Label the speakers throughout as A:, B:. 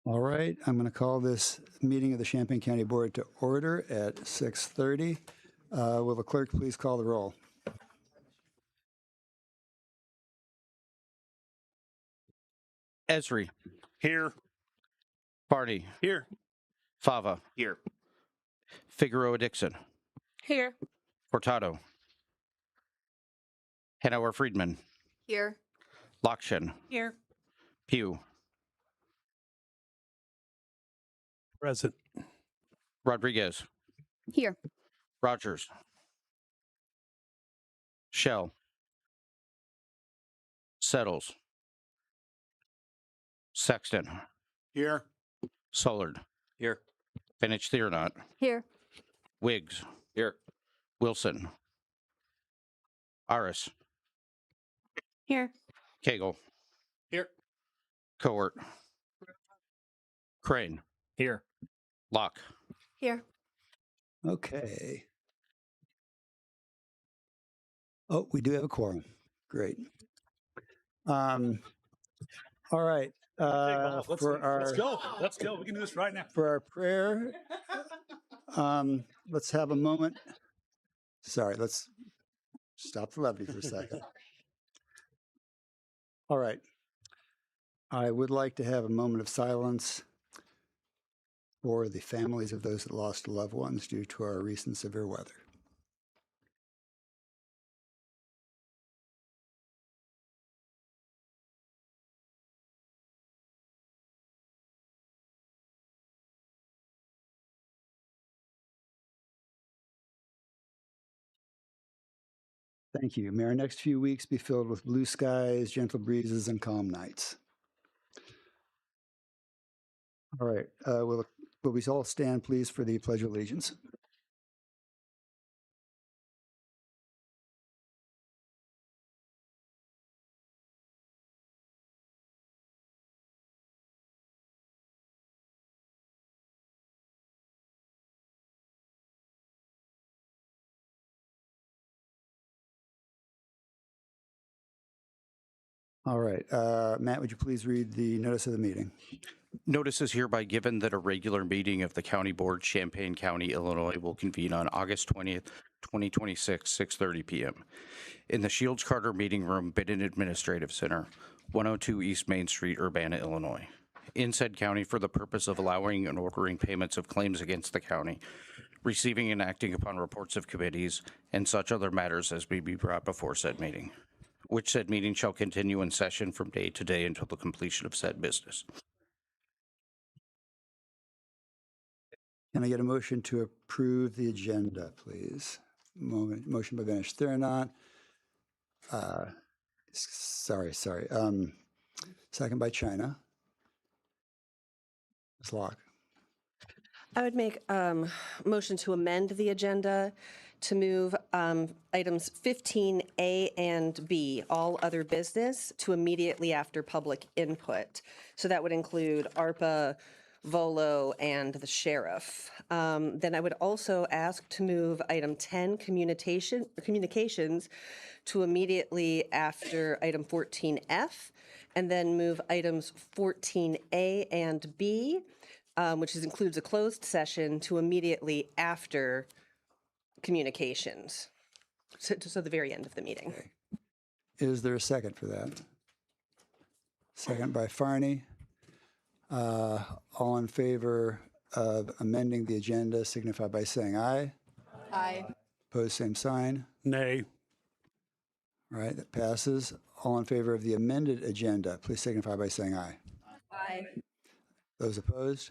A: All right, I'm going to call this meeting of the Champaign County Board to order at 6:30. Will the clerk please call the roll?
B: Esri,
C: Here.
B: Barney,
C: Here.
B: Fava,
C: Here.
B: Figueroa Dixon,
D: Here.
B: Cortado, Hanauer Friedman,
D: Here.
B: Lakshan,
D: Here.
B: Pugh,
C: Present.
B: Rodriguez,
D: Here.
B: Rogers, Shell, Settles, Sexton,
C: Here.
B: Sullard,
C: Here.
B: Benich Theronot,
D: Here.
B: Wiggs,
C: Here.
B: Wilson, Aris,
D: Here.
B: Cagle,
C: Here.
B: Coert, Crane,
C: Here.
B: Locke.
D: Here.
A: Okay. Oh, we do have a quorum. Great. All right.
C: Let's go. Let's go. We can do this right now.
A: For our prayer, let's have a moment. Sorry, let's stop the levity for a second. All right. I would like to have a moment of silence for the families of those that lost loved ones due to our recent severe weather. Thank you. May our next few weeks be filled with blue skies, gentle breezes, and calm nights. All right. Will we all stand, please, for the Pledge of Allegiance? All right. Matt, would you please read the notice of the meeting?
B: Notice is hereby given that a regular meeting of the County Board, Champaign County, Illinois, will convene on August 20th, 2026, 6:30 p.m. in the Shields Carter Meeting Room, Bidden Administrative Center, 102 East Main Street, Urbana, Illinois, in said county for the purpose of allowing and ordering payments of claims against the county, receiving and acting upon reports of committees, and such other matters as may be brought before said meeting, which said meeting shall continue in session from day to day until the completion of said business.
A: Can I get a motion to approve the agenda, please? Motion by Benich Theronot. Sorry. Second by China. Ms. Locke.
D: I would make motion to amend the agenda to move items 15A and B, all other business, to immediately after public input. So that would include ARPA, Volo, and the sheriff. Then I would also ask to move item 10, communications, to immediately after item 14F, and then move items 14A and B, which includes a closed session, to immediately after communications, so the very end of the meeting.
A: Okay. Is there a second for that? Second by Farney. All in favor of amending the agenda signify by saying aye.
D: Aye.
A: Opposed, same sign.
C: Nay.
A: All right, that passes. All in favor of the amended agenda, please signify by saying aye.
D: Aye.
A: Those opposed?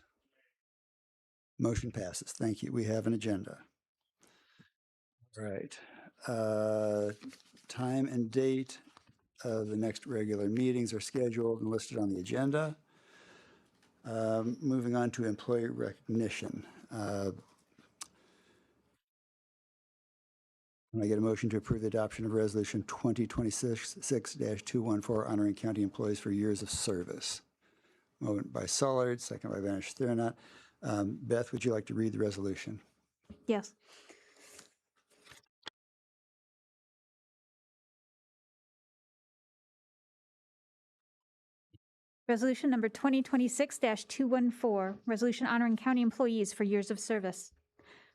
A: Motion passes. Thank you. We have an agenda. All right. Time and date of the next regular meetings are scheduled and listed on the agenda. Moving on to employee recognition. Can I get a motion to approve the adoption of Resolution 2026-214 honoring county employees for years of service? Moved by Sullard, second by Benich Theronot. Beth, would you like to read the resolution?
E: Yes. Resolution number 2026-214, resolution honoring county employees for years of service.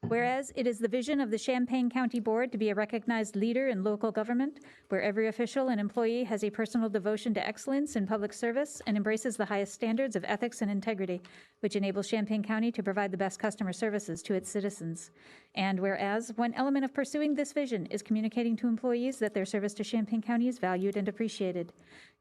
E: Whereas it is the vision of the Champaign County Board to be a recognized leader in local government, where every official and employee has a personal devotion to excellence in public service and embraces the highest standards of ethics and integrity, which enables Champaign County to provide the best customer services to its citizens. And whereas one element of pursuing this vision is communicating to employees that their service to Champaign County is valued and appreciated.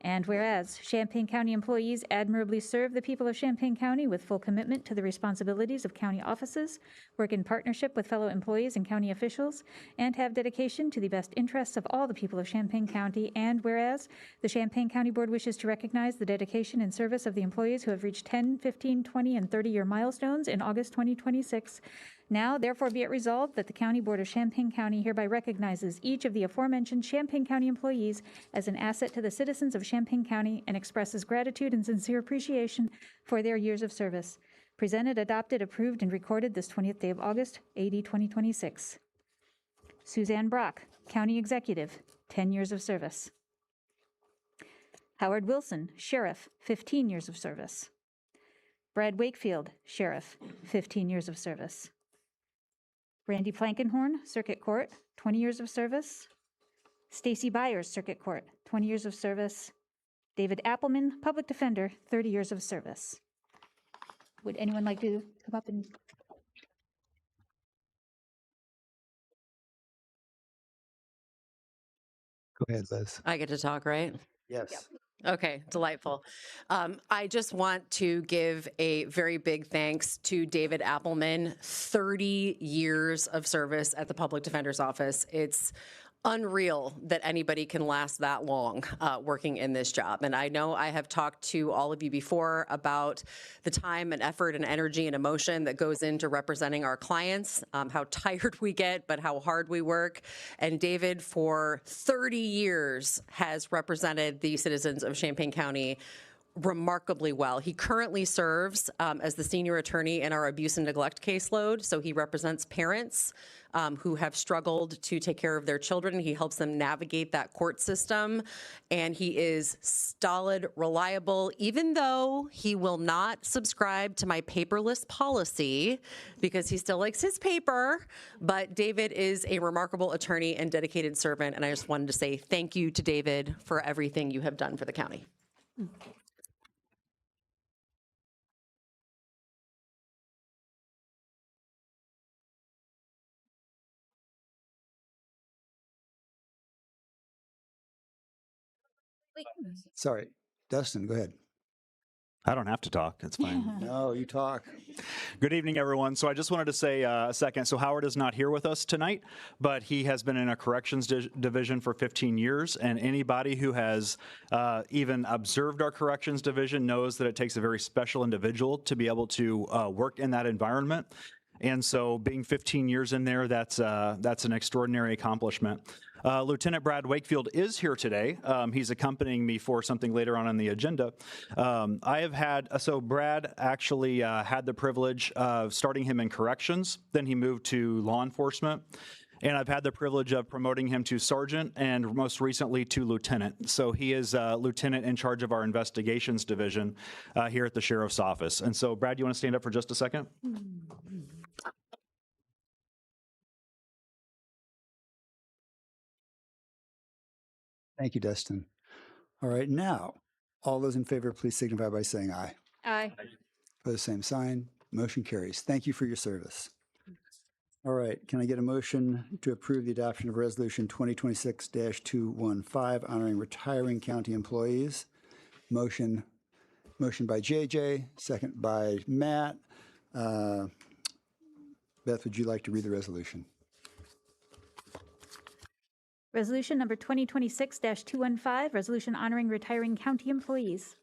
E: And whereas Champaign County employees admirably serve the people of Champaign County with full commitment to the responsibilities of county offices, work in partnership with fellow employees and county officials, and have dedication to the best interests of all the people of Champaign County. And whereas the Champaign County Board wishes to recognize the dedication and service of the employees who have reached 10, 15, 20, and 30-year milestones in August 2026. Now, therefore, be it resolved that the County Board of Champaign County hereby recognizes each of the aforementioned Champaign County employees as an asset to the citizens of Champaign County and expresses gratitude and sincere appreciation for their years of service. Presented, adopted, approved, and recorded this 20th day of August, AD 2026. Suzanne Brock, County Executive, 10 years of service. Howard Wilson, Sheriff, 15 years of service. Brad Wakefield, Sheriff, 15 years of service. Randy Plankenhorn, Circuit Court, 20 years of service. Stacy Byers, Circuit Court, 20 years of service. David Appelman, Public Defender, 30 years of service. Would anyone like to come up and...
A: Go ahead, Liz.
F: I get to talk, right?
A: Yes.
F: Okay, delightful. I just want to give a very big thanks to David Appelman, 30 years of service at the Public Defender's Office. It's unreal that anybody can last that long working in this job. And I know I have talked to all of you before about the time and effort and energy and emotion that goes into representing our clients, how tired we get, but how hard we work. And David, for 30 years, has represented the citizens of Champaign County remarkably well. He currently serves as the senior attorney in our abuse and neglect caseload. So he represents parents who have struggled to take care of their children. He helps them navigate that court system. And he is stolid, reliable, even though he will not subscribe to my paperless policy because he still likes his paper. But David is a remarkable attorney and dedicated servant. And I just wanted to say thank you to David for everything you have done for the county.
A: Sorry. Dustin, go ahead.
C: I don't have to talk. It's fine.
A: No, you talk.
C: Good evening, everyone. So I just wanted to say a second. So Howard is not here with us tonight, but he has been in a corrections division for 15 years. And anybody who has even observed our corrections division knows that it takes a very special individual to be able to work in that environment. And so being 15 years in there, that's an extraordinary accomplishment. Lieutenant Brad Wakefield is here today. He's accompanying me for something later on the agenda. So Brad actually had the privilege of starting him in corrections. Then he moved to law enforcement. And I've had the privilege of promoting him to sergeant and most recently to lieutenant. So he is lieutenant in charge of our investigations division here at the sheriff's office. And so Brad, you want to stand up for just a second?
A: Thank you, Dustin. All right, now, all those in favor, please signify by saying aye.
E: Aye.
A: For the same sign, motion carries. Thank you for your service. All right, can I get a motion to approve the adoption of Resolution 2026-215 honoring retiring county employees? Motion by JJ, second by Matt. Beth, would you like to read the resolution?
E: Resolution number 2026-215, resolution honoring retiring county employees.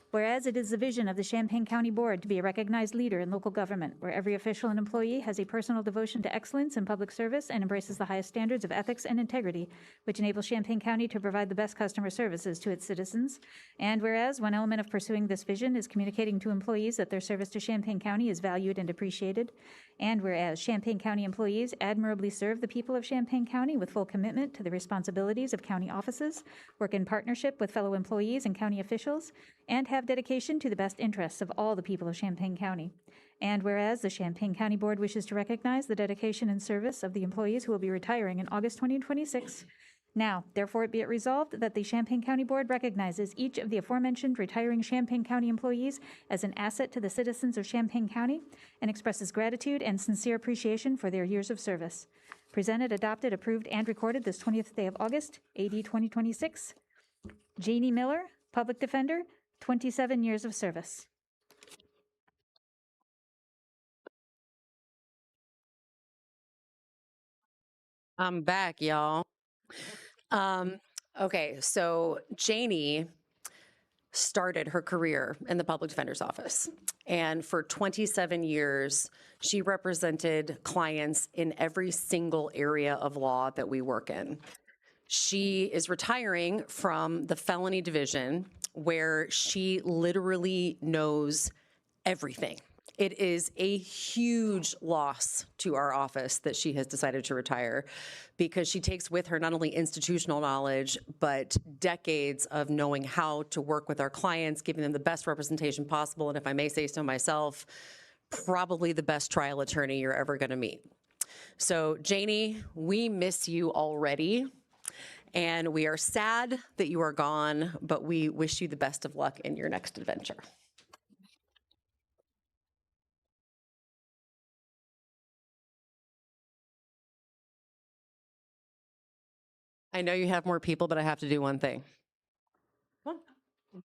E: Whereas it is the vision of the Champaign County Board to be a recognized leader in local government, where every official and employee has a personal devotion to excellence in public service and embraces the highest standards of ethics and integrity, which enables Champaign County to provide the best customer services to its citizens. And whereas one element of pursuing this vision is communicating to employees that their service to Champaign County is valued and appreciated. And whereas Champaign County employees admirably serve the people of Champaign County with full commitment to the responsibilities of county offices, work in partnership with fellow employees and county officials, and have dedication to the best interests of all the people of Champaign County. And whereas the Champaign County Board wishes to recognize the dedication and service of the employees who will be retiring in August 2026, now, therefore, be it resolved that the Champaign County Board recognizes each of the aforementioned retiring Champaign County employees as an asset to the citizens of Champaign County and expresses gratitude and sincere appreciation for their years of service. Presented, adopted, approved, and recorded this 20th day of August, AD 2026. Janie Miller, Public Defender, 27 years of service.
F: I'm back, y'all. Okay, so Janie started her career in the public defender's office. And for 27 years, she represented clients in every single area of law that we work in. She is retiring from the felony division, where she literally knows everything. It is a huge loss to our office that she has decided to retire, because she takes with her not only institutional knowledge, but decades of knowing how to work with our clients, giving them the best representation possible, and if I may say so myself, probably the best trial attorney you're ever going to meet. So Janie, we miss you already, and we are sad that you are gone, but we wish you the best of luck in your next adventure. I know you have more people, but I have to do one thing. Come on.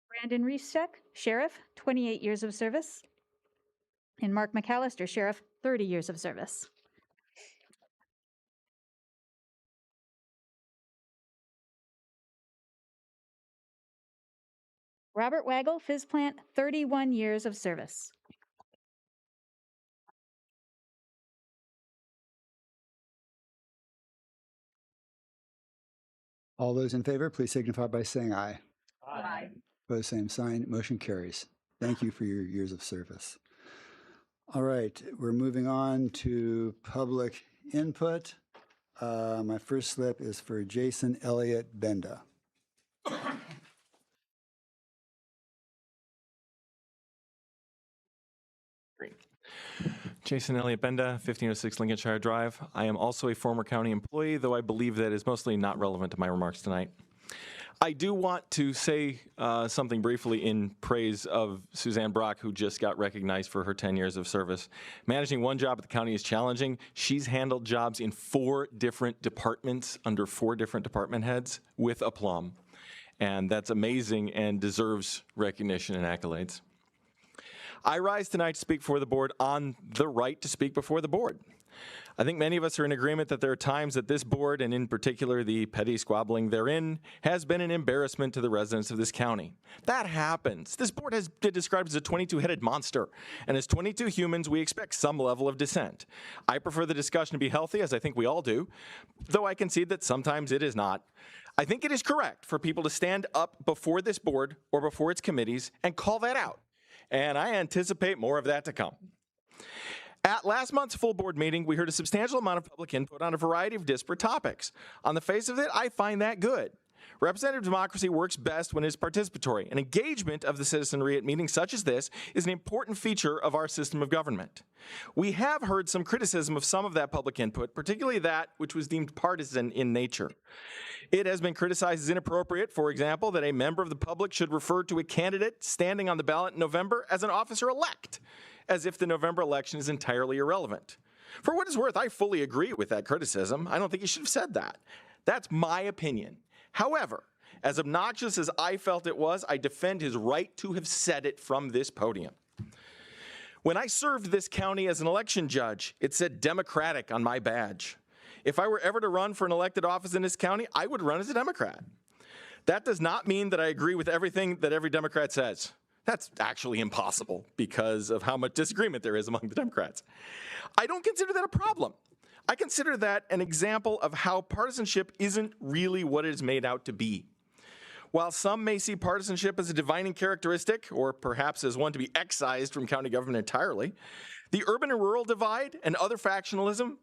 E: Brandon Reestek, Sheriff, 28 years of service. And Mark McAllister, Sheriff, 30 years of service. Robert Waggle, Fizplant, 31 years of service.
A: All those in favor, please signify by saying aye.
F: Aye.
A: Opposed, same sign. Motion carries. Thank you for your years of service. All right, we're moving on to public input. My first slip is for Jason Elliott Benda.
G: Great. Jason Elliott Benda, 1506 Lincolnshire Drive. I am also a former county employee, though I believe that is mostly not relevant to my remarks tonight. I do want to say something briefly in praise of Suzanne Brock, who just got recognized for her 10 years of service. Managing one job at the county is challenging. She's handled jobs in 4 different departments under 4 different department heads with aplomb. And that's amazing and deserves recognition and accolades. I rise tonight to speak before the board on the right to speak before the board. I think many of us are in agreement that there are times that this board, and in particular the petty squabbling therein, has been an embarrassment to the residents of this county. That happens. This board has been described as a 22-headed monster, and as 22 humans, we expect some level of dissent. I prefer the discussion to be healthy, as I think we all do, though I concede that sometimes it is not. I think it is correct for people to stand up before this board or before its committees and call that out, and I anticipate more of that to come. At last month's full board meeting, we heard a substantial amount of public input on a variety of disparate topics. On the face of it, I find that good. Representative democracy works best when it is participatory, and engagement of the citizenry at meetings such as this is an important feature of our system of government. We have heard some criticism of some of that public input, particularly that which was deemed partisan in nature. It has been criticized as inappropriate, for example, that a member of the public should refer to a candidate standing on the ballot in November as an officer-elect, as if the November election is entirely irrelevant. For what it's worth, I fully agree with that criticism. I don't think he should have said that. That's my opinion. However, as obnoxious as I felt it was, I defend his right to have said it from this podium. When I served this county as an election judge, it said Democratic on my badge. If I were ever to run for an elected office in this county, I would run as a Democrat. That does not mean that I agree with everything that every Democrat says. That's actually impossible because of how much disagreement there is among the Democrats. I don't consider that a problem. I consider that an example of how partisanship isn't really what it is made out to be. While some may see partisanship as a defining characteristic, or perhaps as one to be excised from county government entirely, the urban and rural divide and other factionalism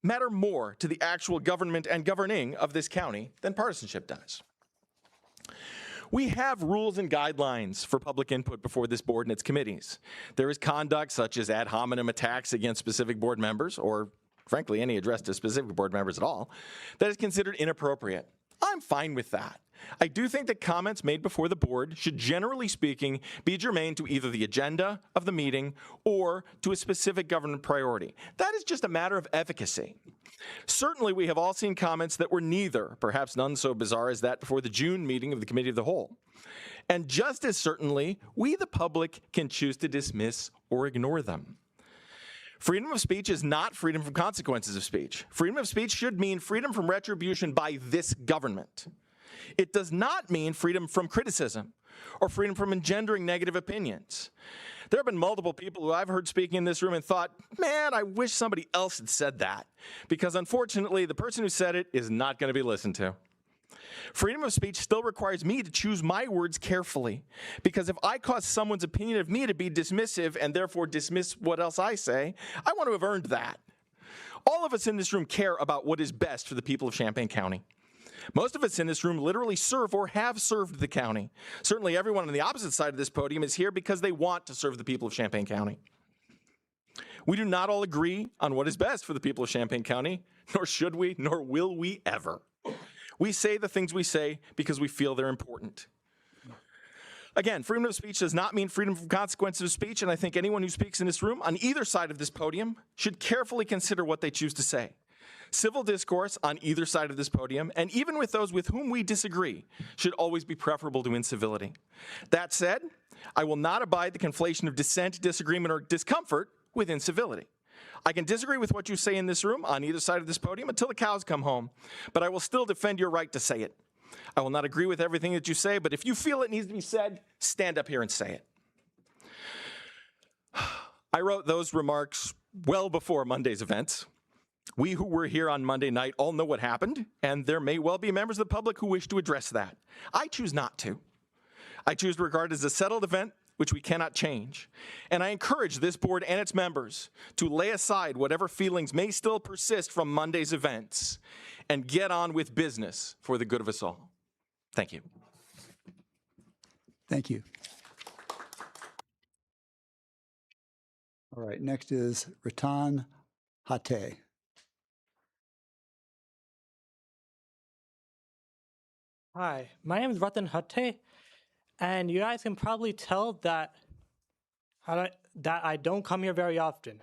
G: matter more to the actual government and governing of this county than partisanship does. We have rules and guidelines for public input before this board and its committees. There is conduct such as ad hominem attacks against specific board members, or frankly, any address to specific board members at all, that is considered inappropriate. I'm fine with that. I do think that comments made before the board should, generally speaking, be germane to either the agenda of the meeting or to a specific government priority. That is just a matter of efficacy. Certainly, we have all seen comments that were neither, perhaps none so bizarre as that before the June meeting of the Committee of the Whole. And just as certainly, we, the public, can choose to dismiss or ignore them. Freedom of speech is not freedom from consequences of speech. Freedom of speech should mean freedom from retribution by this government. It does not mean freedom from criticism or freedom from engendering negative opinions. There have been multiple people who I've heard speaking in this room and thought, man, I wish somebody else had said that, because unfortunately, the person who said it is not going to be listened to. Freedom of speech still requires me to choose my words carefully, because if I cause someone's opinion of me to be dismissive and therefore dismiss what else I say, I want to have earned that. All of us in this room care about what is best for the people of Champaign County. Most of us in this room literally serve or have served the county. Certainly everyone on the opposite side of this podium is here because they want to serve the people of Champaign County. We do not all agree on what is best for the people of Champaign County, nor should we, nor will we ever. We say the things we say because we feel they're important. Again, freedom of speech does not mean freedom from consequences of speech, and I think anyone who speaks in this room on either side of this podium should carefully consider what they choose to say. Civil discourse on either side of this podium, and even with those with whom we disagree, should always be preferable to incivility. That said, I will not abide the conflation of dissent, disagreement, or discomfort with incivility. I can disagree with what you say in this room on either side of this podium until the cows come home, but I will still defend your right to say it. I will not agree with everything that you say, but if you feel it needs to be said, stand up here and say it. I wrote those remarks well before Monday's events. We who were here on Monday night all know what happened, and there may well be members of the public who wish to address that. I choose not to. I choose to regard it as a settled event which we cannot change. And I encourage this board and its members to lay aside whatever feelings may still persist from Monday's events and get on with business for the good of us all. Thank you.
A: Thank you. All right, next is Ratan Hate.
H: Hi, my name is Ratan Hate, and you guys can probably tell that I don't come here very often.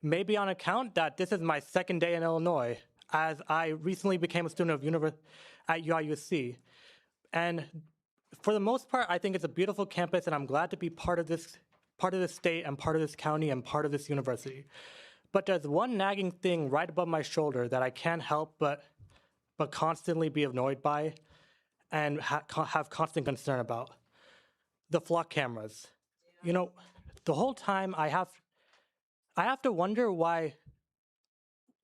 H: Maybe on account that this is my second day in Illinois, as I recently became a student at UIUC. And for the most part, I think it's a beautiful campus, and I'm glad to be part of this state and part of this county and part of this university. But there's one nagging thing right above my shoulder that I can't help but constantly be annoyed by and have constant concern about. The flock cameras. You know, the whole time I have to wonder why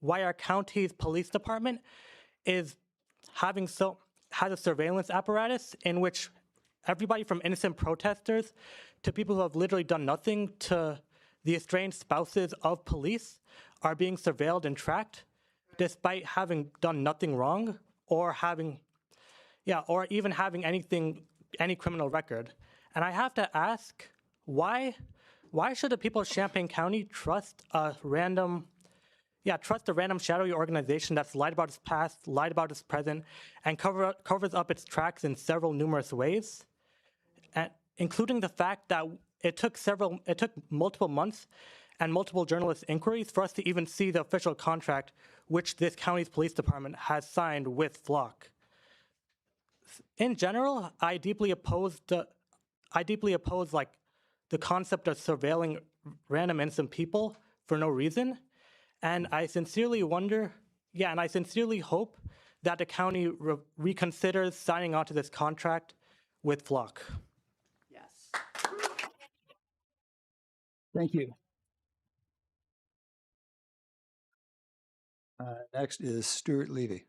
H: our county's police department has a surveillance apparatus in which everybody from innocent protesters to people who have literally done nothing to the estranged spouses of police are being surveilled and tracked despite having done nothing wrong or even having any criminal record. And I have to ask, why should the people of Champaign County trust a random shadowy organization that's lied about its past, lied about its present, and covers up its tracks in numerous ways, including the fact that it took multiple months and multiple journalist inquiries for us to even see the official contract which this county's police department has signed with Flock. In general, I deeply oppose the concept of surveilling random innocent people for no reason, and I sincerely hope that the county reconsiders signing onto this contract with Flock.
F: Yes.
A: Thank you. Next is Stuart Levy.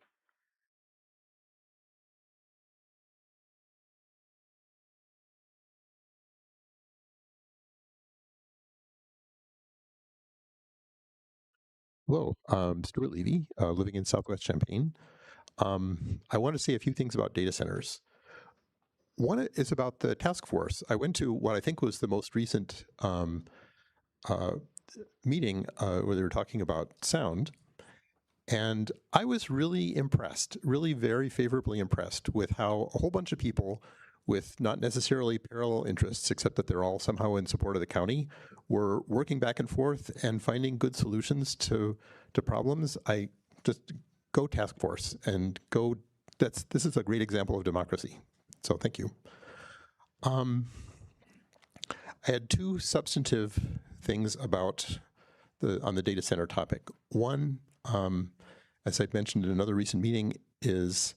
I: Hello, Stuart Levy, living in Southwest Champaign. I want to say a few things about data centers. One is about the task force. I went to what I think was the most recent meeting where they were talking about sound, and I was really impressed, really very favorably impressed with how a whole bunch of people with not necessarily parallel interests, except that they're all somehow in support of the county, were working back and forth and finding good solutions to problems. I just go task force and go. This is a great example of democracy. So thank you. I had two substantive things about on the data center topic. One, as I've mentioned in another recent meeting, is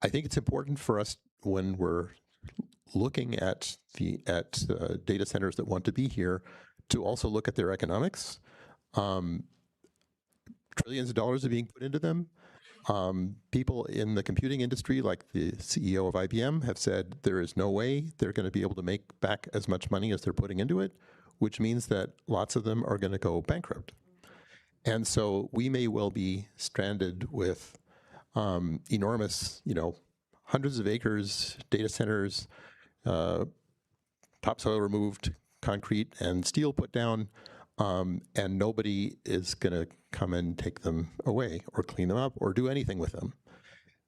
I: I think it's important for us when we're looking at data centers that want to be here to also look at their economics. Trillions of dollars are being put into them. People in the computing industry, like the CEO of IBM, have said there is no way they're going to be able to make back as much money as they're putting into it, which means that lots of them are going to go bankrupt. And so we may well be stranded with enormous, hundreds of acres, data centers, topsoil removed, concrete and steel put down, and nobody is going to come and take them away or clean them up or do anything with them.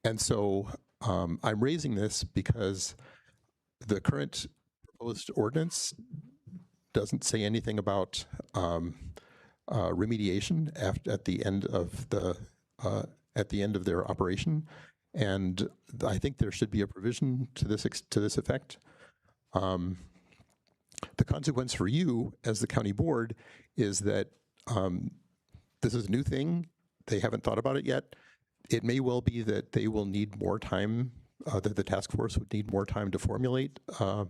I: And so I'm raising this because the current proposed ordinance doesn't say anything about remediation at the end of their operation, and I think there should be a provision to this effect. The consequence for you as the county board is that this is a new thing. They haven't thought about it yet. It may well be that they will need more time, that the task force would need more time to formulate a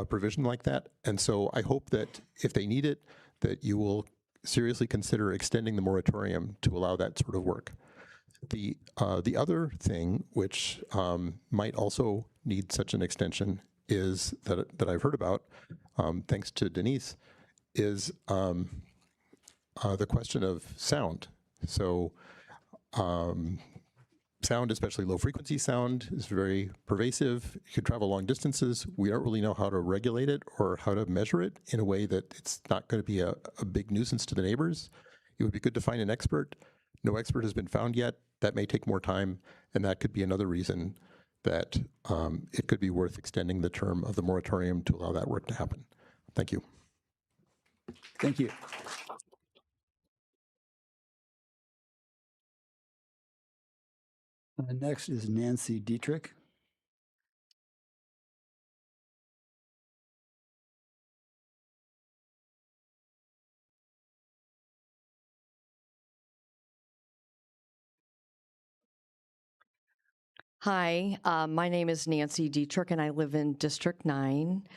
I: provision like that. And so I hope that if they need it, that you will seriously consider extending the moratorium to allow that sort of work. The other thing, which might also need such an extension, is that I've heard about, thanks to Denise, is the question of sound. So sound, especially low frequency sound, is very pervasive. It could travel long distances. We don't really know how to regulate it or how to measure it in a way that it's not going to be a big nuisance to the neighbors. It would be good to find an expert. No expert has been found yet. That may take more time, and that could be another reason that it could be worth extending the term of the moratorium to allow that work to happen. Thank you.
A: Thank you. Next is Nancy Dietrich.
J: Hi, my name is Nancy Dietrich, and I live in District 9.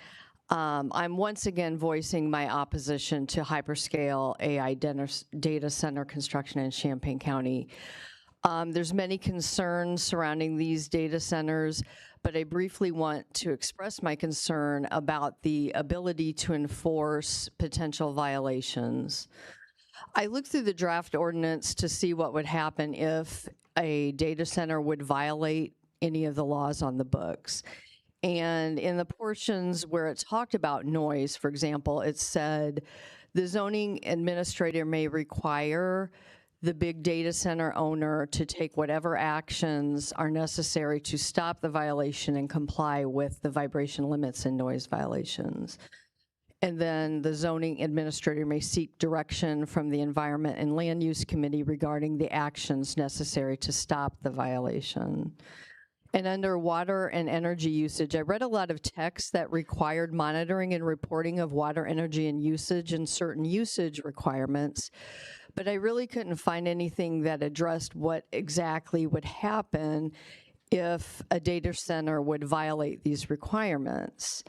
J: I'm once again voicing my opposition to hyperscale AI data center construction in Champaign County. There's many concerns surrounding these data centers, but I briefly want to express my concern about the ability to enforce potential violations. I looked through the draft ordinance to see what would happen if a data center would violate any of the laws on the books. And in the portions where it talked about noise, for example, it said the zoning administrator may require the big data center owner to take whatever actions are necessary to stop the violation and comply with the vibration limits and noise violations. And then the zoning administrator may seek direction from the Environment and Land Use Committee regarding the actions necessary to stop the violation. And under water and energy usage, I read a lot of text that required monitoring and reporting of water, energy, and usage and certain usage requirements, but I really couldn't find anything that addressed what exactly would happen if a data center would violate these requirements.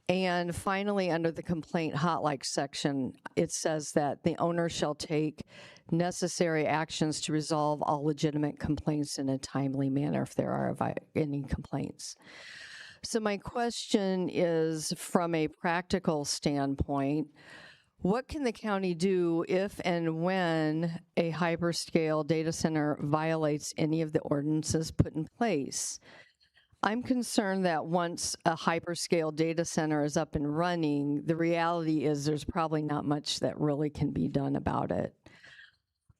J: And finally, under the complaint hotline section, it says that the owner shall take necessary actions to resolve all legitimate complaints in a timely manner if there are any complaints. So my question is, from a practical standpoint, what can the county do if and when a hyperscale data center violates any of the ordinances put in place? I'm concerned that once a hyperscale data center is up and running, the reality is there's probably not much that really can be done about it.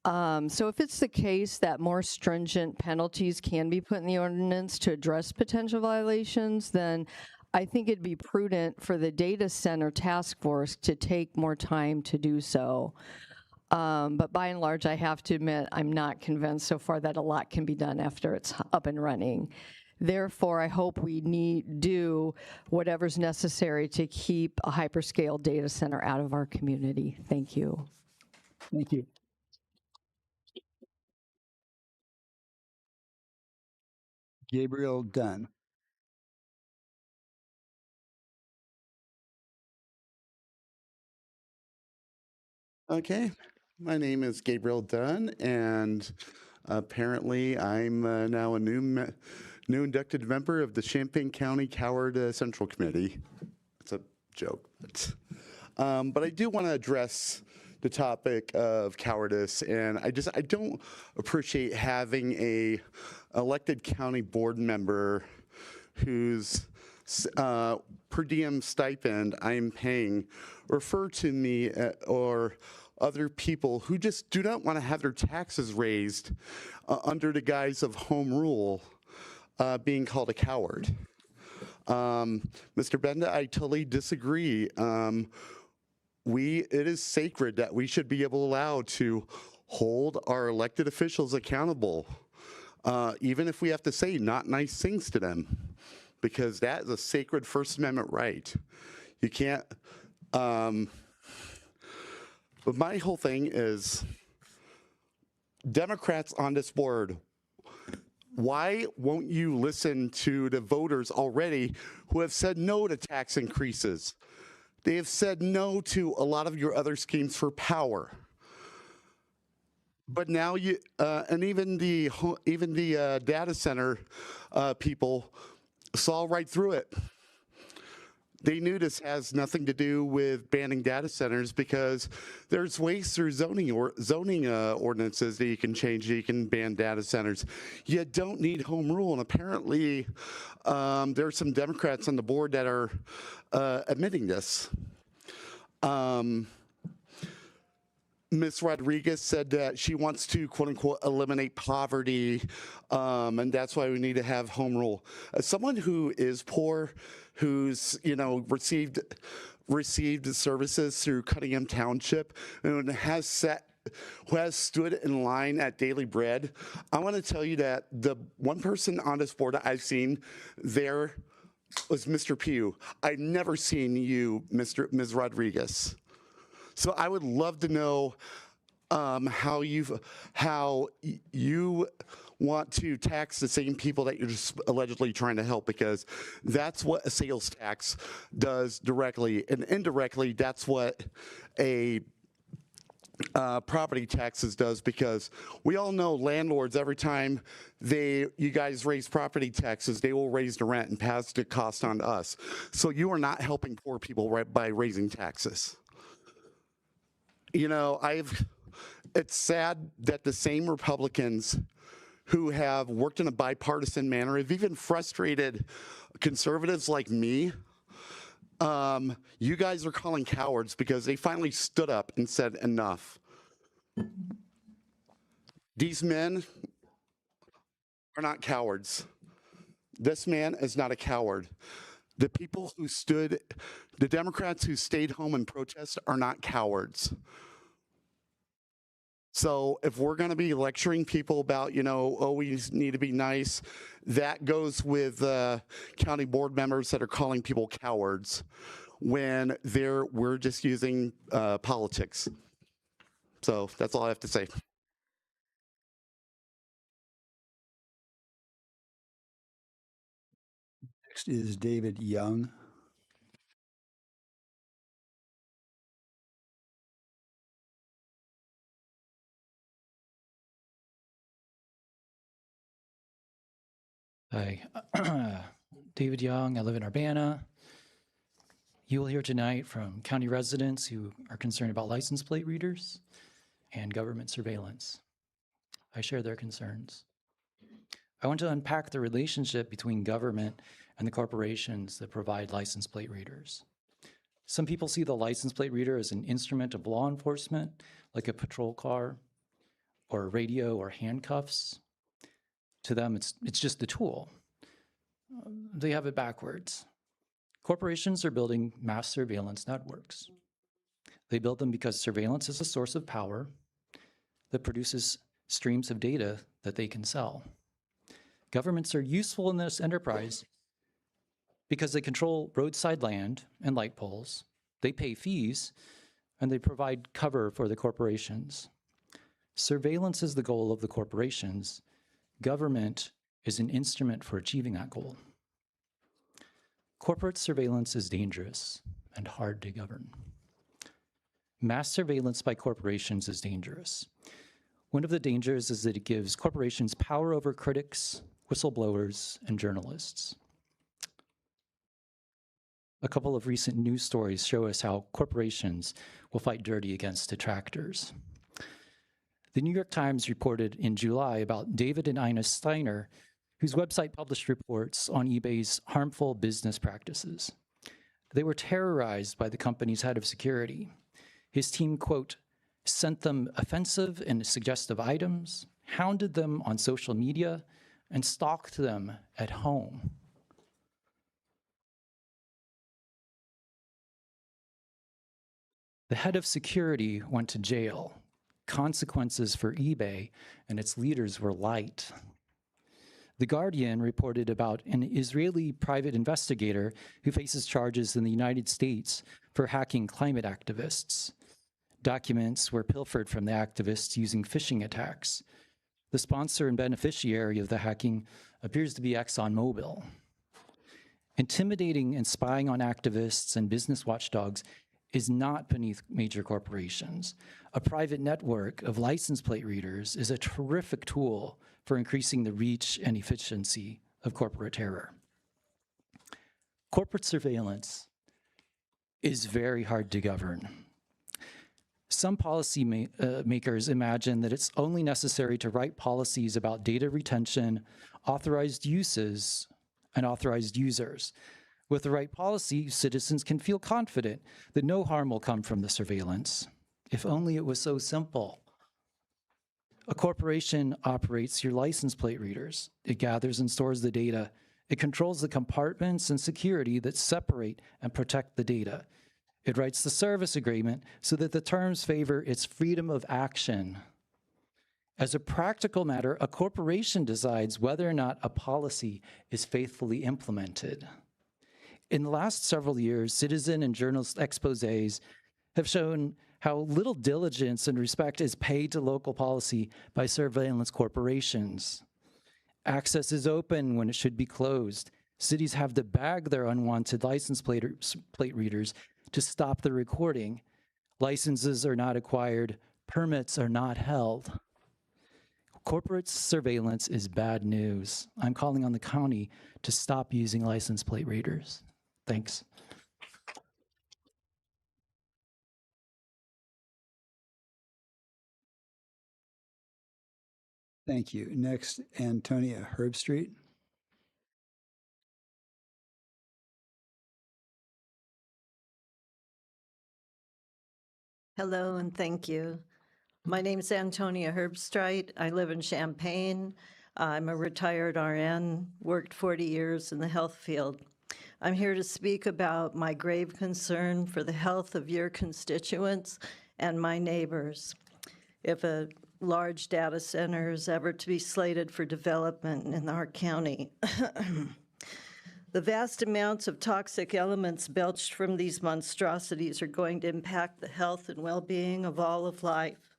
J: So if it's the case that more stringent penalties can be put in the ordinance to address potential violations, then I think it'd be prudent for the data center task force to take more time to do so. But by and large, I have to admit, I'm not convinced so far that a lot can be done after it's up and running. Therefore, I hope we do whatever's necessary to keep a hyperscale data center out of our community. Thank you.
A: Thank you. Gabriel Dunn.
K: Okay, my name is Gabriel Dunn, and apparently I'm now a new inducted member of the Champaign County Coward Central Committee. It's a joke, but I do want to address the topic of cowardice, and I don't appreciate having a elected county board member whose per diem stipend I'm paying refer to me or other people who just do not want to have their taxes raised under the guise of home rule being called a coward. Mr. Benda, I totally disagree. It is sacred that we should be allowed to hold our elected officials accountable, even if we have to say not nice things to them, because that is a sacred First Amendment right. You can't, but my whole thing is, Democrats on this board, why won't you listen to the voters already who have said no to tax increases? They have said no to a lot of your other schemes for power. But now you, and even the data center people saw right through it. They knew this has nothing to do with banning data centers because there's ways through zoning ordinances that you can change. You can ban data centers. You don't need home rule, and apparently there are some Democrats on the board that are admitting this. Ms. Rodriguez said that she wants to, quote unquote, eliminate poverty, and that's why we need to have home rule. As someone who is poor, who's, received services through Cunningham Township, and who has stood in line at Daily Bread, I want to tell you that the one person on this board that I've seen there was Mr. Pugh. I've never seen you, Ms. Rodriguez. So I would love to know how you want to tax the same people that you're just allegedly trying to help, because that's what a sales tax does directly, and indirectly that's what a property taxes does, because we all know landlords, every time you guys raise property taxes, they will raise the rent and pass the cost on to us. So you are not helping poor people by raising taxes. It's sad that the same Republicans who have worked in a bipartisan manner have even frustrated conservatives like me. You guys are calling cowards because they finally stood up and said enough. These men are not cowards. This man is not a coward. The Democrats who stayed home and protest are not cowards. So if we're going to be lecturing people about, we need to be nice, that goes with county board members that are calling people cowards when we're just using politics. So that's all I have to say.
A: Next is David Young.
L: Hi, David Young. I live in Urbana. You will hear tonight from county residents who are concerned about license plate readers and government surveillance. I share their concerns. I want to unpack the relationship between government and the corporations that provide license plate readers. Some people see the license plate reader as an instrument of law enforcement, like a patrol car or a radio or handcuffs. To them, it's just the tool. They have it backwards. Corporations are building mass surveillance networks. They build them because surveillance is a source of power that produces streams of data that they can sell. Governments are useful in this enterprise because they control roadside land and light poles, they pay fees, and they provide cover for the corporations. Surveillance is the goal of the corporations. Government is an instrument for achieving that goal. Corporate surveillance is dangerous and hard to govern. Mass surveillance by corporations is dangerous. One of the dangers is that it gives corporations power over critics, whistleblowers, and journalists. A couple of recent news stories show us how corporations will fight dirty against detractors. The New York Times reported in July about David and Ina Steiner, whose website published reports on eBay's harmful business practices. They were terrorized by the company's head of security. His team, quote, sent them offensive and suggestive items, hounded them on social media, and stalked them at home. The head of security went to jail. Consequences for eBay and its leaders were light. The Guardian reported about an Israeli private investigator who faces charges in the United States for hacking climate activists. Documents were pilfered from the activists using phishing attacks. The sponsor and beneficiary of the hacking appears to be ExxonMobil. Intimidating and spying on activists and business watchdogs is not beneath major corporations. A private network of license plate readers is a terrific tool for increasing the reach and efficiency of corporate terror. Corporate surveillance is very hard to govern. Some policy makers imagine that it's only necessary to write policies about data retention, authorized uses, and authorized users. With the right policy, citizens can feel confident that no harm will come from the surveillance. If only it was so simple. A corporation operates your license plate readers. It gathers and stores the data. It controls the compartments and security that separate and protect the data. It writes the service agreement so that the terms favor its freedom of action. As a practical matter, a corporation decides whether or not a policy is faithfully implemented. In the last several years, citizen and journalist exposés have shown how little diligence and respect is paid to local policy by surveillance corporations. Access is open when it should be closed. Cities have to bag their unwanted license plate readers to stop the recording. Licenses are not acquired. Permits are not held. Corporate surveillance is bad news. I'm calling on the county to stop using license plate readers. Thanks.
A: Thank you. Next, Antonia Herbstreet.
M: Hello and thank you. My name is Antonia Herbstreit. I live in Champaign. I'm a retired RN, worked 40 years in the health field. I'm here to speak about my grave concern for the health of your constituents and my neighbors. If a large data center is ever to be slated for development in our county, the vast amounts of toxic elements belched from these monstrosities are going to impact the health and well-being of all of life.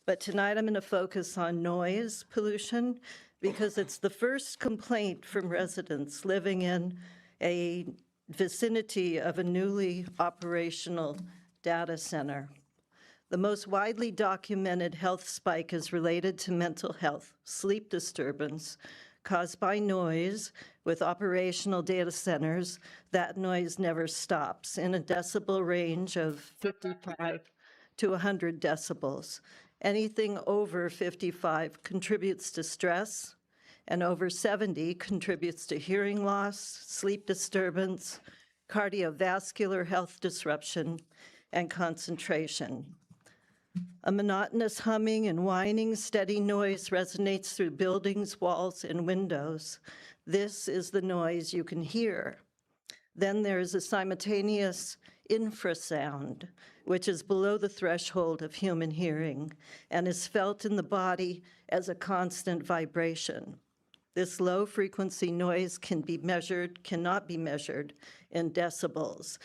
M: But tonight I'm going to focus on noise pollution because it's the first complaint from residents living in a vicinity of a newly operational data center. The most widely documented health spike is related to mental health, sleep disturbance, caused by noise. With operational data centers, that noise never stops in a decibel range of 55 to 100 decibels. Anything over 55 contributes to stress, and over 70 contributes to hearing loss, sleep disturbance, cardiovascular health disruption, and concentration. A monotonous humming and whining, steady noise resonates through buildings, walls, and windows. This is the noise you can hear. Then there is a simultaneous infrasound, which is below the threshold of human hearing and is felt in the body as a constant vibration. This low-frequency noise cannot be measured in decibels.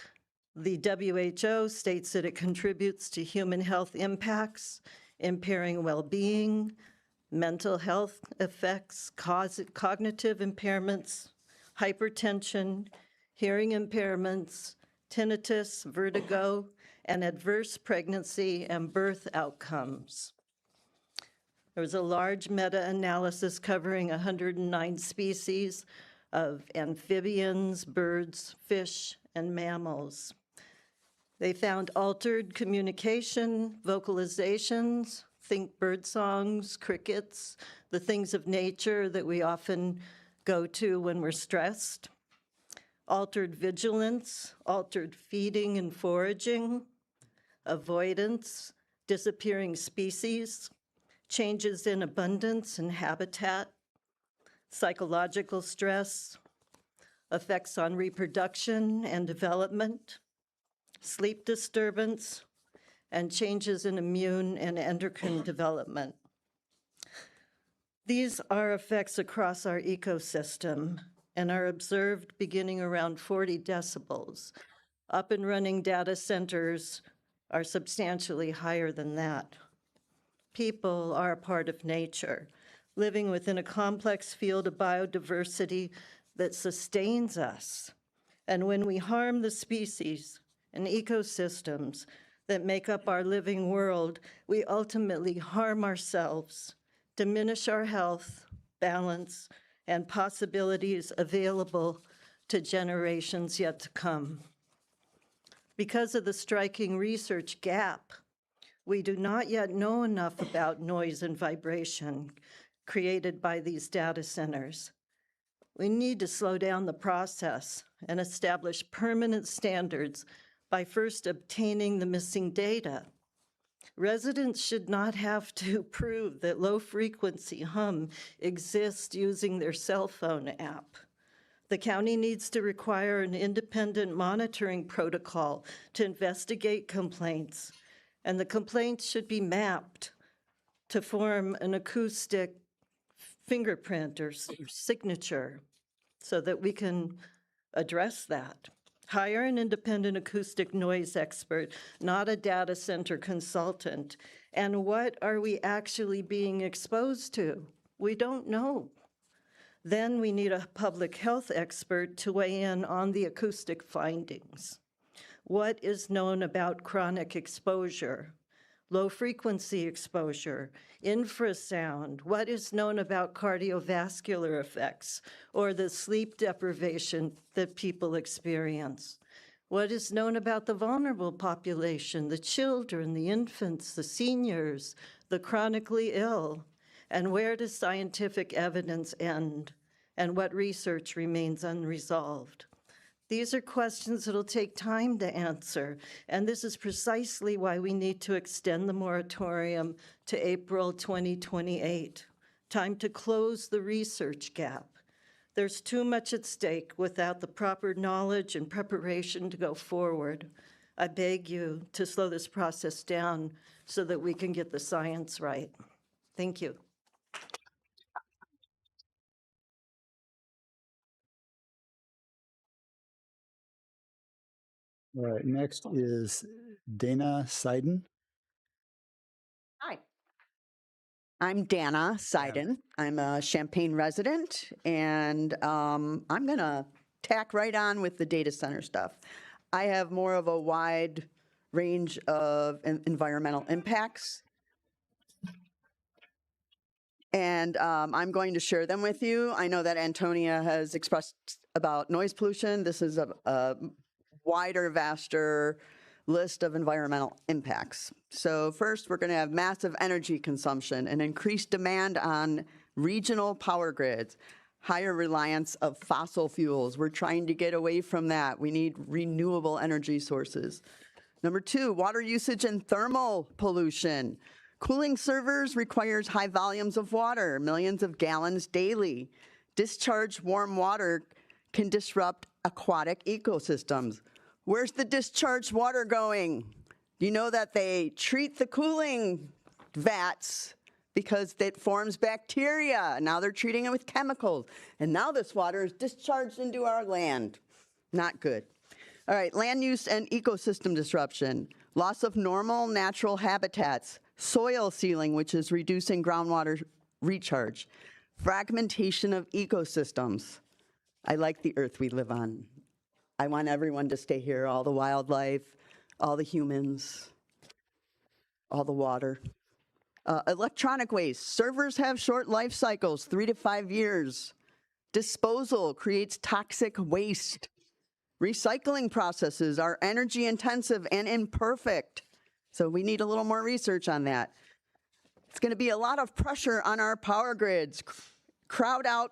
M: The WHO states that it contributes to human health impacts, impairing well-being, mental health effects, cognitive impairments, hypertension, hearing impairments, tinnitus, vertigo, and adverse pregnancy and birth outcomes. There was a large meta-analysis covering 109 species of amphibians, birds, fish, and mammals. They found altered communication, vocalizations, think bird songs, crickets, the things of nature that we often go to when we're stressed, altered vigilance, altered feeding and foraging, avoidance, disappearing species, changes in abundance and habitat, psychological stress, effects on reproduction and development, sleep disturbance, and changes in immune and endocrine development. These are effects across our ecosystem and are observed beginning around 40 decibels. Up and running data centers are substantially higher than that. People are a part of nature, living within a complex field of biodiversity that sustains us. And when we harm the species and ecosystems that make up our living world, we ultimately harm ourselves, diminish our health, balance, and possibilities available to generations yet to come. Because of the striking research gap, we do not yet know enough about noise and vibration created by these data centers. We need to slow down the process and establish permanent standards by first obtaining the missing data. Residents should not have to prove that low-frequency hum exists using their cell phone app. The county needs to require an independent monitoring protocol to investigate complaints, and the complaints should be mapped to form an acoustic fingerprint or signature so that we can address that. Hire an independent acoustic noise expert, not a data center consultant. And what are we actually being exposed to? We don't know. Then we need a public health expert to weigh in on the acoustic findings. What is known about chronic exposure, low-frequency exposure, infrasound? What is known about cardiovascular effects or the sleep deprivation that people experience? What is known about the vulnerable population, the children, the infants, the seniors, the chronically ill? And where does scientific evidence end? And what research remains unresolved? These are questions that'll take time to answer, and this is precisely why we need to extend the moratorium to April 2028. Time to close the research gap. There's too much at stake without the proper knowledge and preparation to go forward. I beg you to slow this process down so that we can get the science right. Thank you.
A: All right, next is Dana Seiden.
N: Hi. I'm Dana Seiden. I'm a Champaign resident, and I'm going to tack right on with the data center stuff. I have more of a wide range of environmental impacts. And I'm going to share them with you. I know that Antonia has expressed about noise pollution. This is a wider, vaster list of environmental impacts. So first, we're going to have massive energy consumption and increased demand on regional power grids, higher reliance of fossil fuels. We're trying to get away from that. We need renewable energy sources. Number two, water usage and thermal pollution. Cooling servers requires high volumes of water, millions of gallons daily. Discharged warm water can disrupt aquatic ecosystems. Where's the discharged water going? You know that they treat the cooling vats because it forms bacteria. Now they're treating it with chemicals. And now this water is discharged into our land. Not good. All right, land use and ecosystem disruption, loss of normal natural habitats, soil sealing, which is reducing groundwater recharge, fragmentation of ecosystems. I like the earth we live on. I want everyone to stay here, all the wildlife, all the humans, all the water. Electronic waste. Servers have short life cycles, 3 to 5 years. Disposal creates toxic waste. Recycling processes are energy intensive and imperfect. So we need a little more research on that. It's going to be a lot of pressure on our power grids. Crowd out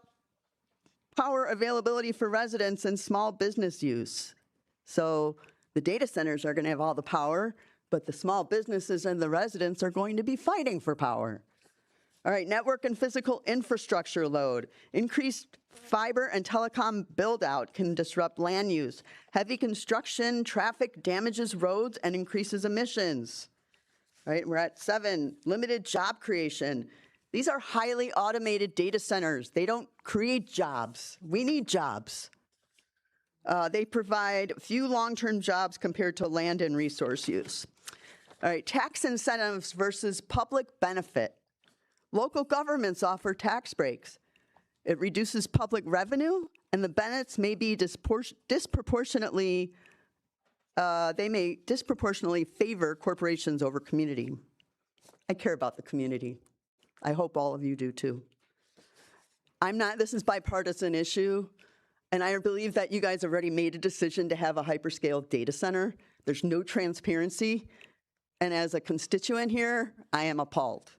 N: power availability for residents and small business use. So the data centers are going to have all the power, but the small businesses and the residents are going to be fighting for power. All right, network and physical infrastructure load. Increased fiber and telecom build out can disrupt land use. Heavy construction, traffic damages roads and increases emissions. All right, we're at 7, limited job creation. These are highly automated data centers. They don't create jobs. We need jobs. They provide few long-term jobs compared to land and resource use. All right, tax incentives versus public benefit. Local governments offer tax breaks. It reduces public revenue, and the benefits may be disproportionately favor corporations over community. I care about the community. I hope all of you do too. This is a bipartisan issue, and I believe that you guys have already made a decision to have a hyperscale data center. There's no transparency, and as a constituent here, I am appalled.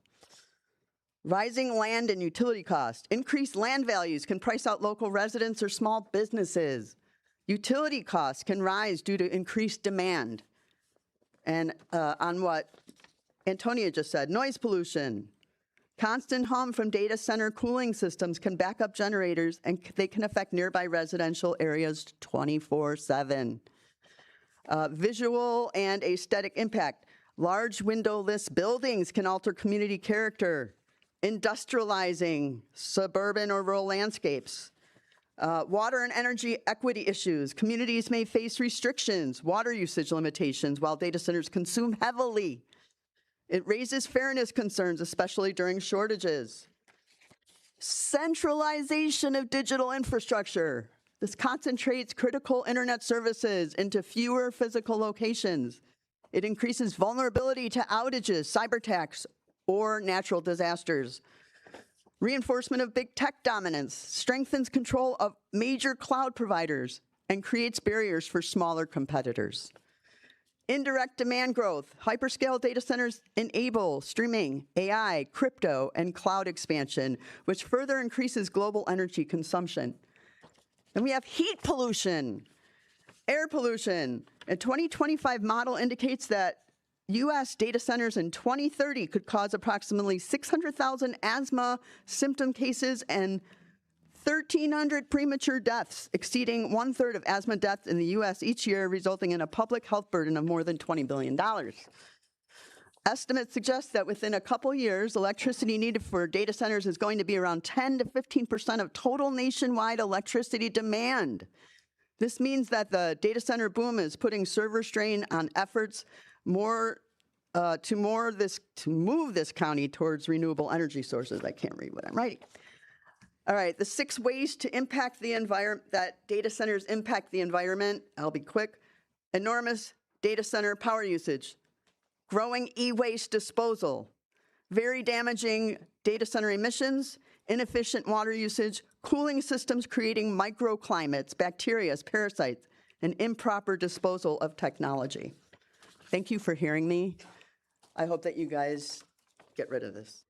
N: Rising land and utility costs. Increased land values can price out local residents or small businesses. Utility costs can rise due to increased demand. And on what Antonia just said, noise pollution. Constant hum from data center cooling systems can back up generators, and they can affect nearby residential areas 24/7. Visual and aesthetic impact. Large windowless buildings can alter community character. Industrializing suburban or rural landscapes. Water and energy equity issues. Communities may face restrictions, water usage limitations, while data centers consume heavily. It raises fairness concerns, especially during shortages. Centralization of digital infrastructure. This concentrates critical internet services into fewer physical locations. It increases vulnerability to outages, cyber attacks, or natural disasters. Reinforcement of big tech dominance strengthens control of major cloud providers and creates barriers for smaller competitors. Indirect demand growth. Hyperscale data centers enable streaming, AI, crypto, and cloud expansion, which further increases global energy consumption. And we have heat pollution, air pollution. A 2025 model indicates that U.S. data centers in 2030 could cause approximately 600,000 asthma symptom cases and 1,300 premature deaths, exceeding 1/3 of asthma deaths in the U.S. each year, resulting in a public health burden of more than $20 billion. Estimates suggest that within a couple years, electricity needed for data centers is going to be around 10 to 15% of total nationwide electricity demand. This means that the data center boom is putting server strain on efforts to move this county towards renewable energy sources. I can't read what I'm writing. All right, the 6 ways to impact the environment, that data centers impact the environment. I'll be quick. Enormous data center power usage, growing e-waste disposal, very damaging data center emissions, inefficient water usage, cooling systems creating microclimates, bacteria, parasites, and improper disposal of technology. Thank you for hearing me. I hope that you guys get rid of this.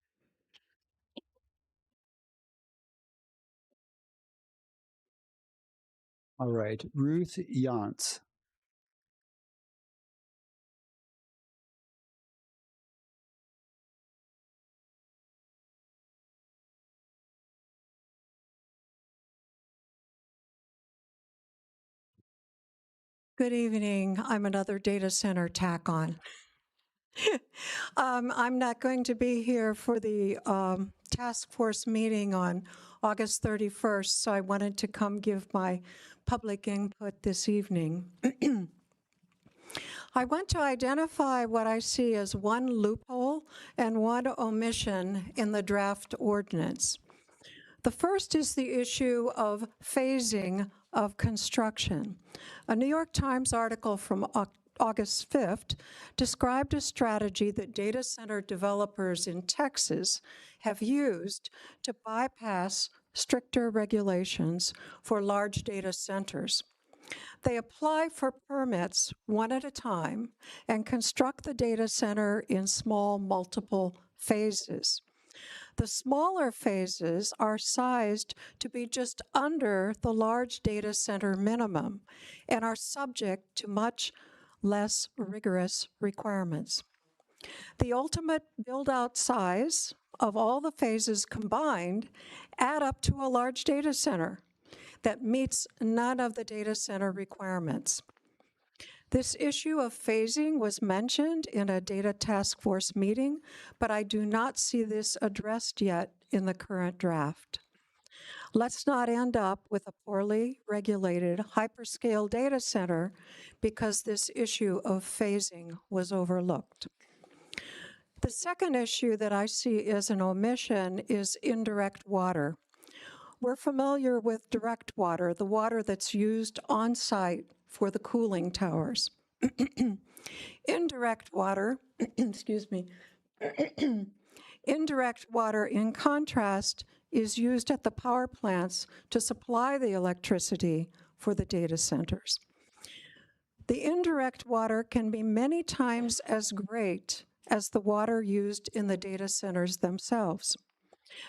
A: All right, Ruth Yance.
O: Good evening. I'm another data center tack on. I'm not going to be here for the task force meeting on August 31st, so I wanted to come give my public input this evening. I want to identify what I see as one loophole and one omission in the draft ordinance. The first is the issue of phasing of construction. A New York Times article from August 5th described a strategy that data center developers in Texas have used to bypass stricter regulations for large data centers. They apply for permits one at a time and construct the data center in small, multiple phases. The smaller phases are sized to be just under the large data center minimum and are subject to much less rigorous requirements. The ultimate build-out size of all the phases combined add up to a large data center that meets none of the data center requirements. This issue of phasing was mentioned in a data task force meeting, but I do not see this addressed yet in the current draft. Let's not end up with a poorly regulated hyperscale data center because this issue of phasing was overlooked. The second issue that I see as an omission is indirect water. We're familiar with direct water, the water that's used on site for the cooling towers. Indirect water, excuse me, indirect water, in contrast, is used at the power plants to supply the electricity for the data centers. The indirect water can be many times as great as the water used in the data centers themselves.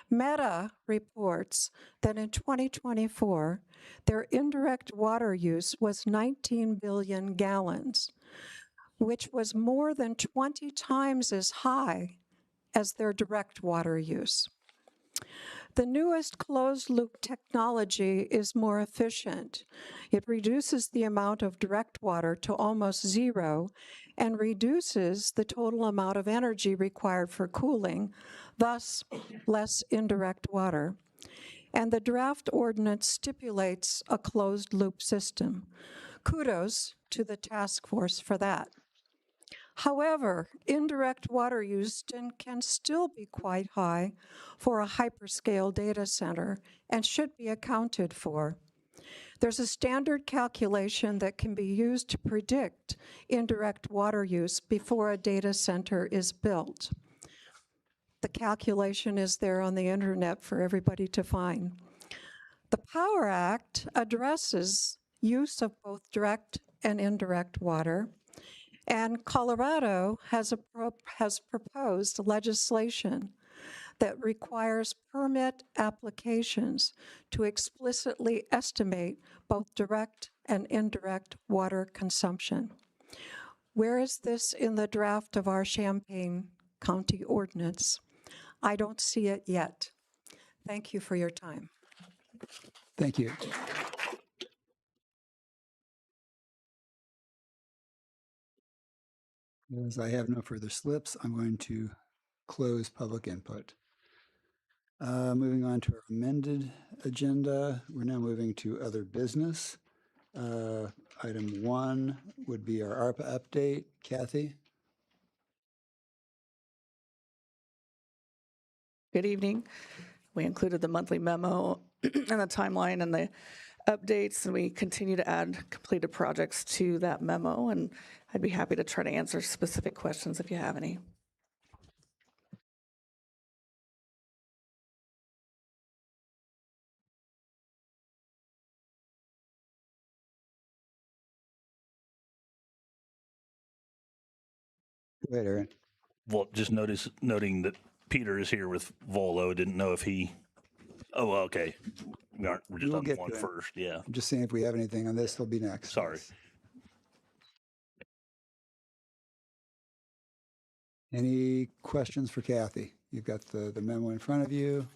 O: Meta reports that in 2024, their indirect water use was 19 billion gallons, which was more than 20 times as high as their direct water use. The newest closed-loop technology is more efficient. It reduces the amount of direct water to almost zero and reduces the total amount of energy required for cooling, thus less indirect water. And the draft ordinance stipulates a closed-loop system. Kudos to the task force for that. However, indirect water use can still be quite high for a hyperscale data center and should be accounted for. There's a standard calculation that can be used to predict indirect water use before a data center is built. The calculation is there on the internet for everybody to find. The Power Act addresses use of both direct and indirect water. And Colorado has proposed legislation that requires permit applications to explicitly estimate both direct and indirect water consumption. Where is this in the draft of our Champaign County ordinance? I don't see it yet. Thank you for your time.
A: Thank you. As I have no further slips, I'm going to close public input. Moving on to our amended agenda, we're now moving to other business. Item 1 would be our ARPA update. Kathy?
P: Good evening. We included the monthly memo and the timeline and the updates, and we continue to add completed projects to that memo, and I'd be happy to try to answer specific questions if you have any.
A: Go ahead, Aaron.
Q: Well, just noting that Peter is here with Volo. Didn't know if he. Oh, okay. We're just
A: We'll
Q: on
A: get
Q: one
A: to him.
Q: first. Yeah.
A: I'm just saying if we have anything on this, he'll be next.
Q: Sorry.
A: Yes. Any questions for Kathy? You've got the memo in front of you.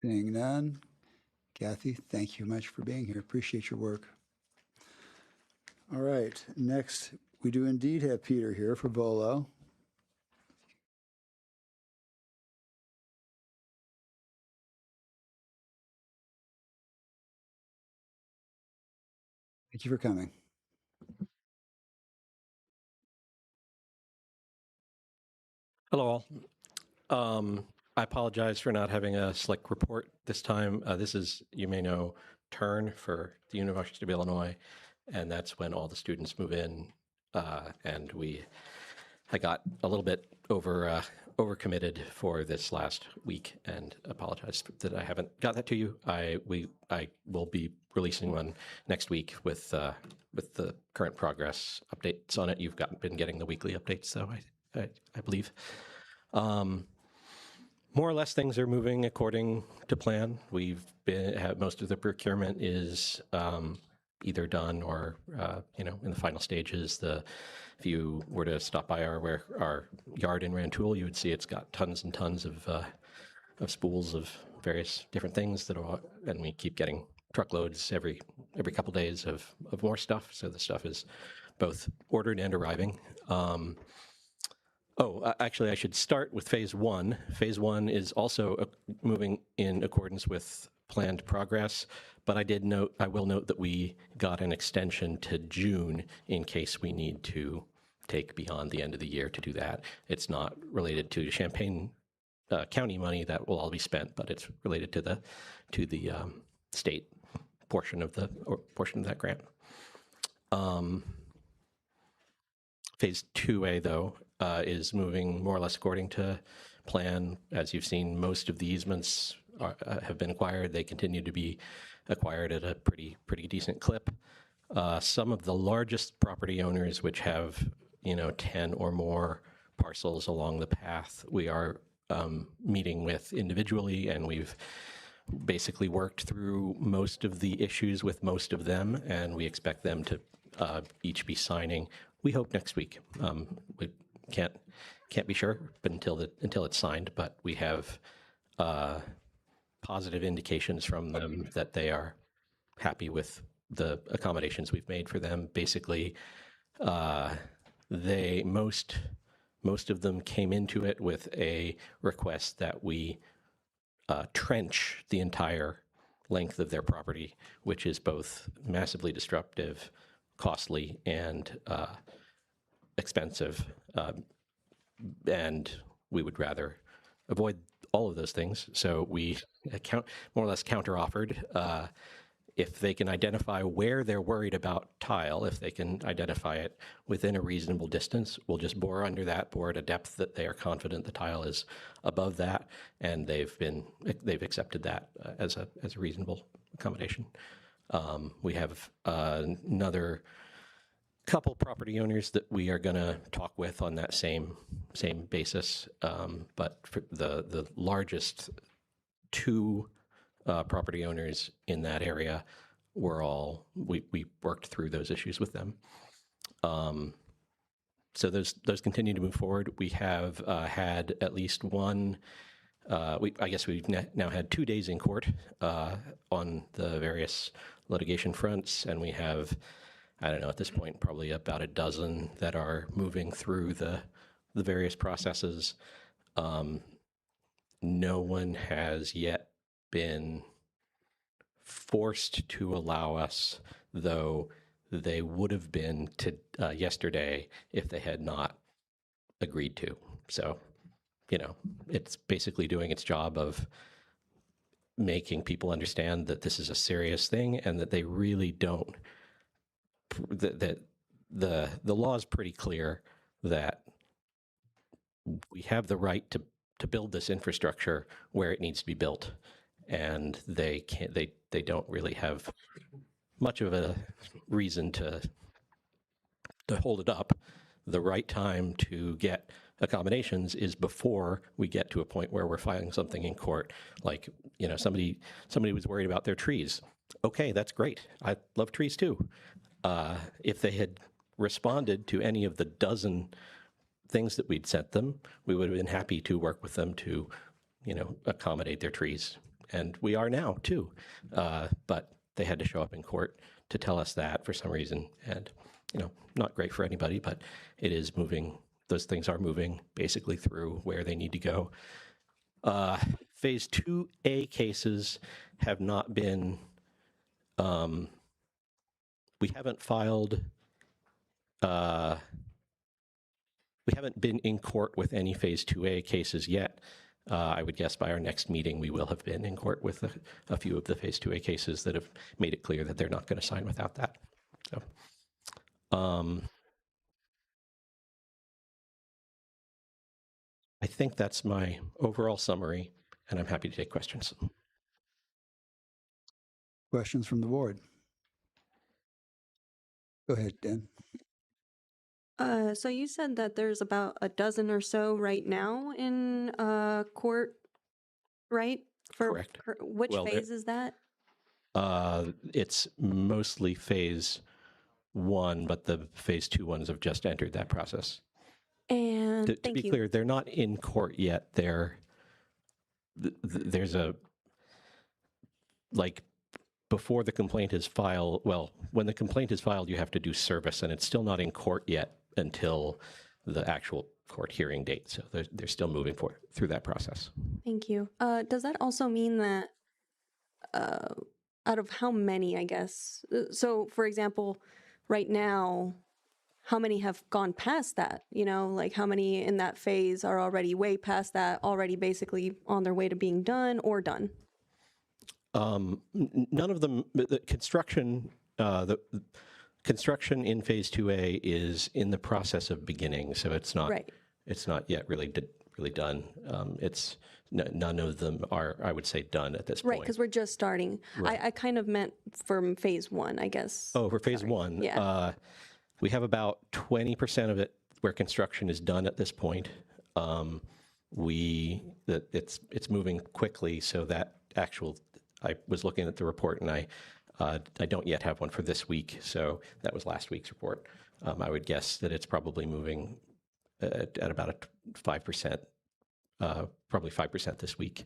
A: Seeing none. Kathy, thank you much for being here. Appreciate your work. All right, next, we do indeed have Peter here for Volo. Thank you for coming.
R: Hello all. I apologize for not having a slick report this time. This is, you may know, turn for the University of Illinois, and that's when all the students move in, and I got a little bit overcommitted for this last week, and apologize that I haven't got that to you. I will be releasing one next week with the current progress updates on it. You've been getting the weekly updates, though, I believe. More or less, things are moving according to plan. Most of the procurement is either done or in the final stages. If you were to stop by our yard in Rantoul, you would see it's got tons and tons of spools of various different things and we keep getting truckloads every couple days of more stuff. So the stuff is both ordered and arriving. Actually, I should start with phase one. Phase one is also moving in accordance with planned progress, but I will note that we got an extension to June in case we need to take beyond the end of the year to do that. It's not related to Champaign County money that will all be spent, but it's related to the state portion of that grant. Phase 2A, though, is moving more or less according to plan. As you've seen, most of the easements have been acquired. They continue to be acquired at a pretty decent clip. Some of the largest property owners, which have 10 or more parcels along the path, we are meeting with individually, and we've basically worked through most of the issues with most of them, and we expect them to each be signing. We hope next week. We can't be sure, but until it's signed. But we have positive indications from them that they are happy with the accommodations we've made for them. Basically, most of them came into it with a request that we trench the entire length of their property, which is both massively disruptive, costly, and expensive. And we would rather avoid all of those things. So we more or less counter-offered. If they can identify where they're worried about tile, if they can identify it within a reasonable distance, we'll just bore under that, bore at a depth that they are confident the tile is above that, and they've accepted that as a reasonable accommodation. We have another couple property owners that we are going to talk with on that same basis, but for the largest two property owners in that area we worked through those issues with them. So those continue to move forward. We have had at least one. I guess we've now had 2 days in court on the various litigation fronts, and we have, I don't know, at this point, probably about a dozen that are moving through the various processes. No one has yet been forced to allow us, though they would have been to yesterday if they had not agreed to. So, it's basically doing its job of making people understand that this is a serious thing and that they really don't, that the law is pretty clear that we have the right to build this infrastructure where it needs to be built, and they don't really have much of a reason to hold it up. The right time to get accommodations is before we get to a point where we're filing something in court. Like, somebody was worried about their trees. Okay, that's great. I love trees too. If they had responded to any of the dozen things that we'd sent them, we would have been happy to work with them to, accommodate their trees. And we are now too. But they had to show up in court to tell us that for some reason. And, not great for anybody, but it is moving. Those things are moving basically through where they need to go. Phase 2A cases have not been, we haven't filed, we haven't been in court with any Phase 2A cases yet. I would guess by our next meeting, we will have been in court with a few of the Phase 2A cases that have made it clear that they're not going to sign without that. So, I think that's my overall summary, and I'm happy to take questions.
A: Questions from the board? Go ahead, Dan.
S: So you said that there's about a dozen or so right now in court, right?
R: Correct.
S: Which phase is that?
R: It's mostly Phase 1, but the Phase 2 ones have just entered that process.
S: And
R: to be clear, they're not in court yet. There's a, like, before the complaint is filed, well, when the complaint is filed, you have to do service, and it's still not in court yet until the actual court hearing date. So they're still moving through that process.
S: Thank you. Does that also mean that out of how many, I guess? So, for example, right now, how many have gone past that? Like how many in that phase are already way past that, already basically on their way to being done or done?
R: None of them. The construction in Phase 2A is in the process of beginning, so it's not.
S: Right.
R: It's not yet really done. None of them are, I would say, done at this point.
S: Right, because we're just starting.
R: Right.
S: I kind of meant from Phase 1, I guess.
R: Oh, for Phase 1,
S: Yeah.
R: we have about 20% of it where construction is done at this point. It's moving quickly, so that I was looking at the report, and I don't yet have one for this week, so that was last week's report. I would guess that it's probably moving at about a 5%, probably 5% this week.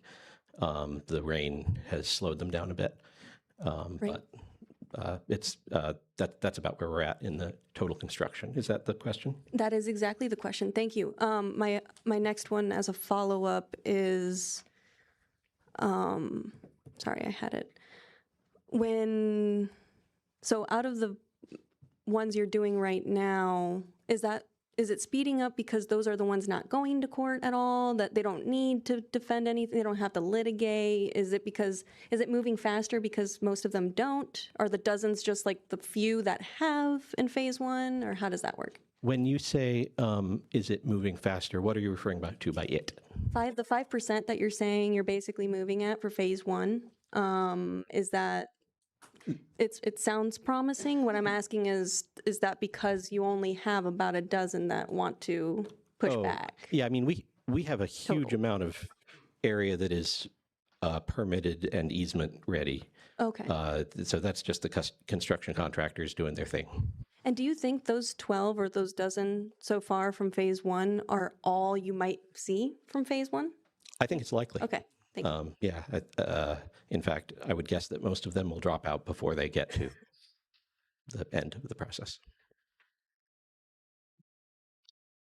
R: The rain has slowed them down a bit,
S: Right.
R: but that's about where we're at in the total construction. Is that the question?
S: That is exactly the question. Thank you. My next one as a follow-up is, sorry, I had it. So out of the ones you're doing right now, is it speeding up because those are the ones not going to court at all, that they don't need to defend anything, they don't have to litigate? Is it moving faster because most of them don't? Are the dozens just like the few that have in Phase 1, or how does that work?
R: When you say, is it moving faster, what are you referring to by it?
S: The 5% that you're saying you're basically moving at for Phase 1, is that, it sounds promising. What I'm asking is that because you only have about a dozen that want to push back?
R: Yeah, I mean, we have a huge amount of area that is permitted and easement ready.
S: Okay.
R: So that's just the construction contractors doing their thing.
S: And do you think those 12 or those dozen so far from Phase 1 are all you might see from Phase 1?
R: I think it's likely.
S: Okay, thank you.
R: Yeah, in fact, I would guess that most of them will drop out before they get to the end of the process.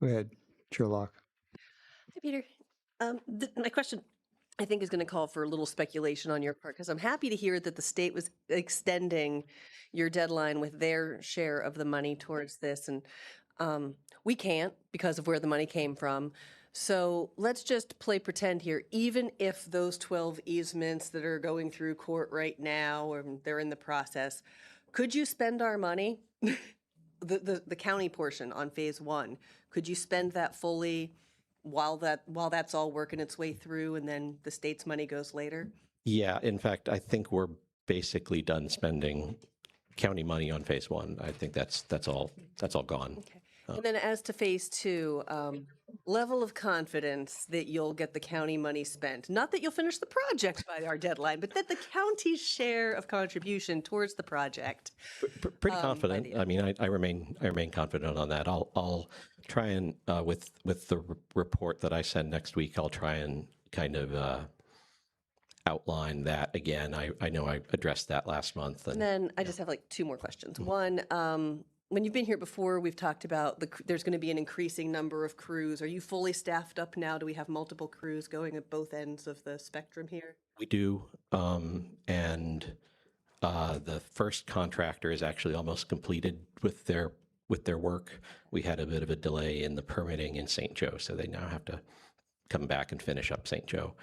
A: Go ahead, Chair Locke.
T: Hi, Peter. My question, I think, is going to call for a little speculation on your part, because I'm happy to hear that the state was extending your deadline with their share of the money towards this, and we can't because of where the money came from. So let's just play pretend here. Even if those 12 easements that are going through court right now, or they're in the process, could you spend our money, the county portion on Phase 1? Could you spend that fully while that's all working its way through, and then the state's money goes later?
R: Yeah, in fact, I think we're basically done spending county money on phase one. I think that's all gone.
T: And then as to phase two, level of confidence that you'll get the county money spent. Not that you'll finish the project by our deadline, but that the county's share of contribution towards the project.
R: Pretty confident. I mean, I remain confident on that. I'll try and with the report that I send next week, I'll try and kind of outline that again. I know I addressed that last month.
T: And then I just have like two more questions. One, when you've been here before, we've talked about there's going to be an increasing number of crews. Are you fully staffed up now? Do we have multiple crews going at both ends of the spectrum here?
R: We do, and the first contractor is actually almost completed with their work. We had a bit of a delay in the permitting in St. Joe, so they now have to come back and finish up St. Joe,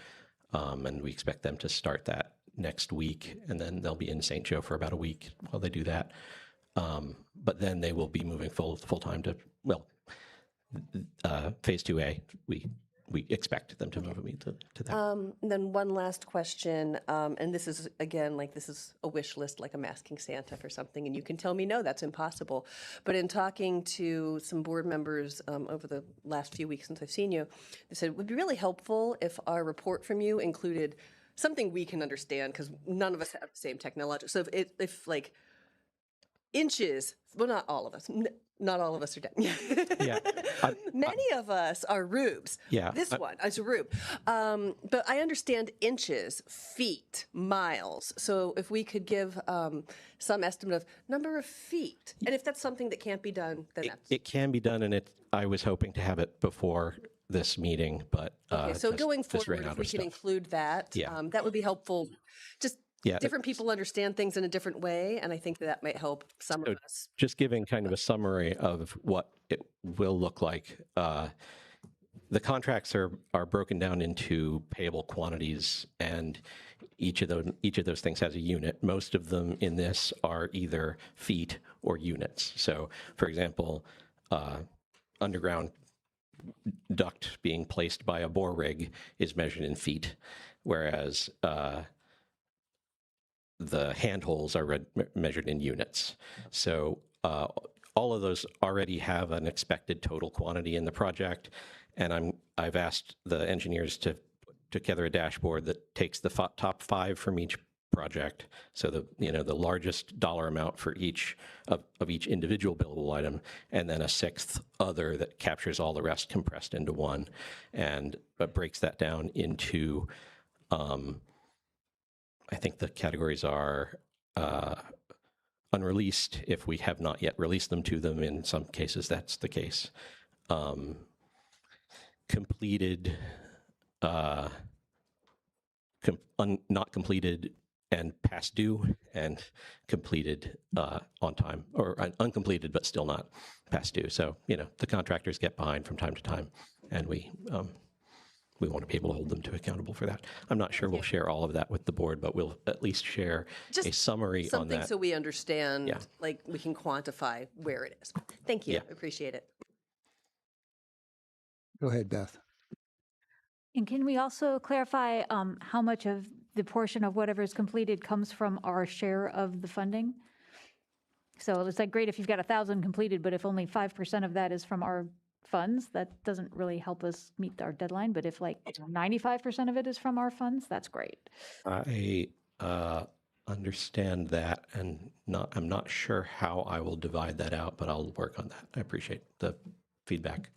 R: and we expect them to start that next week, and then they'll be in St. Joe for about a week while they do that. But then they will be moving full time to, well, phase 2A. We expect them to move to that.
T: And then one last question, and this is, again, like this is a wish list, like I'm asking Santa for something, and you can tell me, no, that's impossible. But in talking to some board members over the last few weeks since I've seen you, they said it would be really helpful if our report from you included something we can understand, because none of us have the same technology. So if like inches, well, not all of us. Not all of us are dead.
R: Yeah,
T: many of us are rubes.
R: Yeah,
T: this one is a rube. But I understand inches, feet, miles. So if we could give some estimate of number of feet, and if that's something that can't be done, then that's
R: it can be done, and I was hoping to have it before this meeting, but
T: okay. So going
R: just ran
T: forward,
R: out
T: if we
R: of
T: can
R: stuff.
T: include that,
R: Yeah.
T: that would be helpful. Just
R: Yeah.
T: different people understand things in a different way, and I think that might help some
R: So
T: of us.
R: just giving kind of a summary of what it will look like. The contracts are broken down into payable quantities, and each of those things has a unit. Most of them in this are either feet or units. So, for example, underground duct being placed by a bore rig is measured in feet, whereas the handholds are measured in units. So all of those already have an expected total quantity in the project, and I've asked the engineers to put together a dashboard that takes the top 5 from each project, so the largest dollar amount for each of each individual billable item, and then a 6th other that captures all the rest compressed into one, and breaks that down into I think the categories are unreleased if we have not yet released them to them. In some cases, that's the case. Completed, not completed and past due, and completed on time, or uncompleted but still not past due. So, the contractors get behind from time to time, and we want to be able to hold them to accountable for that. I'm not sure we'll share all of that with the board, but we'll at least share a summary on
T: Something
R: that.
T: so we understand, like we can quantify where it is. Thank you.
R: Yeah.
T: I appreciate it.
A: Go ahead, Beth.
E: And can we also clarify how much of the portion of whatever is completed comes from our share of the funding? So it's like great if you've got 1,000 completed, but if only 5% of that is from our funds, that doesn't really help us meet our deadline. But if like 95% of it is from our funds, that's great.
R: I understand that, and I'm not sure how I will divide that out, but I'll work on that. I appreciate the feedback.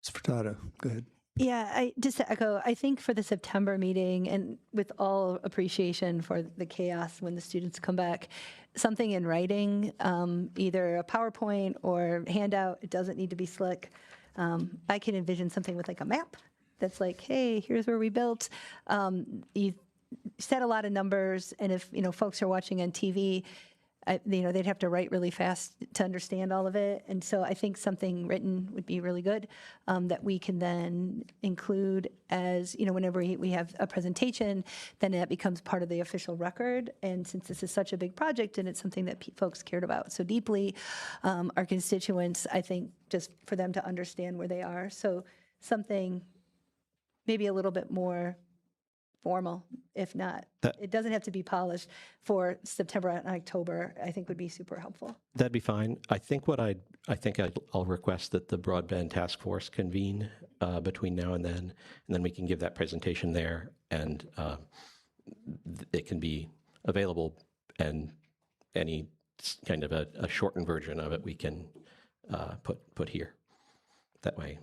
A: Ms. Furtado, go ahead.
U: Yeah, just to echo, I think for the September meeting, and with all appreciation for the chaos when the students come back, something in writing, either a PowerPoint or handout, it doesn't need to be slick. I can envision something with like a map that's like, hey, here's where we built. You said a lot of numbers, and if folks are watching on TV, they'd have to write really fast to understand all of it. And so I think something written would be really good that we can then include as, whenever we have a presentation, then that becomes part of the official record. And since this is such a big project and it's something that folks cared about so deeply, our constituents, I think just for them to understand where they are. So something maybe a little bit more formal, if not.
R: That-
U: It doesn't have to be polished for September and October, I think would be super helpful.
R: That'd be fine. I think I'll request that the broadband task force convene between now and then we can give that presentation there, and it can be available, and any kind of a shortened version of it we can put here. That way,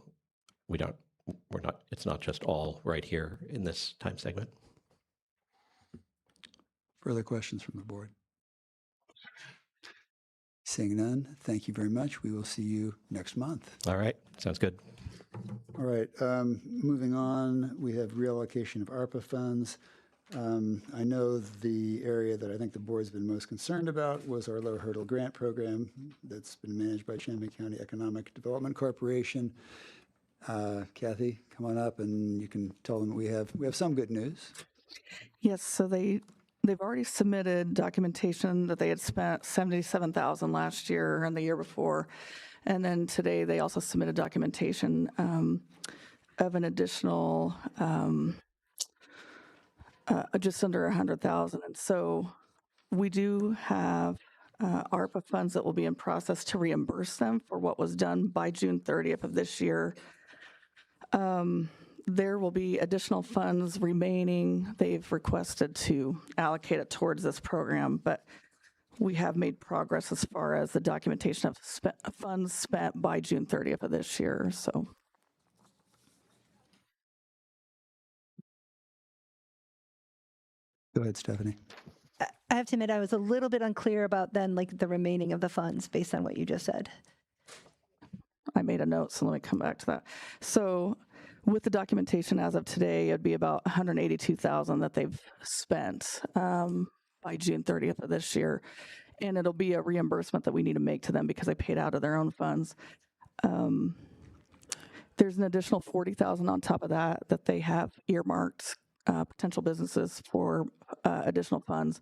R: it's not just all right here in this time segment.
A: Further questions from the board? Seeing none, thank you very much. We will see you next month.
R: All right, sounds good.
A: All right, moving on, we have reallocation of ARPA funds. I know the area that I think the board's been most concerned about was our low hurdle grant program that's been managed by Champaign County Economic Development Corporation. Kathy, come on up and you can tell them we have some good news.
P: Yes, so they've already submitted documentation that they had spent $77,000 last year and the year before. And then today they also submitted documentation of an additional just under $100,000. And so we do have ARPA funds that will be in process to reimburse them for what was done by June 30th of this year. There will be additional funds remaining. They've requested to allocate it towards this program, but we have made progress as far as the documentation of funds spent by June 30th of this year. So.
A: Go ahead, Stephanie.
U: I have to admit, I was a little bit unclear about then, like, the remaining of the funds based on what you just said.
P: I made a note, so let me come back to that. So with the documentation as of today, it'd be about $182,000 that they've spent by June 30th of this year. And it'll be a reimbursement that we need to make to them because they paid out of their own funds. There's an additional $40,000 on top of that they have earmarked potential businesses for additional funds.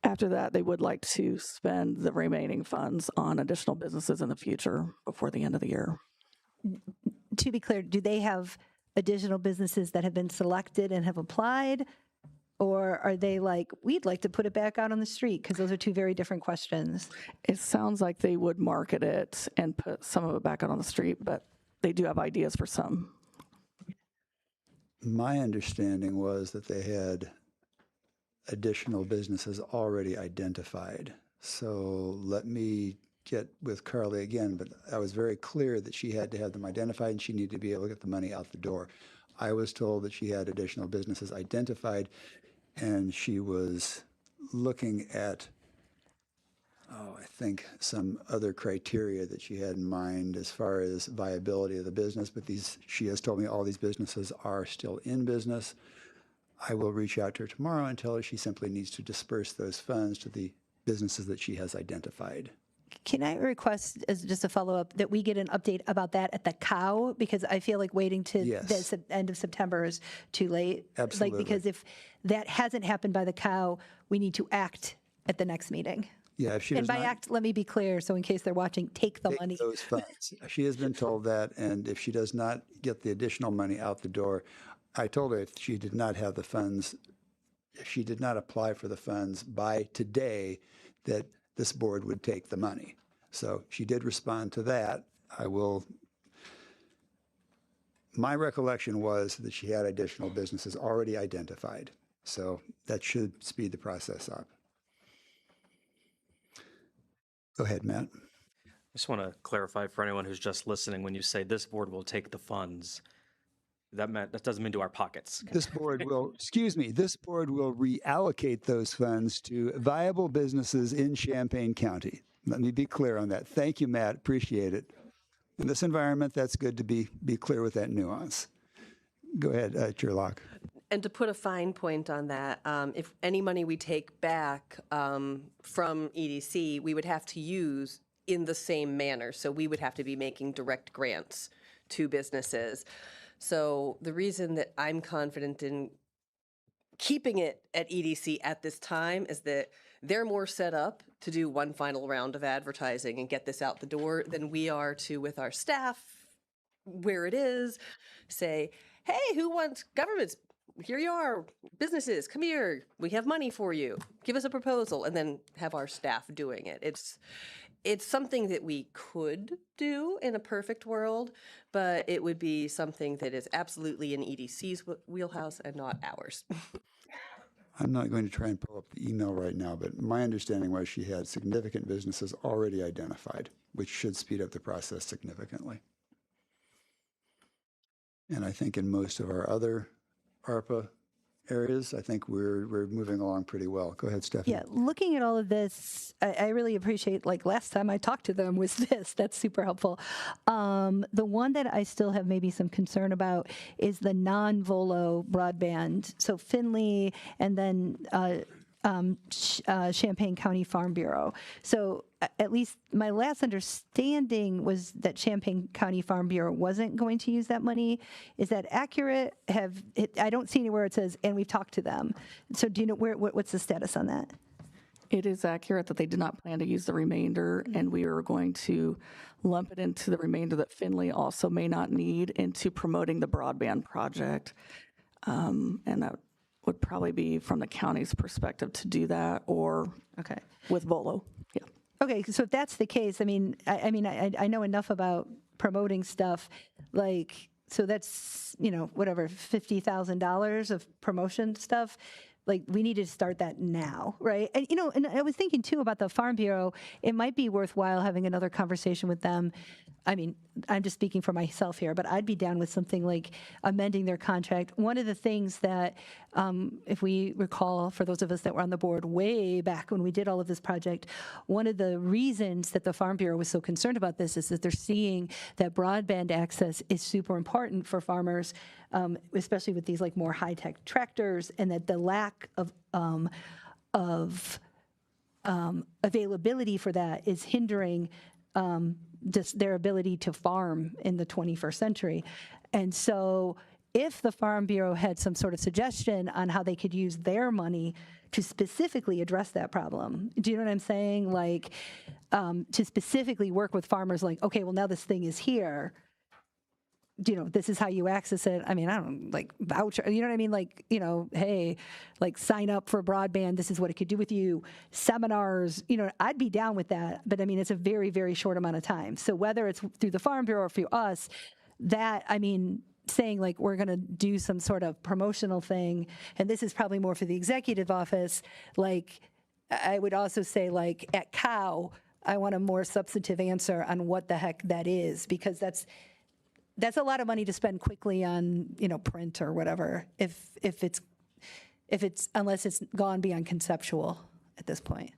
P: After that, they would like to spend the remaining funds on additional businesses in the future before the end of the year.
U: To be clear, do they have additional businesses that have been selected and have applied? Or are they like, we'd like to put it back out on the street? Because those are two very different questions.
P: It sounds like they would market it and put some of it back out on the street, but they do have ideas for some.
A: My understanding was that they had additional businesses already identified. So let me get with Carly again, but I was very clear that she had to have them identified and she needed to be able to get the money out the door. I was told that she had additional businesses identified and she was looking at, I think some other criteria that she had in mind as far as viability of the business, but she has told me all these businesses are still in business. I will reach out to her tomorrow and tell her she simply needs to disperse those funds to the businesses that she has identified.
U: Can I request, as just a follow-up, that we get an update about that at the COW? Because I feel like waiting to the end of September is too late.
A: Absolutely.
U: Like, because if that hasn't happened by the COW, we need to act at the next meeting.
A: Yeah, if she
U: And
A: does
U: by
A: not
U: act, let me be clear, so in case they're watching, take the money.
A: those funds. She has been told that, and if she does not get the additional money out the door, I told her if she did not have the funds, if she did not apply for the funds by today, that this board would take the money. So she did respond to that. My recollection was that she had additional businesses already identified. So that should speed the process up. Go ahead, Matt.
B: I just want to clarify for anyone who's just listening, when you say this board will take the funds, that doesn't mean to our pockets.
A: This board will, this board will reallocate those funds to viable businesses in Champaign County. Let me be clear on that. Thank you, Matt. Appreciate it. In this environment, that's good to be clear with that nuance. Go ahead, Chairlock.
T: And to put a fine point on that, if any money we take back from EDC, we would have to use in the same manner. So we would have to be making direct grants to businesses. So the reason that I'm confident in keeping it at EDC at this time is that they're more set up to do one final round of advertising and get this out the door than we are to, with our staff, where it is, say, hey, who wants government's here you are, businesses, come here, we have money for you, give us a proposal, and then have our staff doing it. It's something that we could do in a perfect world, but it would be something that is absolutely in EDC's wheelhouse and not ours.
A: I'm not going to try and pull up the email right now, but my understanding was she had significant businesses already identified, which should speed up the process significantly. And I think in most of our other ARPA areas, I think we're moving along pretty well. Go ahead, Stephanie.
U: Yeah, looking at all of this, I really appreciate, like last time I talked to them was this. That's super helpful. The one that I still have maybe some concern about is the non-VOLO broadband. So Findlay and then Champaign County Farm Bureau. So at least my last understanding was that Champaign County Farm Bureau wasn't going to use that money. Is that accurate? I don't see anywhere it says, and we've talked to them. So do you know what's the status on that?
P: It is accurate that they did not plan to use the remainder, and we are going to lump it into the remainder that Findlay also may not need into promoting the broadband project. And that would probably be from the county's perspective to do that, or with VOLO. Yeah.
U: Okay, so if that's the case, I mean, I know enough about promoting stuff, like, so that's, whatever, $50,000 of promotion stuff. Like, we need to start that now, right? And, and I was thinking too about the Farm Bureau. It might be worthwhile having another conversation with them. I mean, I'm just speaking for myself here, but I'd be down with something like amending their contract. One of the things that, if we recall, for those of us that were on the board way back when we did all of this project, one of the reasons that the Farm Bureau was so concerned about this is that they're seeing that broadband access is super important for farmers, especially with these like more high-tech tractors, and that the lack of availability for that is hindering just their ability to farm in the 21st century. And so if the Farm Bureau had some sort of suggestion on how they could use their money to specifically address that problem, do you know what I'm saying? Like, to specifically work with farmers like, okay, well, now this thing is here. This is how you access it. I mean, I don't like voucher, you know what I mean? Like, hey, like sign up for broadband. This is what it could do with you. Seminars, I'd be down with that. But I mean, it's a very, very short amount of time. So whether it's through the Farm Bureau or through us, that, I mean, saying like we're going to do some sort of promotional thing, and this is probably more for the executive office, like I would also say like at COW, I want a more substantive answer on what the heck that is, because that's a lot of money to spend quickly on, print or whatever, if it's unless it's gone beyond conceptual at this point.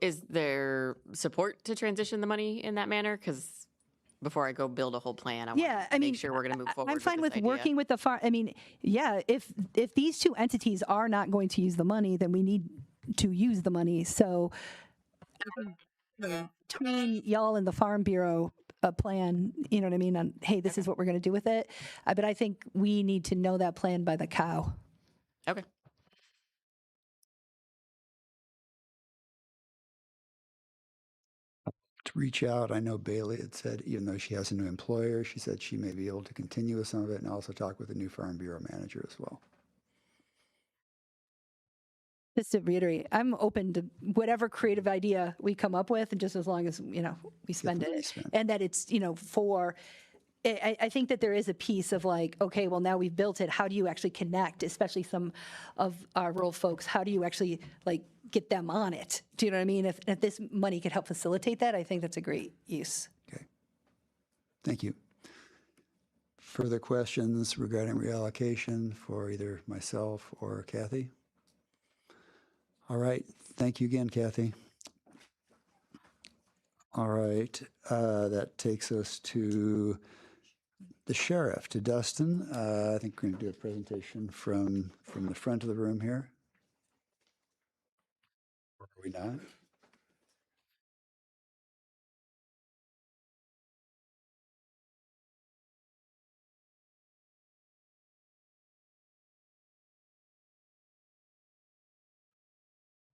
D: Is there support to transition the money in that manner? Because before I go build a whole plan, I want to make sure we're going to move forward.
U: I'm fine with
D: idea.
U: working with the farm. I mean, yeah, if these two entities are not going to use the money, then we need to use the money. So between y'all and the Farm Bureau, a plan, you know what I mean, on, hey, this is what we're going to do with it. But I think we need to know that plan by the cow.
D: Okay.
A: To reach out, I know Bailey had said, even though she has a new employer, she said she may be able to continue with some of it and also talk with the new Farm Bureau manager as well.
U: Just to reiterate, I'm open to whatever creative idea we come up with, and just as long as, we spend it, and that it's, for, I think that there is a piece of like, okay, well, now we've built it. How do you actually connect, especially some of our rural folks? How do you actually like get them on it? Do you know what I mean? If this money could help facilitate that, I think that's a great use.
A: Okay. Thank you. Further questions regarding reallocation for either myself or Kathy? All right. Thank you again, Kathy. All right. That takes us to the sheriff, to Dustin. I think we're going to do a presentation from the front of the room here. Or are we not?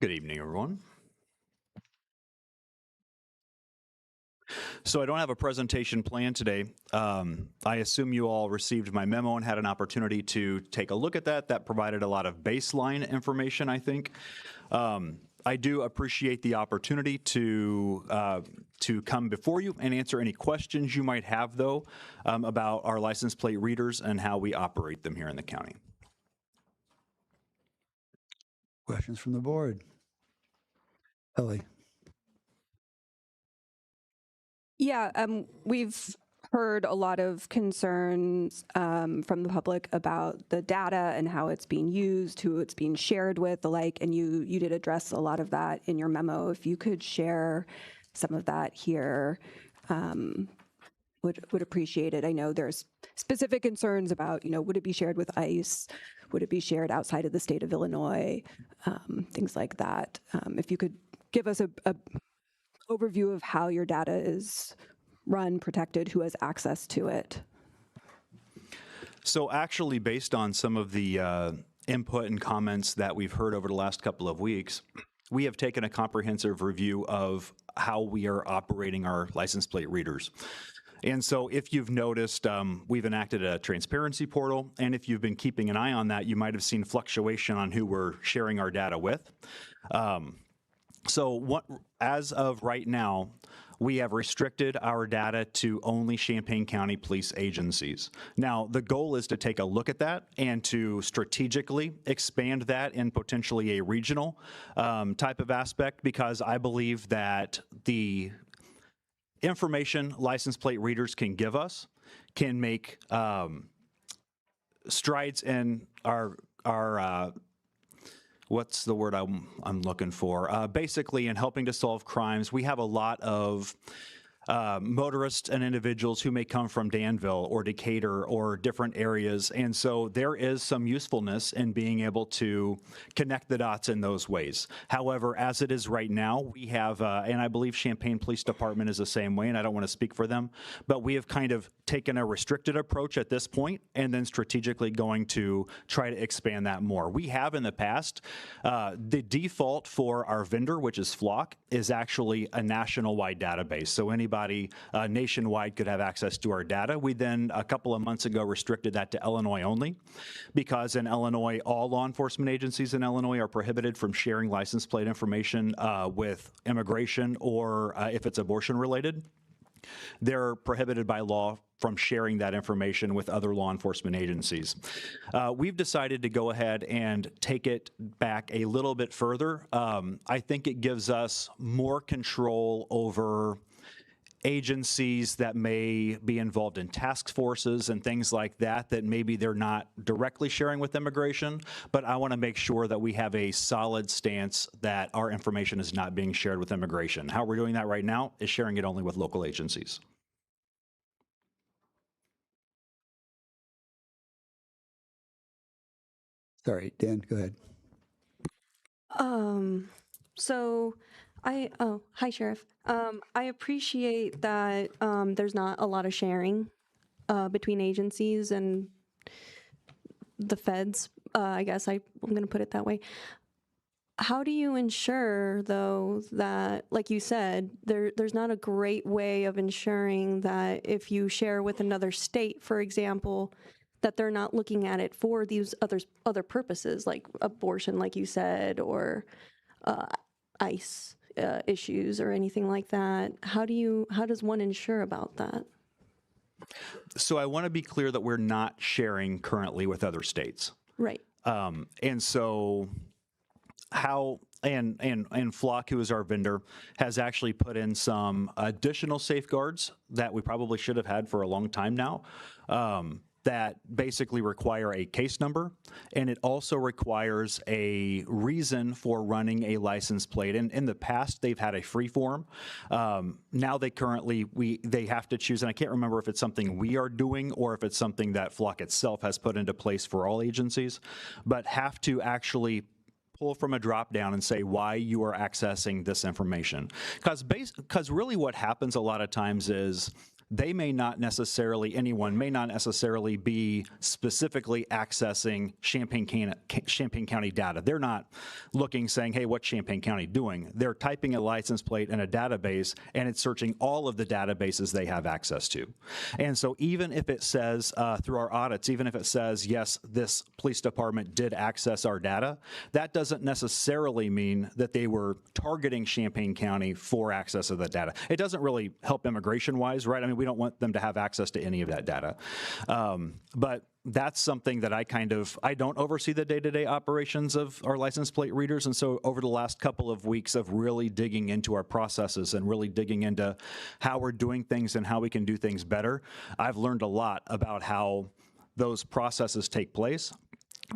V: Good evening, everyone.
C: So I don't have a presentation planned today. I assume you all received my memo and had an opportunity to take a look at that. That provided a lot of baseline information, I think. I do appreciate the opportunity to come before you and answer any questions you might have, though, about our license plate readers and how we operate them here in the county.
A: Questions from the board? Ellie.
V: Yeah, we've heard a lot of concerns from the public about the data and how it's being used, who it's being shared with, the like, and you did address a lot of that in your memo. If you could share some of that here, would appreciate it. I know there's specific concerns about, would it be shared with ICE? Would it be shared outside of the state of Illinois? Things like that. If you could give us a overview of how your data is run, protected, who has access to it.
C: So actually, based on some of the input and comments that we've heard over the last couple of weeks, we have taken a comprehensive review of how we are operating our license plate readers. And so if you've noticed, we've enacted a transparency portal, and if you've been keeping an eye on that, you might have seen fluctuation on who we're sharing our data with. As of right now, we have restricted our data to only Champaign County police agencies. Now, the goal is to take a look at that and to strategically expand that in potentially a regional type of aspect, because I believe that the information license plate readers can give us can make strides in our what's the word I'm looking for? Basically, in helping to solve crimes, we have a lot of motorists and individuals who may come from Danville or Decatur or different areas. And so there is some usefulness in being able to connect the dots in those ways. However, as it is right now, we have, and I believe Champaign Police Department is the same way, and I don't want to speak for them, but we have kind of taken a restricted approach at this point and then strategically going to try to expand that more. We have in the past, the default for our vendor, which is Flock, is actually a national-wide database. So anybody nationwide could have access to our data. We then, a couple of months ago, restricted that to Illinois only, because in Illinois, all law enforcement agencies in Illinois are prohibited from sharing license plate information with immigration or if it's abortion related. They're prohibited by law from sharing that information with other law enforcement agencies. We've decided to go ahead and take it back a little bit further. I think it gives us more control over agencies that may be involved in task forces and things like that, that maybe they're not directly sharing with immigration, but I want to make sure that we have a solid stance that our information is not being shared with immigration. How we're doing that right now is sharing it only with local agencies.
A: Sorry, Dan, go ahead.
S: Hi, Sheriff. I appreciate that there's not a lot of sharing between agencies and the feds. I guess I'm going to put it that way. How do you ensure, though, that, like you said, there's not a great way of ensuring that if you share with another state, for example, that they're not looking at it for these other purposes, like abortion, like you said, or ICE issues or anything like that? How does one ensure about that?
C: So I want to be clear that we're not sharing currently with other states.
S: Right.
C: And so and Flock, who is our vendor, has actually put in some additional safeguards that we probably should have had for a long time now, that basically require a case number, and it also requires a reason for running a license plate. And in the past, they've had a free form. Now they have to choose, and I can't remember if it's something we are doing or if it's something that Flock itself has put into place for all agencies, but have to actually pull from a drop down and say why you are accessing this information. Because really what happens a lot of times is anyone may not necessarily be specifically accessing Champaign County data. They're not looking saying, hey, what's Champaign County doing? They're typing a license plate in a database and it's searching all of the databases they have access to. And so even if it says through our audits, even if it says, yes, this police department did access our data, that doesn't necessarily mean that they were targeting Champaign County for access of the data. It doesn't really help immigration-wise, right? I mean, we don't want them to have access to any of that data. But that's something that I don't oversee the day-to-day operations of our license plate readers. And so over the last couple of weeks of really digging into our processes and really digging into how we're doing things and how we can do things better, I've learned a lot about how those processes take place.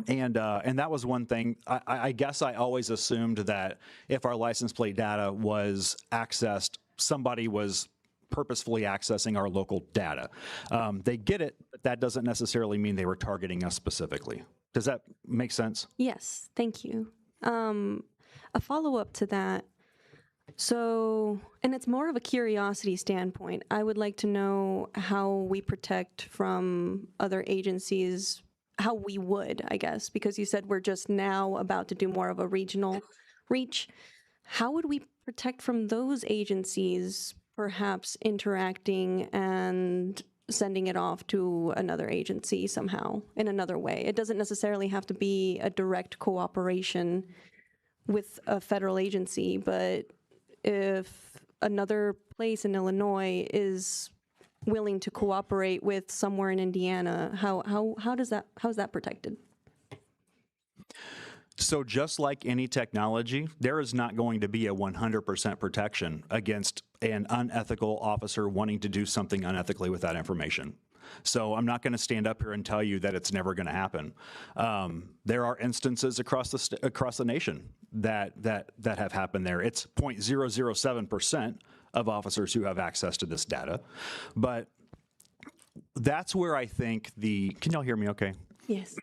C: And that was one thing. I guess I always assumed that if our license plate data was accessed, somebody was purposefully accessing our local data. They get it, but that doesn't necessarily mean they were targeting us specifically. Does that make sense?
S: Yes, thank you. A follow-up to that. So, and it's more of a curiosity standpoint. I would like to know how we protect from other agencies, how we would, I guess, because you said we're just now about to do more of a regional reach. How would we protect from those agencies perhaps interacting and sending it off to another agency somehow in another way? It doesn't necessarily have to be a direct cooperation with a federal agency, but if another place in Illinois is willing to cooperate with somewhere in Indiana, how is that protected?
C: So just like any technology, there is not going to be a 100% protection against an unethical officer wanting to do something unethically with that information. So I'm not going to stand up here and tell you that it's never going to happen. There are instances across the nation that have happened there. It's 0.007% of officers who have access to this data, but that's where I think can y'all hear me okay?
S: Yes.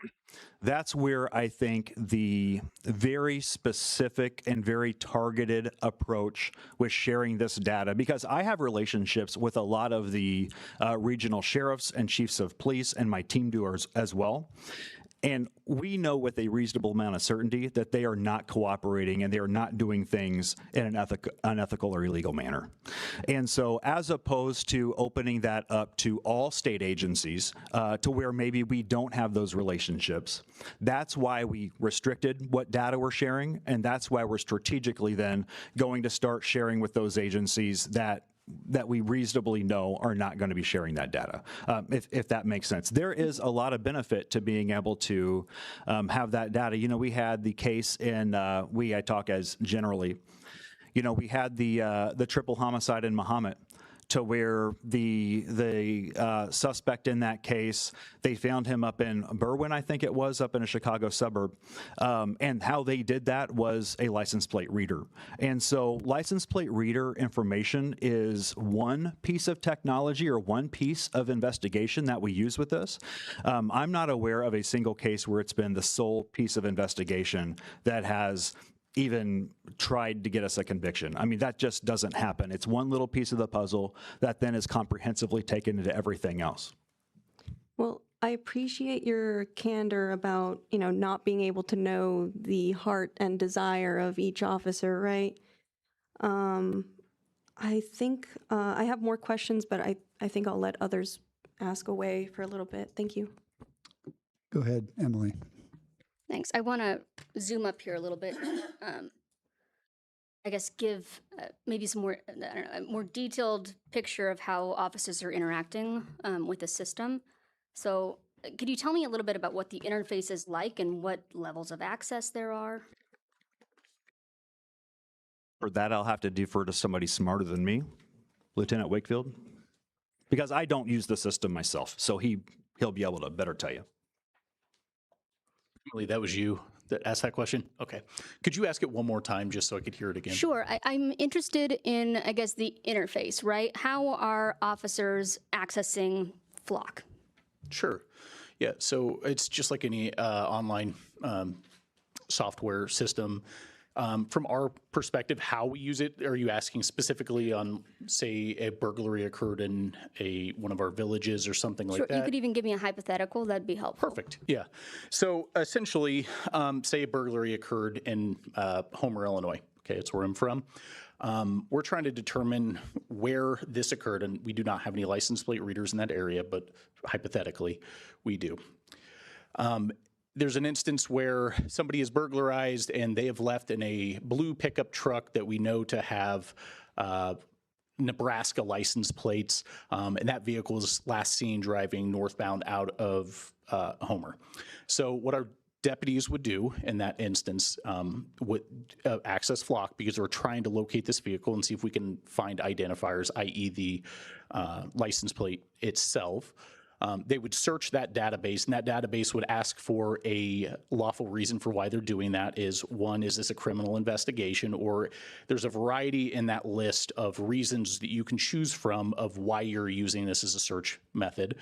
C: That's where I think the very specific and very targeted approach with sharing this data, because I have relationships with a lot of the regional sheriffs and chiefs of police, and my team do as well. And we know with a reasonable amount of certainty that they are not cooperating and they are not doing things in an unethical or illegal manner. And so as opposed to opening that up to all state agencies to where maybe we don't have those relationships, that's why we restricted what data we're sharing, and that's why we're strategically then going to start sharing with those agencies that we reasonably know are not going to be sharing that data, if that makes sense. There is a lot of benefit to being able to have that data. You know, we had the case in, I talk as generally, you know, we had the triple homicide in Mahomet, to where the suspect in that case, they found him up in Berwyn, I think it was, up in a Chicago suburb. And how they did that was a license plate reader. And so license plate reader information is one piece of technology or one piece of investigation that we use with this. I'm not aware of a single case where it's been the sole piece of investigation that has even tried to get us a conviction. I mean, that just doesn't happen. It's one little piece of the puzzle that then is comprehensively taken into everything else.
S: Well, I appreciate your candor about, you know, not being able to know the heart and desire of each officer, right? I think I have more questions, but I think I'll let others ask away for a little bit. Thank you.
A: Go ahead, Emily.
G: Thanks. I want to zoom up here a little bit. I guess give maybe some more, a more detailed picture of how officers are interacting with the system. So could you tell me a little bit about what the interface is like and what levels of access there are?
C: For that, I'll have to defer to somebody smarter than me, Lieutenant Wakefield, because I don't use the system myself. So he'll be able to better tell you.
H: Emily, that was you that asked that question? Okay. Could you ask it one more time just so I could hear it again?
G: Sure. I'm interested in, I guess, the interface, right? How are officers accessing Flock?
H: Sure. Yeah, so it's just like any online software system. From our perspective, how we use it, are you asking specifically on, say, a burglary occurred in one of our villages or something like
G: Sure,
H: that?
G: you could even give me a hypothetical. That'd be helpful.
H: Perfect. Yeah. So essentially, say a burglary occurred in Homer, Illinois. Okay, it's where I'm from. We're trying to determine where this occurred, and we do not have any license plate readers in that area, but hypothetically, we do. There's an instance where somebody is burglarized and they have left in a blue pickup truck that we know to have Nebraska license plates, and that vehicle was last seen driving northbound out of Homer. So what our deputies would do in that instance would access Flock, because we're trying to locate this vehicle and see if we can find identifiers, i.e. the license plate itself. They would search that database, and that database would ask for a lawful reason for why they're doing that. Is one, is this a criminal investigation? Or there's a variety in that list of reasons that you can choose from of why you're using this as a search method.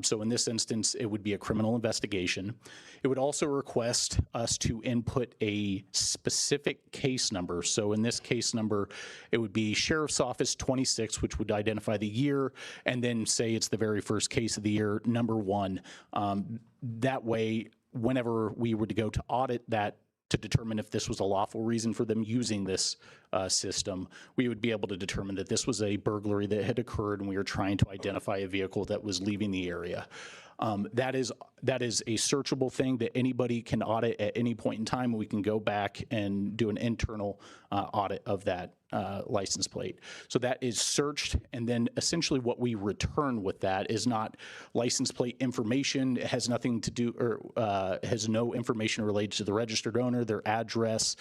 H: So in this instance, it would be a criminal investigation. It would also request us to input a specific case number. So in this case number, it would be Sheriff's Office 26, which would identify the year, and then say it's the very first case of the year, number 1. That way, whenever we were to go to audit that to determine if this was a lawful reason for them using this system, we would be able to determine that this was a burglary that had occurred and we were trying to identify a vehicle that was leaving the area. That is a searchable thing that anybody can audit at any point in time. We can go back and do an internal audit of that license plate. So that is searched, and then essentially what we return with that is not license plate information. It has nothing to do, or has no information related to the registered owner, their address,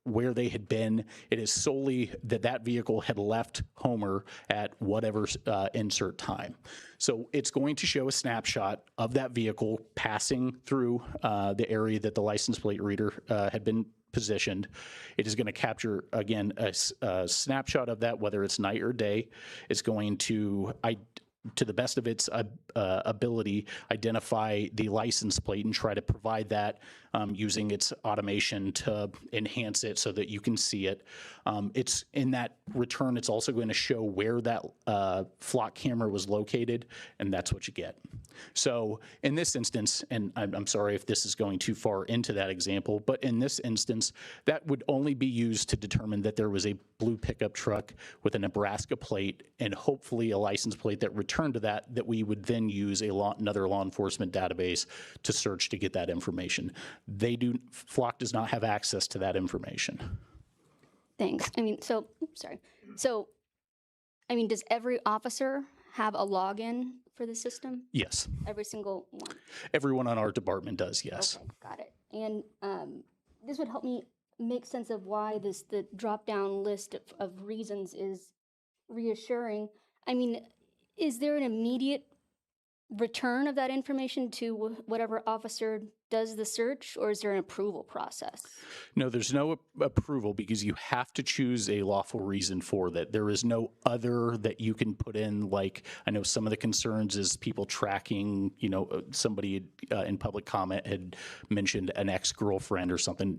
H: where they had been. It is solely that that vehicle had left Homer at whatever insert time. So it's going to show a snapshot of that vehicle passing through the area that the license plate reader had been positioned. It is going to capture, again, a snapshot of that, whether it's night or day. It's going to the best of its ability, identify the license plate and try to provide that using its automation to enhance it so that you can see it. It's in that return, it's also going to show where that flock camera was located, and that's what you get. So in this instance, and I'm sorry if this is going too far into that example, but in this instance, that would only be used to determine that there was a blue pickup truck with a Nebraska plate and hopefully a license plate that returned to that we would then use another law enforcement database to search to get that information. Flock does not have access to that information.
G: Thanks. I mean, so, sorry. So, I mean, does every officer have a login for the system?
H: Yes.
G: Every single one?
H: Everyone on our department does, yes.
G: Okay, got it. And this would help me make sense of why the drop-down list of reasons is reassuring. I mean, is there an immediate return of that information to whatever officer does the search, or is there an approval process?
H: No, there's no approval because you have to choose a lawful reason for that. There is no other that you can put in. Like, I know some of the concerns is people tracking, somebody in public comment had mentioned an ex-girlfriend or something.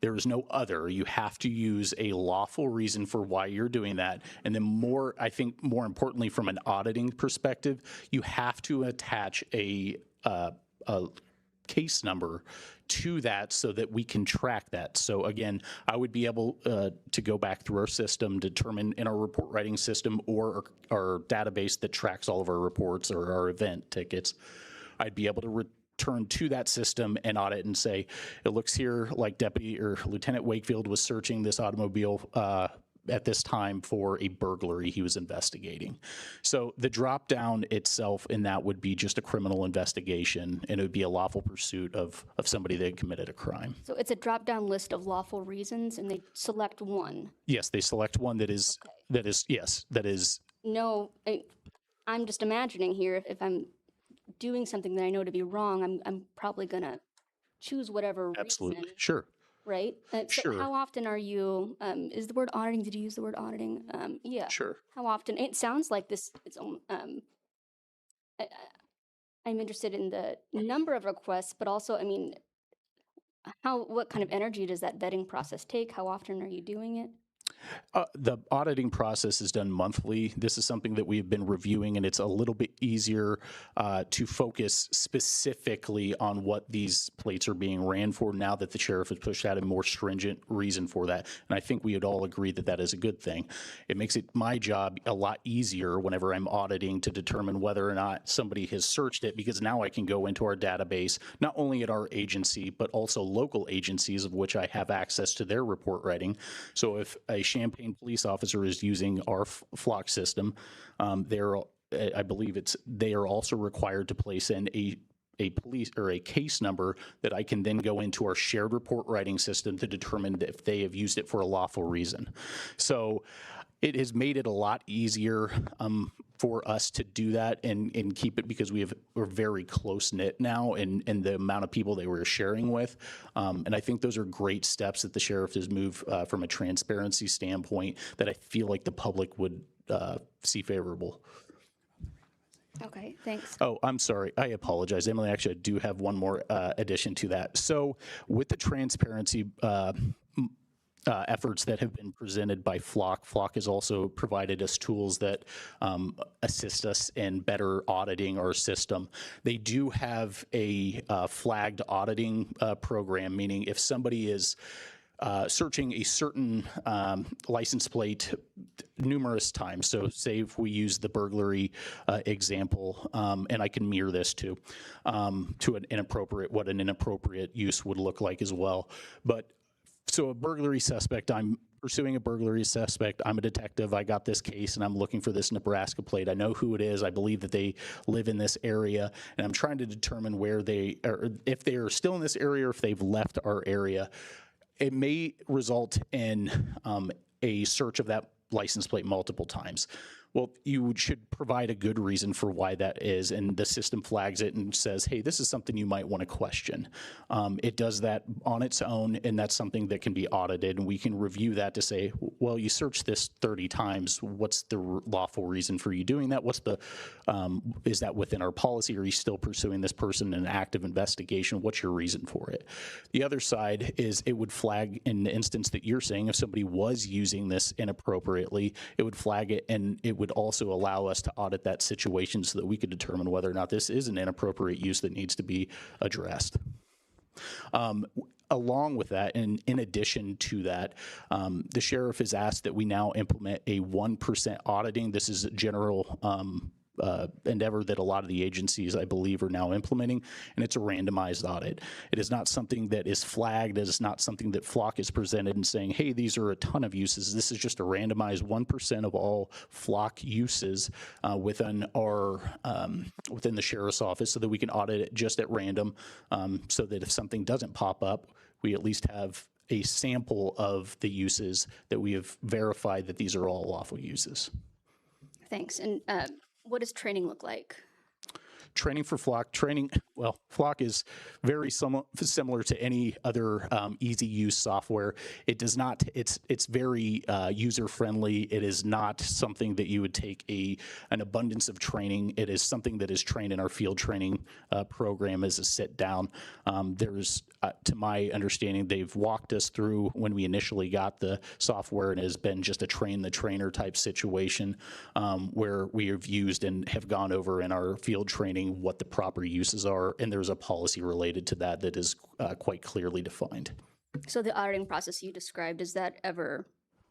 H: There is no other. You have to use a lawful reason for why you're doing that. And then I think more importantly, from an auditing perspective, you have to attach a case number to that so that we can track that. So again, I would be able to go back through our system, determine in our report writing system or our database that tracks all of our reports or our event tickets, I'd be able to return to that system and audit and say, it looks here like Deputy or Lieutenant Wakefield was searching this automobile at this time for a burglary he was investigating. So the drop down itself in that would be just a criminal investigation, and it would be a lawful pursuit of somebody that had committed a crime.
G: So it's a drop-down list of lawful reasons, and they select one.
H: Yes, they select one that is,
G: No, I'm just imagining here, if I'm doing something that I know to be wrong, I'm probably gonna choose whatever
H: absolutely,
G: reason.
H: sure.
G: Right? So
H: Sure.
G: how often are you, is the word auditing, did you use the word auditing? Yeah.
H: Sure.
G: How often? It sounds like this, I'm interested in the number of requests, but also, I mean, what kind of energy does that vetting process take? How often are you doing it?
H: The auditing process is done monthly. This is something that we've been reviewing, and it's a little bit easier to focus specifically on what these plates are being ran for now that the sheriff has pushed out a more stringent reason for that. And I think we would all agree that that is a good thing. It makes it my job a lot easier whenever I'm auditing to determine whether or not somebody has searched it, because now I can go into our database, not only at our agency, but also local agencies of which I have access to their report writing. So if a Champaign police officer is using our flock system, I believe they are also required to place in a police or a case number that I can then go into our shared report writing system to determine if they have used it for a lawful reason. So it has made it a lot easier for us to do that and keep it, because we're very close knit now in the amount of people that we're sharing with. And I think those are great steps that the sheriff has moved from a transparency standpoint that I feel like the public would see favorable.
G: Okay, thanks.
H: Oh, I'm sorry. I apologize, Emily. Actually, I do have one more addition to that. So with the transparency efforts that have been presented by Flock has also provided us tools that assist us in better auditing our system. They do have a flagged auditing program, meaning if somebody is searching a certain license plate numerous times. So say if we use the burglary example, and I can mirror this to an inappropriate use would look like as well. But so a burglary suspect, I'm pursuing a burglary suspect. I'm a detective. I got this case and I'm looking for this Nebraska plate. I know who it is. I believe that they live in this area, and I'm trying to determine where they are, if they are still in this area or if they've left our area. It may result in a search of that license plate multiple times. Well, you should provide a good reason for why that is, and the system flags it and says, hey, this is something you might want to question. It does that on its own, and that's something that can be audited, and we can review that to say, well, you searched this 30 times. What's the lawful reason for you doing that? Is that within our policy? Are you still pursuing this person in an active investigation? What's your reason for it? The other side is it would flag, in the instance that you're saying, if somebody was using this inappropriately, it would flag it, and it would also allow us to audit that situation so that we could determine whether or not this is an inappropriate use that needs to be addressed. Along with that, and in addition to that, the sheriff has asked that we now implement a 1% auditing. This is a general endeavor that a lot of the agencies, I believe, are now implementing, and it's a randomized audit. It is not something that is flagged. It is not something that Flock is presented and saying, hey, these are a ton of uses. This is just a randomized 1% of all Flock uses within the sheriff's office, so that we can audit it just at random, so that if something doesn't pop up, we at least have a sample of the uses that we have verified that these are all lawful uses.
G: Thanks. And what does training look like?
H: Training for Flock, well, Flock is very similar to any other easy use software. It does not, it's very user friendly. It is not something that you would take an abundance of training. It is something that is trained in our field training program as a sit down. There's, to my understanding, they've walked us through when we initially got the software, and it has been just a train the trainer type situation where we have used and have gone over in our field training what the proper uses are, and there's a policy related to that that is quite clearly defined.
G: So the auditing process you described, is that ever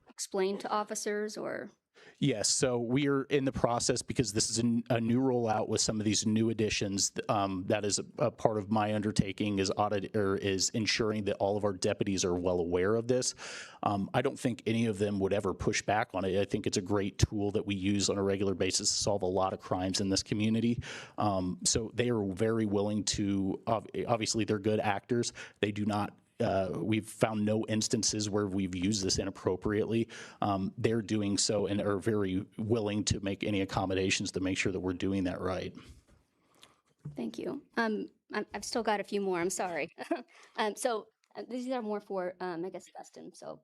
G: explained to officers, or?
H: Yes, so we are in the process, because this is a new rollout with some of these new additions. That is a part of my undertaking is ensuring that all of our deputies are well aware of this. I don't think any of them would ever push back on it. I think it's a great tool that we use on a regular basis to solve a lot of crimes in this community. So they are very willing to, obviously they're good actors. They do not we've found no instances where we've used this inappropriately. They're doing so and are very willing to make any accommodations to make sure that we're doing that right.
G: Thank you. I've still got a few more. I'm sorry. So these are more for, I guess, Dustin. So,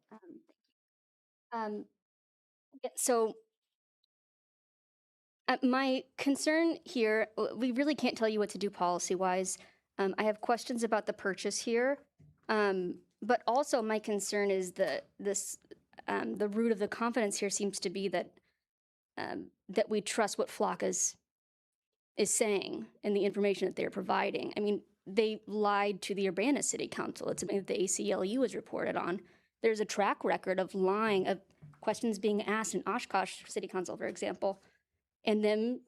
G: my concern here, we really can't tell you what to do policy-wise. I have questions about the purchase here. But also my concern is the root of the confidence here seems to be that that we trust what Flock is saying and the information that they're providing. I mean, they lied to the Urbana City Council. It's something that the ACLU has reported on. There's a track record of lying, of questions being asked in Oshkosh City Council, for example, and them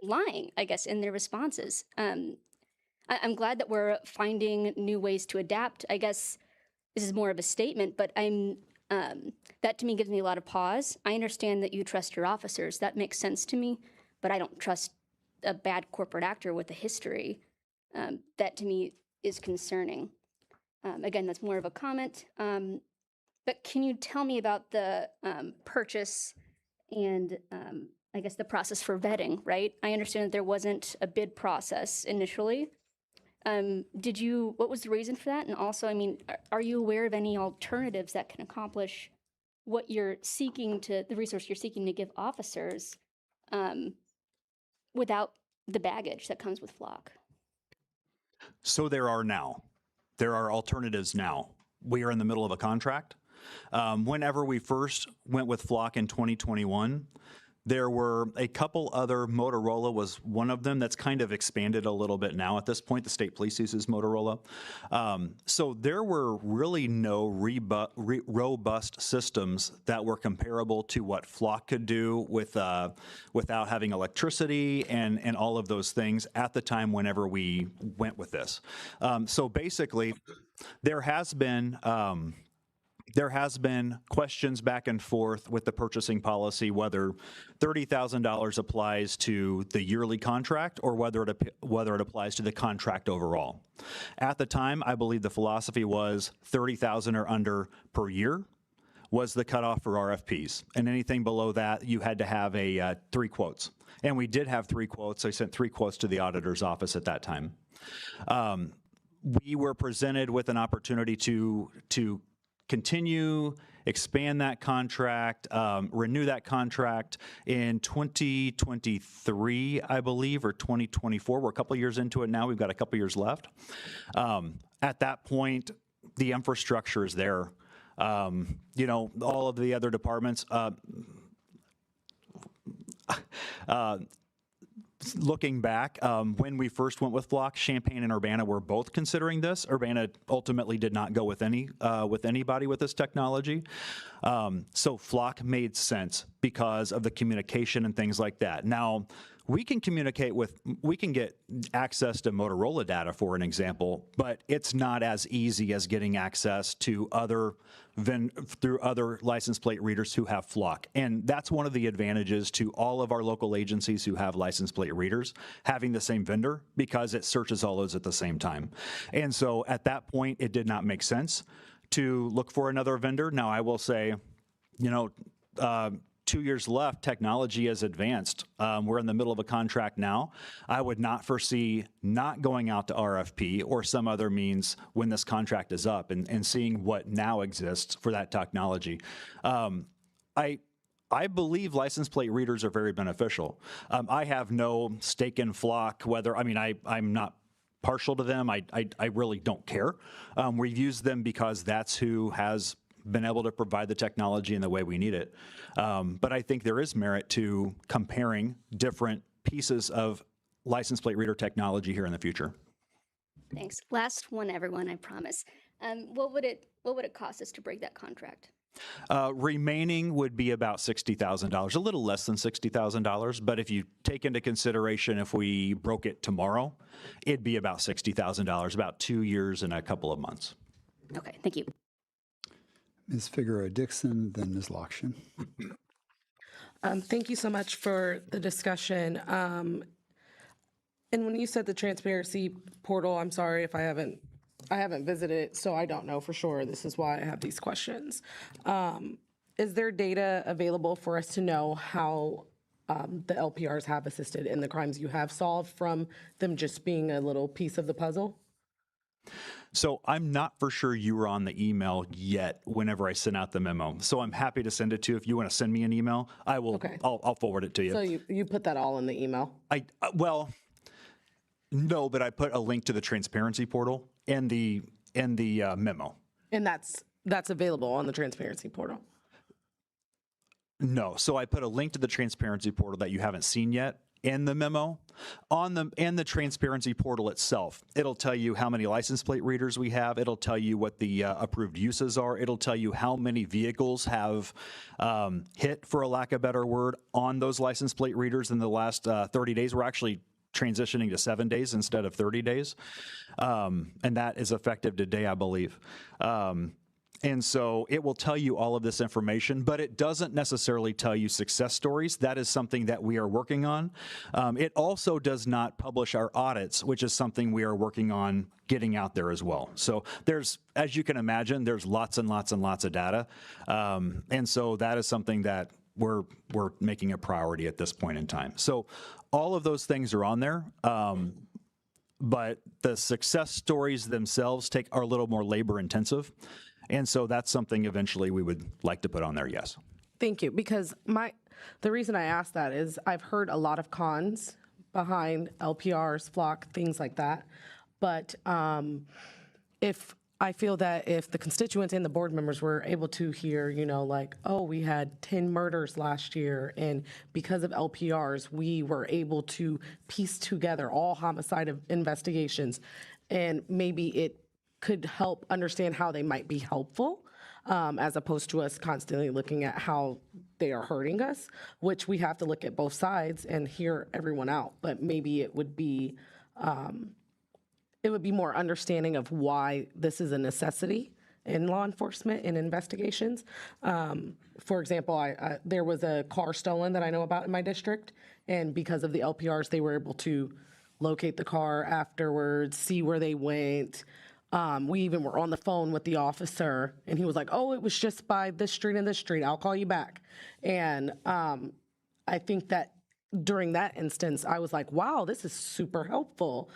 G: lying, I guess, in their responses. I'm glad that we're finding new ways to adapt. I guess this is more of a statement, but that to me gives me a lot of pause. I understand that you trust your officers. That makes sense to me, but I don't trust a bad corporate actor with a history. That to me is concerning. Again, that's more of a comment. But can you tell me about the purchase and I guess the process for vetting, right? I understand that there wasn't a bid process initially. What was the reason for that? And also, I mean, are you aware of any alternatives that can accomplish what you're seeking the resource you're seeking to give officers without the baggage that comes with Flock?
C: So there are alternatives now. We are in the middle of a contract. Whenever we first went with Flock in 2021, there were a couple other. Motorola was one of them that's kind of expanded a little bit now at this point. The state police uses Motorola. So there were really no robust systems that were comparable to what Flock could do without having electricity and all of those things at the time whenever we went with this. So basically, there has been questions back and forth with the purchasing policy, whether $30,000 applies to the yearly contract or whether it applies to the contract overall. At the time, I believe the philosophy was $30,000 or under per year was the cutoff for RFPs, and anything below that, you had to have 3 quotes. And we did have 3 quotes. I sent 3 quotes to the auditor's office at that time. We were presented with an opportunity to continue, expand that contract, renew that contract in 2023, I believe, or 2024. We're a couple years into it now. We've got a couple years left. At that point, the infrastructure is there. All of the other departments. Looking back, when we first went with Flock, Champaign and Urbana were both considering this. Urbana ultimately did not go with anybody with this technology. So Flock made sense because of the communication and things like that. Now, we can get access to Motorola data, for an example, but it's not as easy as getting access to through other license plate readers who have Flock. And that's one of the advantages to all of our local agencies who have license plate readers having the same vendor, because it searches all those at the same time. And so at that point, it did not make sense to look for another vendor. Now, I will say, 2 years left, technology has advanced. We're in the middle of a contract now. I would not foresee not going out to RFP or some other means when this contract is up and seeing what now exists for that technology. I believe license plate readers are very beneficial. I have no stake in Flock, I'm not partial to them. I really don't care. We've used them because that's who has been able to provide the technology in the way we need it. But I think there is merit to comparing different pieces of license plate reader technology here in the future.
G: Thanks. Last one, everyone, I promise. What would it cost us to break that contract?
C: Remaining would be about $60,000, a little less than $60,000. But if you take into consideration if we broke it tomorrow, it'd be about $60,000, about 2 years and a couple of months.
G: Okay, thank you.
A: Ms. Figueroa-Dixon, then Ms. Lokshin.
F: Thank you so much for the discussion. And when you said the transparency portal, I'm sorry if I haven't visited it, so I don't know for sure. This is why I have these questions. Is there data available for us to know how the LPRs have assisted in the crimes you have solved from them just being a little piece of the puzzle?
C: So I'm not for sure you were on the email yet whenever I sent out the memo. So I'm happy to send it to you. If you want to send me an email, I will. Okay. I'll forward it to you.
F: So you put that all in the email?
C: No, but I put a link to the transparency portal, and the in the memo.
F: And that's available on the transparency portal.
C: No, so I put a link to the transparency portal that you haven't seen yet in the memo. In the transparency portal itself, it'll tell you how many license plate readers we have. It'll tell you what the approved uses are. It'll tell you how many vehicles have hit, for a lack of a better word, on those license plate readers in the last 30 days. We're actually transitioning to 7 days instead of 30 days. And that is effective today, I believe. And so it will tell you all of this information, but it doesn't necessarily tell you success stories. That is something that we are working on. It also does not publish our audits, which is something we are working on getting out there as well. So there's, as you can imagine, there's lots and lots and lots of data. And so that is something that we're making a priority at this point in time. So all of those things are on there. But the success stories themselves are a little more labor intensive. And so that's something eventually we would like to put on there, yes.
F: Thank you, because the reason I asked that is I've heard a lot of cons behind LPRs, flock, things like that. But if I feel that if the constituents and the board members were able to hear, like, oh, we had 10 murders last year, and because of LPRs, we were able to piece together all homicide investigations, and maybe it could help understand how they might be helpful, as opposed to us constantly looking at how they are hurting us, which we have to look at both sides and hear everyone out. But maybe it would be more understanding of why this is a necessity in law enforcement and investigations. For example, there was a car stolen that I know about in my district, and because of the LPRs, they were able to locate the car afterwards, see where they went. We even were on the phone with the officer, and he was like, oh, it was just by this street and this street. I'll call you back. And I think that during that instance, I was like, wow, this is super helpful.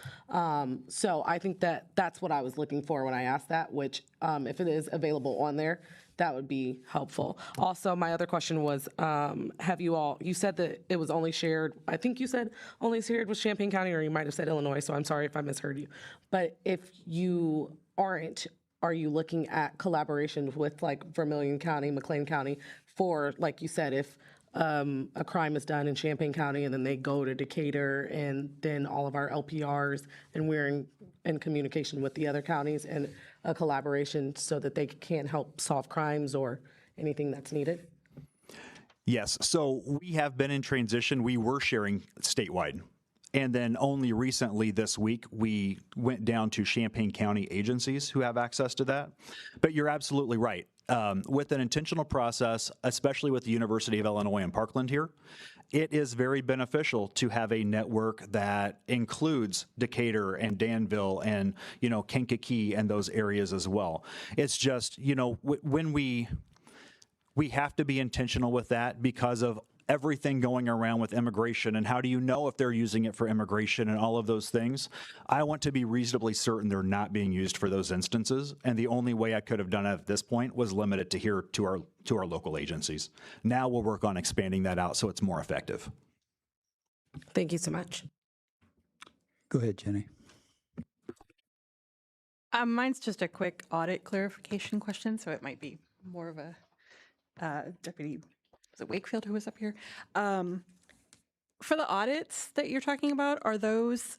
F: So I think that that's what I was looking for when I asked that, which if it is available on there, that would be helpful. Also, my other question was, you said that it was only shared, I think you said only shared with Champaign County, or you might have said Illinois, so I'm sorry if I misheard you. But if you aren't, are you looking at collaborations with like Vermilion County, McLean County for, like you said, if a crime is done in Champaign County and then they go to Decatur, and then all of our LPRs, and we're in communication with the other counties and a collaboration so that they can help solve crimes or anything that's needed?
C: Yes, so we have been in transition. We were sharing statewide. And then only recently this week, we went down to Champaign County agencies who have access to that. But you're absolutely right. With an intentional process, especially with the University of Illinois in Parkland here, it is very beneficial to have a network that includes Decatur and Danville and, Kankakee and those areas as well. It's just, when we have to be intentional with that because of everything going around with immigration, and how do you know if they're using it for immigration and all of those things? I want to be reasonably certain they're not being used for those instances, and the only way I could have done it at this point was limit it to here to our local agencies. Now we'll work on expanding that out so it's more effective.
F: Thank you so much.
A: Go ahead, Jenny.
I: Mine's just a quick audit clarification question, so it might be more of a Deputy Wakefield who was up here. For the audits that you're talking about, are those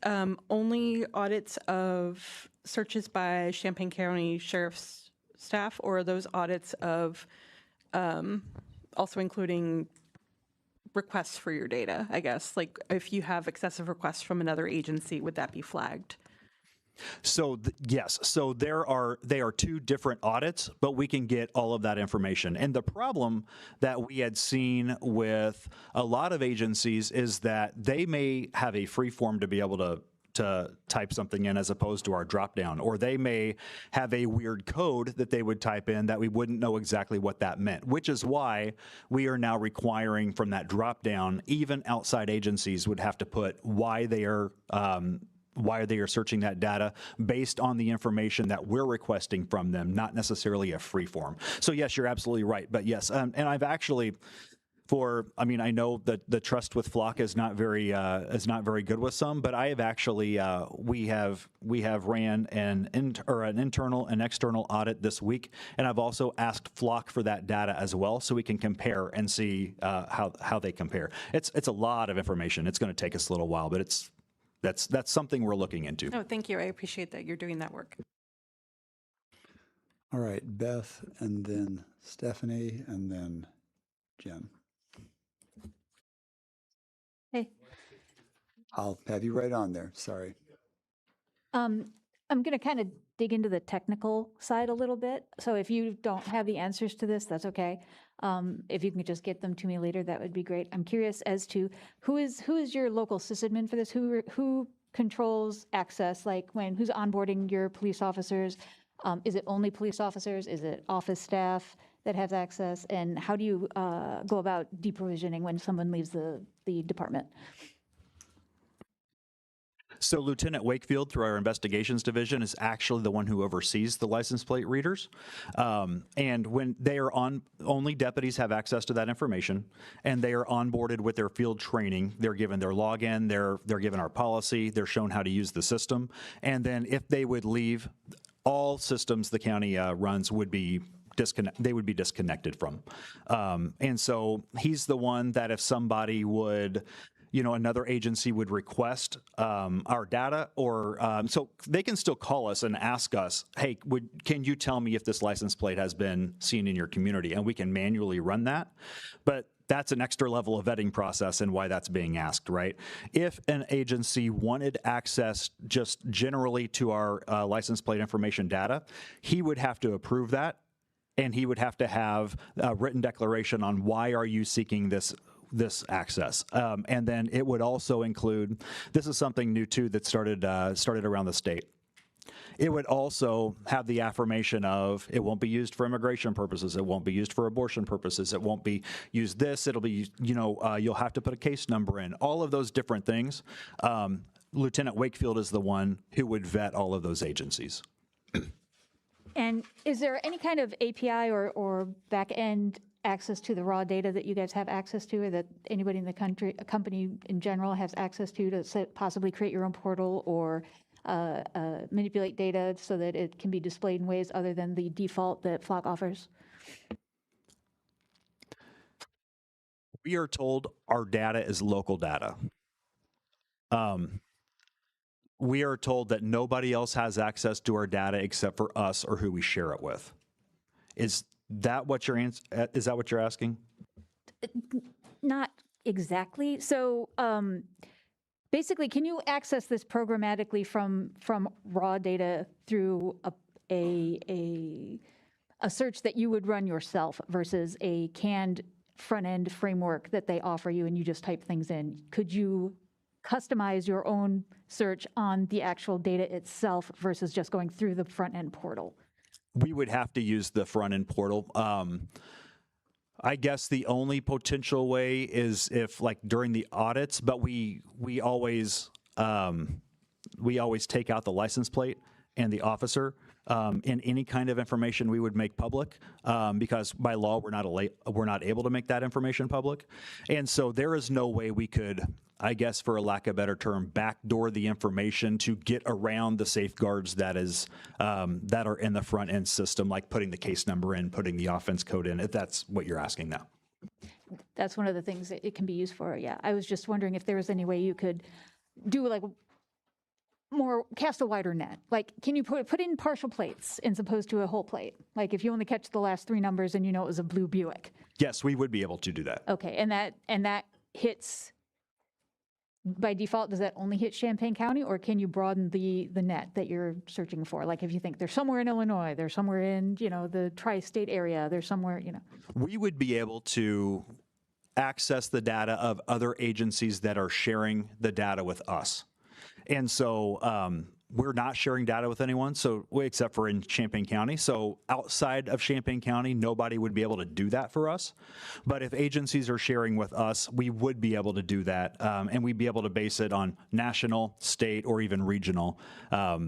I: only audits of searches by Champaign County Sheriff's staff, or are those audits of also including requests for your data, I guess? Like if you have excessive requests from another agency, would that be flagged?
C: So yes, so they are two different audits, but we can get all of that information. And the problem that we had seen with a lot of agencies is that they may have a free form to be able to type something in as opposed to our drop down, or they may have a weird code that they would type in that we wouldn't know exactly what that meant, which is why we are now requiring from that drop down, even outside agencies would have to put why they are searching that data based on the information that we're requesting from them, not necessarily a free form. So yes, you're absolutely right. But yes, and I've actually, I mean, I know that the trust with Flock is not very good with some, but I have actually we have ran an internal and external audit this week, and I've also asked Flock for that data as well, so we can compare and see how they compare. It's a lot of information. It's going to take us a little while, but that's something we're looking into.
I: Oh, thank you. I appreciate that you're doing that work.
A: All right, Beth, and then Stephanie, and then Jen.
E: Hey.
A: I'll have you right on there. Sorry.
E: I'm going to kind of dig into the technical side a little bit. So if you don't have the answers to this, that's okay. If you can just get them to me later, that would be great. I'm curious as to who is your local sysadmin for this? Who controls access? Like who's onboarding your police officers? Is it only police officers? Is it office staff that has access? And how do you go about deprovisioning when someone leaves the department?
C: So Lieutenant Wakefield, through our investigations division, is actually the one who oversees the license plate readers. And when they are only deputies have access to that information, and they are onboarded with their field training. They're given their login, they're given our policy, they're shown how to use the system. And then if they would leave, all systems the county runs would be disconnected from. And so he's the one that if somebody would, another agency would request our data, or so they can still call us and ask us, hey, can you tell me if this license plate has been seen in your community? And we can manually run that. But that's an extra level of vetting process and why that's being asked, right? If an agency wanted access just generally to our license plate information data, he would have to approve that, and he would have to have a written declaration on why are you seeking this access. And then it would also include, this is something new too that started around the state. It would also have the affirmation of it won't be used for immigration purposes. It won't be used for abortion purposes. It won't be used this. It'll be, you'll have to put a case number in. All of those different things. Lieutenant Wakefield is the one who would vet all of those agencies.
E: And is there any kind of API or back-end access to the raw data that you guys have access to, or that anybody in the company in general has access to possibly create your own portal or manipulate data so that it can be displayed in ways other than the default that Flock offers?
C: We are told our data is local data. We are told that nobody else has access to our data except for us or who we share it with. Is that what you're asking?
E: Not exactly. So basically, can you access this programmatically from raw data through a search that you would run yourself versus a canned front-end framework that they offer you and you just type things in? Could you customize your own search on the actual data itself versus just going through the front-end portal?
C: We would have to use the front-end portal. I guess the only potential way is if, like, during the audits, but we always take out the license plate and the officer in any kind of information we would make public, because by law we're not able to make that information public, and so there is no way we could, I guess, for a lack of a better term, backdoor the information to get around the safeguards that are in the front end system, like putting the case number in, putting the offense code in, if that's what you're asking now.
E: That's one of the things that it can be used for, yeah. I was just wondering if there was any way you could do like cast a wider net. Like, can you put in partial plates as opposed to a whole plate? Like if you only catch the last 3 numbers and you know it was a blue Buick.
C: Yes, we would be able to do that.
E: Okay, and that hits, by default, does that only hit Champaign County, or can you broaden the net that you're searching for? Like if you think there's somewhere in Illinois, there's somewhere in, the tri-state area, there's somewhere,
C: We would be able to access the data of other agencies that are sharing the data with us. And so we're not sharing data with anyone, except for in Champaign County. So outside of Champaign County, nobody would be able to do that for us. But if agencies are sharing with us, we would be able to do that. And we'd be able to base it on national, state, or even regional,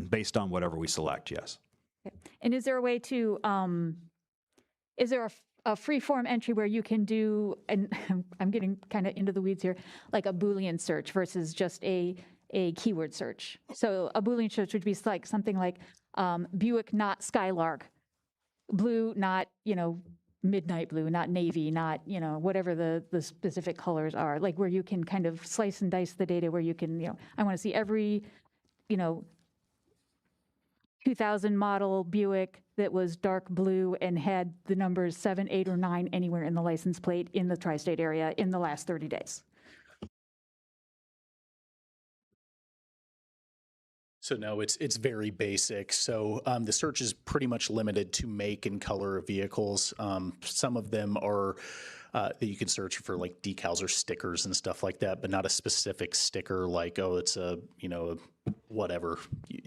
C: based on whatever we select, yes.
E: Okay. And is there a way to, is there a free form entry where you can do, and I'm getting kind of into the weeds here, like a Boolean search versus just a keyword search. So a Boolean search would be like something like Buick, not Skylark, blue, not, midnight blue, not navy, not, whatever the specific colors are, like where you can kind of slice and dice the data where you can, I want to see every, 2000 model Buick that was dark blue and had the numbers 7, 8, or 9 anywhere in the license plate in the tri-state area in the last 30 days.
H: So no, it's very basic. So the search is pretty much limited to make and color of vehicles. Some of them are that you can search for like decals or stickers and stuff like that, but not a specific sticker like, oh, it's a whatever.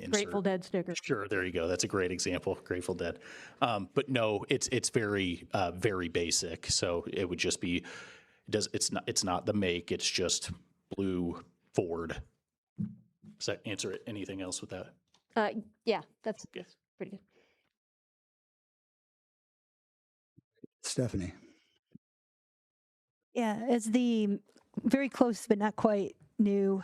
E: Grateful Dead sticker.
H: Sure, there you go. That's a great example, Grateful Dead. But no, it's very very basic. So it would just be it's not the make. It's just blue Ford. Does that answer it? Anything else with that?
E: Yeah, that's pretty good.
A: Stephanie.
U: Yeah, as the very close but not quite new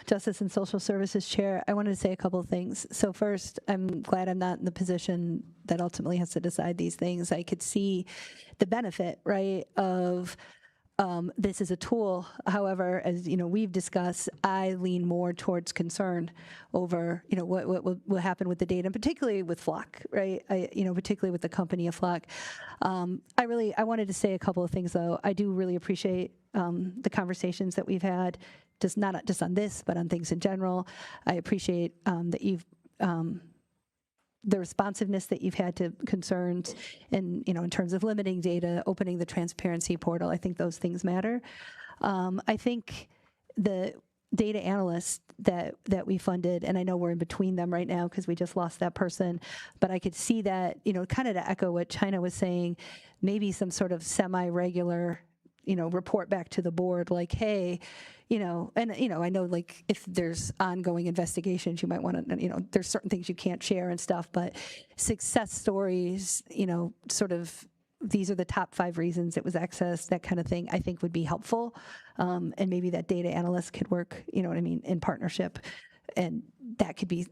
U: Justice and Social Services Chair, I wanted to say a couple of things. So first, I'm glad I'm not in the position that ultimately has to decide these things. I could see the benefit, right, of this is a tool. However, as we've discussed, I lean more towards concern over what will happen with the data, and particularly with Flock, right? Particularly with the company of Flock. I wanted to say a couple of things though. I do really appreciate the conversations that we've had, just not just on this, but on things in general. I appreciate that you've the responsiveness that you've had to concerns and, in terms of limiting data, opening the transparency portal. I think those things matter. I think the data analysts that we funded, and I know we're in between them right now because we just lost that person, but I could see that, kind of to echo what China was saying, maybe some sort of semi-regular, report back to the board like, hey, I know like if there's ongoing investigations, you might want to, there's certain things you can't share and stuff, but success stories, sort of these are the top 5 reasons it was accessed, that kind of thing, I think would be helpful. And maybe that data analyst could work, in partnership. And that could be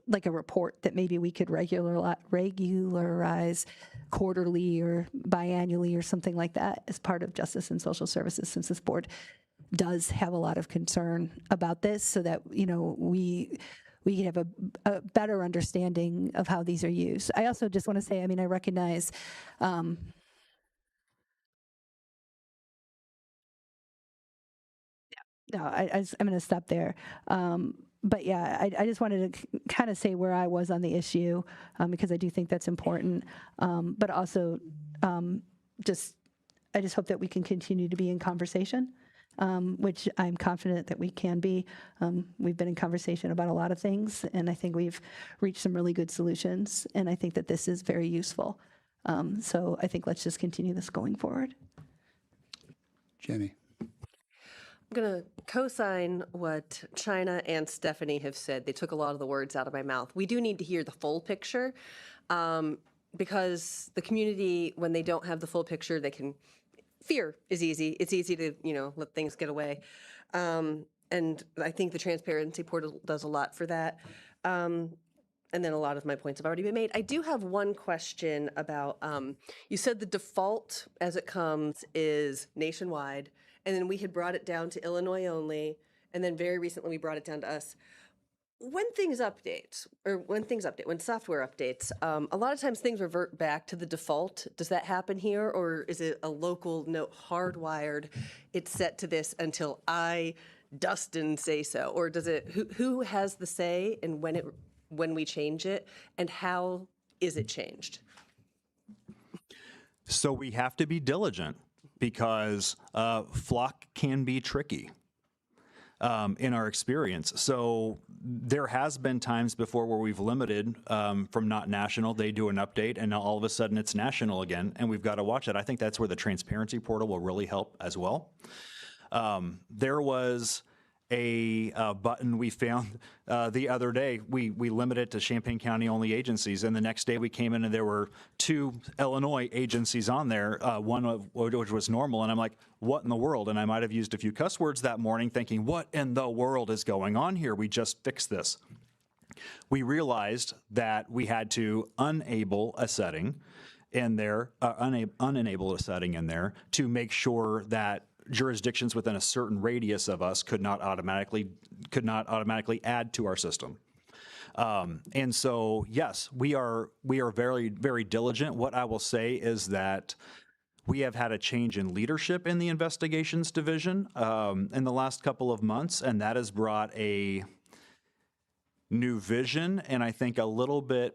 U: like a report that maybe we could regularize quarterly or biannually or something like that as part of Justice and Social Services, since this board does have a lot of concern about this, so that we can have a better understanding of how these are used. I also just want to say, I recognize no, I'm going to stop there. But yeah, I just wanted to kind of say where I was on the issue, because I do think that's important. But also, I just hope that we can continue to be in conversation, which I'm confident that we can be. We've been in conversation about a lot of things, and I think we've reached some really good solutions, and I think that this is very useful. So I think let's just continue this going forward.
A: Jenny.
T: I'm going to co-sign what China and Stephanie have said. They took a lot of the words out of my mouth. We do need to hear the full picture, because the community, when they don't have the full picture, fear is easy. It's easy to, let things get away. And I think the transparency portal does a lot for that. And then a lot of my points have already been made. I do have one question about, you said the default as it comes is nationwide, and then we had brought it down to Illinois only, and then very recently we brought it down to us. When software updates, a lot of times things revert back to the default. Does that happen here, or is it a local note hardwired? It's set to this until I, Dustin, say so, or does it? Who has the say in when we change it, and how is it changed?
C: So we have to be diligent, because Flock can be tricky in our experience. So there has been times before where we've limited from not national, they do an update, and now all of a sudden it's national again, and we've got to watch it. I think that's where the transparency portal will really help as well. There was a button we found the other day. We limit it to Champaign County only agencies, and the next day we came in and there were 2 Illinois agencies on there, one of which was normal, and I'm like, what in the world? And I might have used a few cuss words that morning thinking, what in the world is going on here? We just fixed this. We realized that we had to unenable a setting in there to make sure that jurisdictions within a certain radius of us could not automatically add to our system. And so, yes, we are very, very diligent. What I will say is that we have had a change in leadership in the investigations division in the last couple of months, and that has brought a new vision and I think a little bit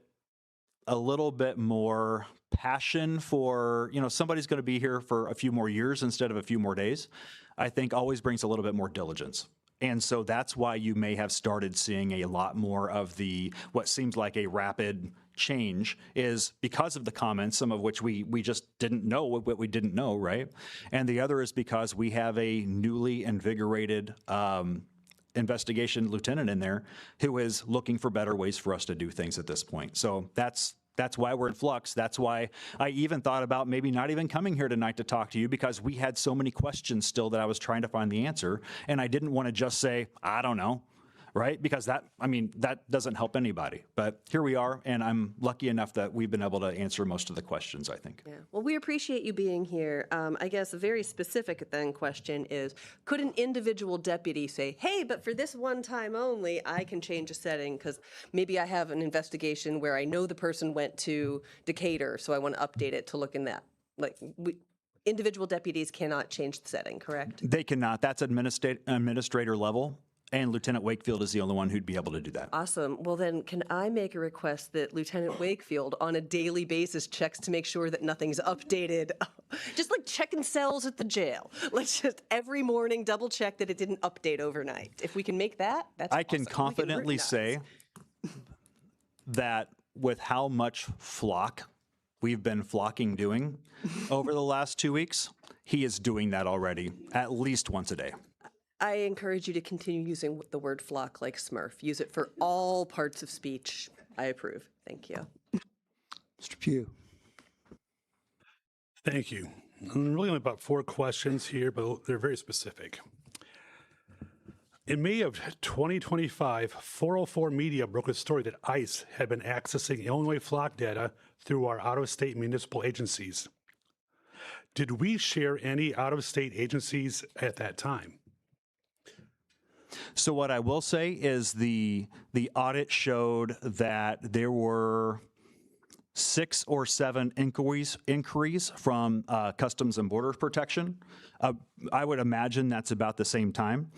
C: more passion for, somebody's going to be here for a few more years instead of a few more days, I think always brings a little bit more diligence. And so that's why you may have started seeing a lot more of what seems like a rapid change is because of the comments, some of which we just didn't know what we didn't know, right? And the other is because we have a newly invigorated investigation lieutenant in there who is looking for better ways for us to do things at this point. So that's why we're in flux. That's why I even thought about maybe not even coming here tonight to talk to you, because we had so many questions still that I was trying to find the answer, and I didn't want to just say, I don't know, right? Because that doesn't help anybody. But here we are, and I'm lucky enough that we've been able to answer most of the questions, I think.
T: Yeah. Well, we appreciate you being here. I guess a very specific then question is, could an individual deputy say, hey, but for this one time only, I can change a setting because maybe I have an investigation where I know the person went to Decatur, so I want to update it to look in that. Individual deputies cannot change the setting, correct?
C: They cannot. That's administrator level. And Lieutenant Wakefield is the only one who'd be able to do that.
T: Awesome. Well, then can I make a request that Lieutenant Wakefield on a daily basis checks to make sure that nothing's updated? Just like checking cells at the jail. Let's just every morning double check that it didn't update overnight. If we can make that, that's
C: I can
T: awesome.
C: confidently say that with how much flock we've been flocking doing over the last 2 weeks, he is doing that already at least once a day.
T: I encourage you to continue using the word flock like Smurf. Use it for all parts of speech. I approve. Thank you.
A: Mr. Pugh.
J: Thank you. I'm really only about 4 questions here, but they're very specific. In May of 2025, 404 Media broke a story that ICE had been accessing Illinois flock data through our out-of-state municipal agencies. Did we share any out-of-state agencies at that time?
C: So what I will say is the audit showed that there were 6 or 7 inquiries from Customs and Border Protection. I would imagine that's about the same time.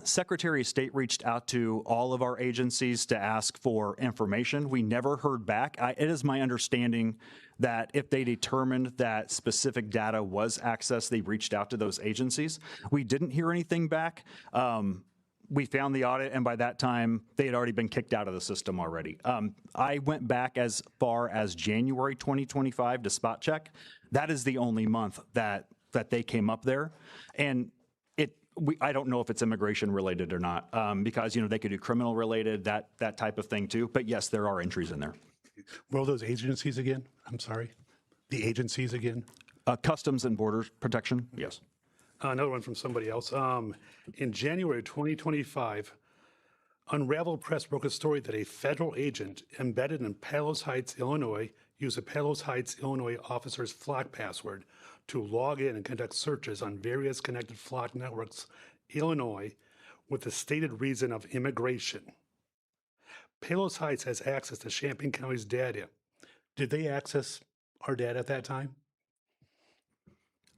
C: Secretary of State reached out to all of our agencies to ask for information. We never heard back. It is my understanding that if they determined that specific data was accessed, they reached out to those agencies. We didn't hear anything back. We found the audit, and by that time, they had already been kicked out of the system already. I went back as far as January 2025 to spot check. That is the only month that they came up there. And I don't know if it's immigration related or not, because they could do criminal related, that type of thing too. But yes, there are entries in there.
J: What are those agencies again? I'm sorry. The agencies again?
C: Customs and Border Protection, yes.
J: Another one from somebody else. In January 2025, Unraveled Press broke a story that a federal agent embedded in Palos Heights, Illinois, used a Palos Heights, Illinois officer's flock password to log in and conduct searches on various connected flock networks, Illinois, with the stated reason of immigration. Palos Heights has access to Champaign County's data. Did they access our data at that time?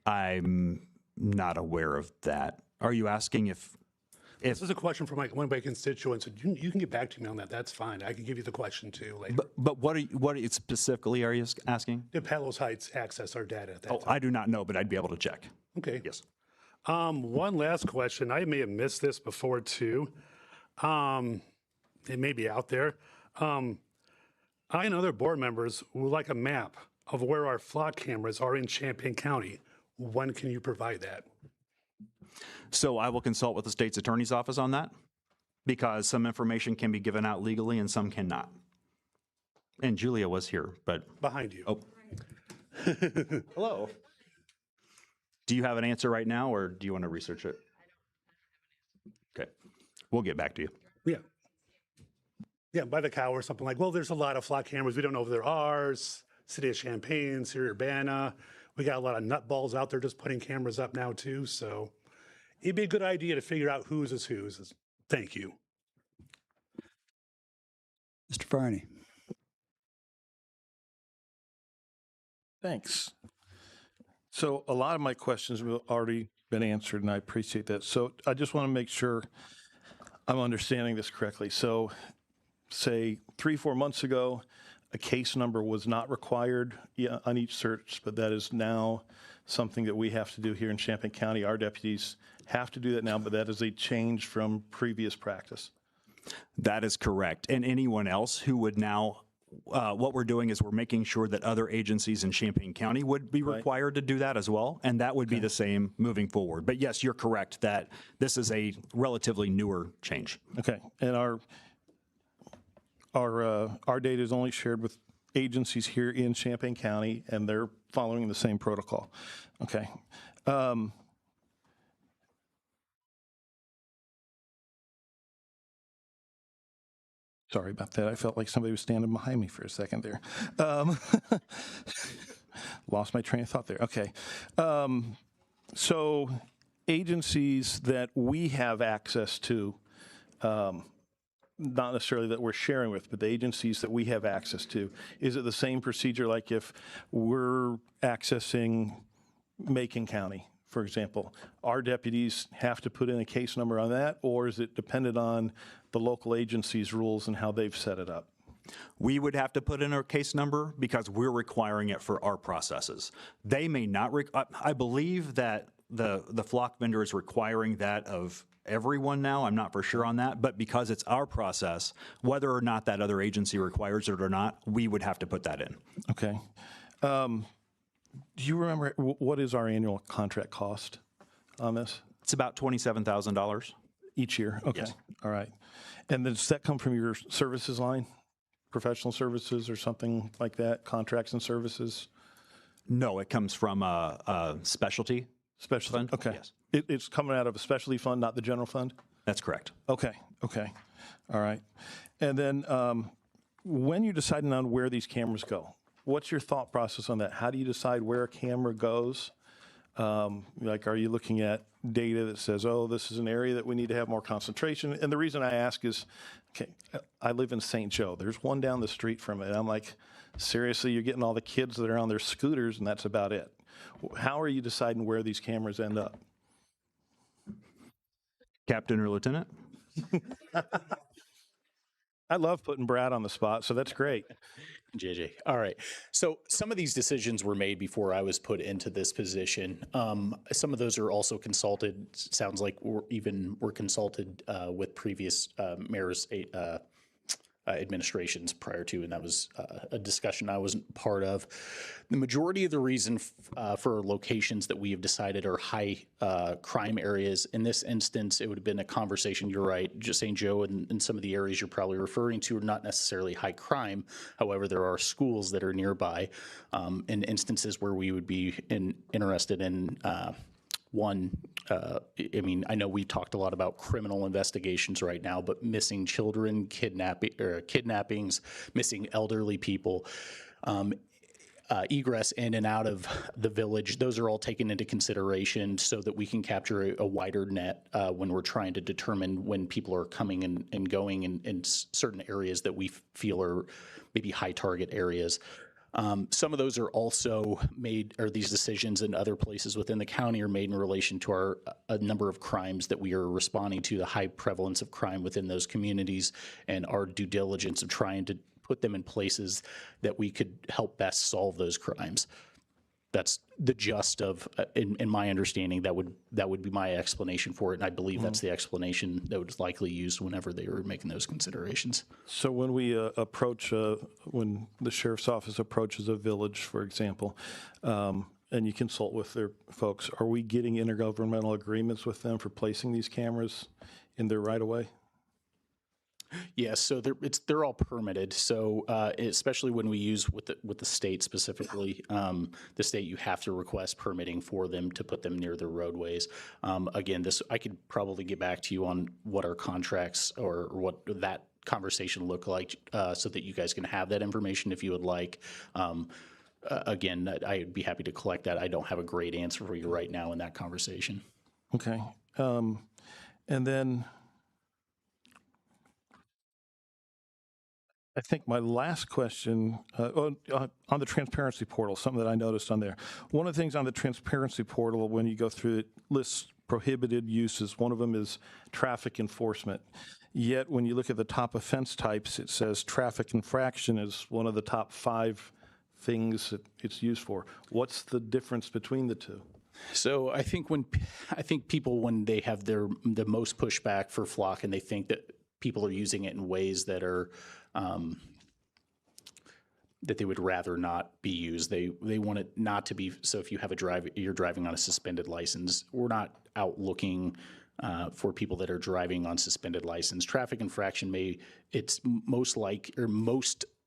C: I'm not aware of that. Are you asking if
J: This is a question from one of my constituents. You can get back to me on that. That's fine. I can give you the question too later.
C: But what specifically are you asking?
J: Did Palos Heights access our data at that time?
C: I do not know, but I'd be able to check.
J: Okay.
C: Yes.
J: One last question. I may have missed this before too. It may be out there. I and other board members would like a map of where our flock cameras are in Champaign County. When can you provide that?
C: So I will consult with the state's attorney's office on that, because some information can be given out legally and some cannot. And Julia was here, but...
J: Behind you.
C: Oh. Hello. Do you have an answer right now, or do you want to research it? Okay. We'll get back to you.
J: Yeah. Yeah, by the cow or something like, well, there's a lot of flock cameras. We don't know if they're ours. City of Champaign, City of Urbana. We got a lot of nutballs out there just putting cameras up now too. So it'd be a good idea to figure out whose is whose. Thank you.
A: Mr. Farney.
K: Thanks. So a lot of my questions have already been answered, and I appreciate that. So I just want to make sure I'm understanding this correctly. So say 3-4 months ago, a case number was not required on each search, but that is now something that we have to do here in Champaign County. Our deputies have to do that now, but that is a change from previous practice.
C: That is correct. And anyone else who would now, what we're doing is we're making sure that other agencies in Champaign County would be required to do that as well. And that would be the same moving forward. But yes, you're correct that this is a relatively newer change.
K: Okay. And our data is only shared with agencies here in Champaign County, and they're following the same protocol. Okay. Sorry about that. I felt like somebody was standing behind me for a second there. Lost my train of thought there. Okay. So agencies that we have access to, not necessarily that we're sharing with, but the agencies that we have access to, is it the same procedure like if we're accessing Macon County, for example? Our deputies have to put in a case number on that, or is it dependent on the local agency's rules and how they've set it up?
C: We would have to put in our case number because we're requiring it for our processes. They may not, I believe that the flock vendor is requiring that of everyone now. I'm not for sure on that, but because it's our process, whether or not that other agency requires it or not, we would have to put that in.
K: Okay. Do you remember what is our annual contract cost on this?
C: It's about $27,000
K: each year. Okay.
C: Yes.
K: All right. And then does that come from your services line, professional services or something like that, contracts and services?
C: No, it comes from a specialty fund.
K: Okay.
C: Yes.
K: It's coming out of a specialty fund, not the general fund?
C: That's correct.
K: Okay. Okay. All right. And then when you're deciding on where these cameras go, what's your thought process on that? How do you decide where a camera goes? Like, are you looking at data that says, oh, this is an area that we need to have more concentration? And the reason I ask is, okay, I live in St. Joe. There's one down the street from it. I'm like, seriously, you're getting all the kids that are on their scooters and that's about it. How are you deciding where these cameras end up?
C: Captain or lieutenant?
K: I love putting Brad on the spot, so that's great.
H: JJ. All right. So some of these decisions were made before I was put into this position. Some of those are also consulted. Sounds like we're consulted with previous mayors' administrations prior to, and that was a discussion I wasn't part of. The majority of the reason for locations that we have decided are high crime areas, in this instance, it would have been a conversation, you're right, just St. Joe and some of the areas you're probably referring to are not necessarily high crime. However, there are schools that are nearby in instances where we would be interested in I mean, I know we talked a lot about criminal investigations right now, but missing children, kidnappings, missing elderly people, egress in and out of the village, those are all taken into consideration so that we can capture a wider net when we're trying to determine when people are coming and going in certain areas that we feel are maybe high target areas. Some of those are also made, or these decisions in other places within the county are made in relation to a number of crimes that we are responding to, the high prevalence of crime within those communities, and our due diligence of trying to put them in places that we could help best solve those crimes. That's the gist of, in my understanding, that would be my explanation for it, and I believe that's the explanation that was likely used whenever they were making those considerations.
K: So when we approach, when the sheriff's office approaches a village, for example, and you consult with their folks, are we getting intergovernmental agreements with them for placing these cameras in their right of way?
H: Yes, so they're all permitted. So especially when we use with the state specifically, the state, you have to request permitting for them to put them near their roadways. Again, this I could probably get back to you on what our contracts or what that conversation look like, so that you guys can have that information if you would like. Again, I'd be happy to collect that. I don't have a great answer for you right now in that conversation.
K: Okay, and then I think my last question on the transparency portal, something that I noticed on there. One of the things on the transparency portal, when you go through it, lists prohibited uses. One of them is traffic enforcement. Yet when you look at the top offense types, it says traffic infraction is one of the top 5 things that it's used for. What's the difference between the two?
H: So I think people, when they have the most pushback for Flock and they think that people are using it in ways that are that they would rather not be used. They want it not to be. So if you have you're driving on a suspended license, we're not out looking for people that are driving on suspended license. Traffic infraction it's most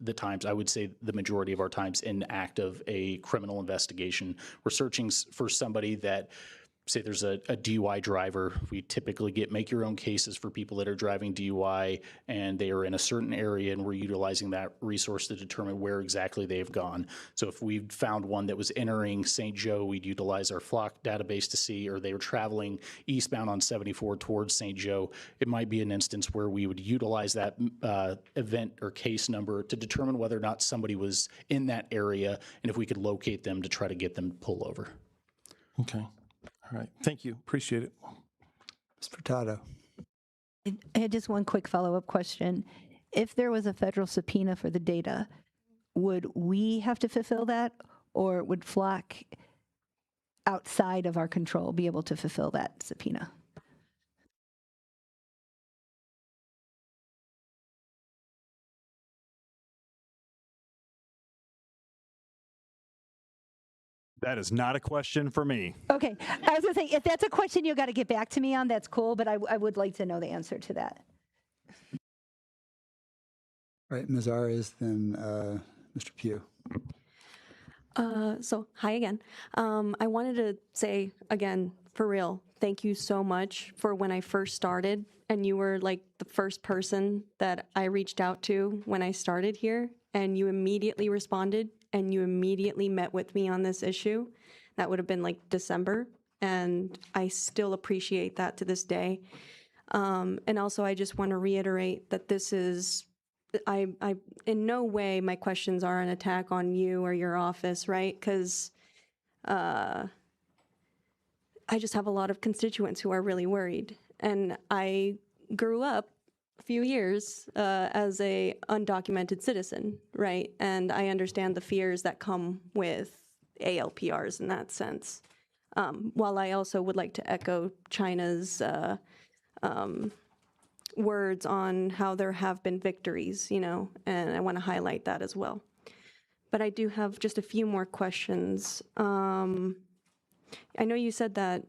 H: the times, I would say the majority of our times, in act of a criminal investigation. We're searching for somebody that, say there's a DUI driver. We typically make your own cases for people that are driving DUI and they are in a certain area, and we're utilizing that resource to determine where exactly they've gone. So if we found one that was entering St. Joe, we'd utilize our Flock database to see, or they were traveling eastbound on 74 towards St. Joe. It might be an instance where we would utilize that event or case number to determine whether or not somebody was in that area, and if we could locate them to try to get them to pull over.
K: Okay. All right, thank you, appreciate it.
A: Ms. Furtado.
U: I had just one quick follow-up question. If there was a federal subpoena for the data, would we have to fulfill that, or would Flock, outside of our control, be able to fulfill that subpoena?
C: That is not a question for me.
U: Okay, I was gonna say, if that's a question you got to get back to me on, that's cool, but I would like to know the answer to that.
A: All right, Ms. Arias, then Mr. Pugh.
S: So hi again. I wanted to say again, for real, thank you so much for when I first started, and you were like the first person that I reached out to when I started here, and you immediately responded and you immediately met with me on this issue. That would have been like December, and I still appreciate that to this day. And also, I just want to reiterate that this is, I in no way my questions are an attack on you or your office, right? Because I just have a lot of constituents who are really worried. And I grew up a few years as a undocumented citizen, right? And I understand the fears that come with ALPRs in that sense. While I also would like to echo China's words on how there have been victories, you know, and I want to highlight that as well. But I do have just a few more questions. I know you said that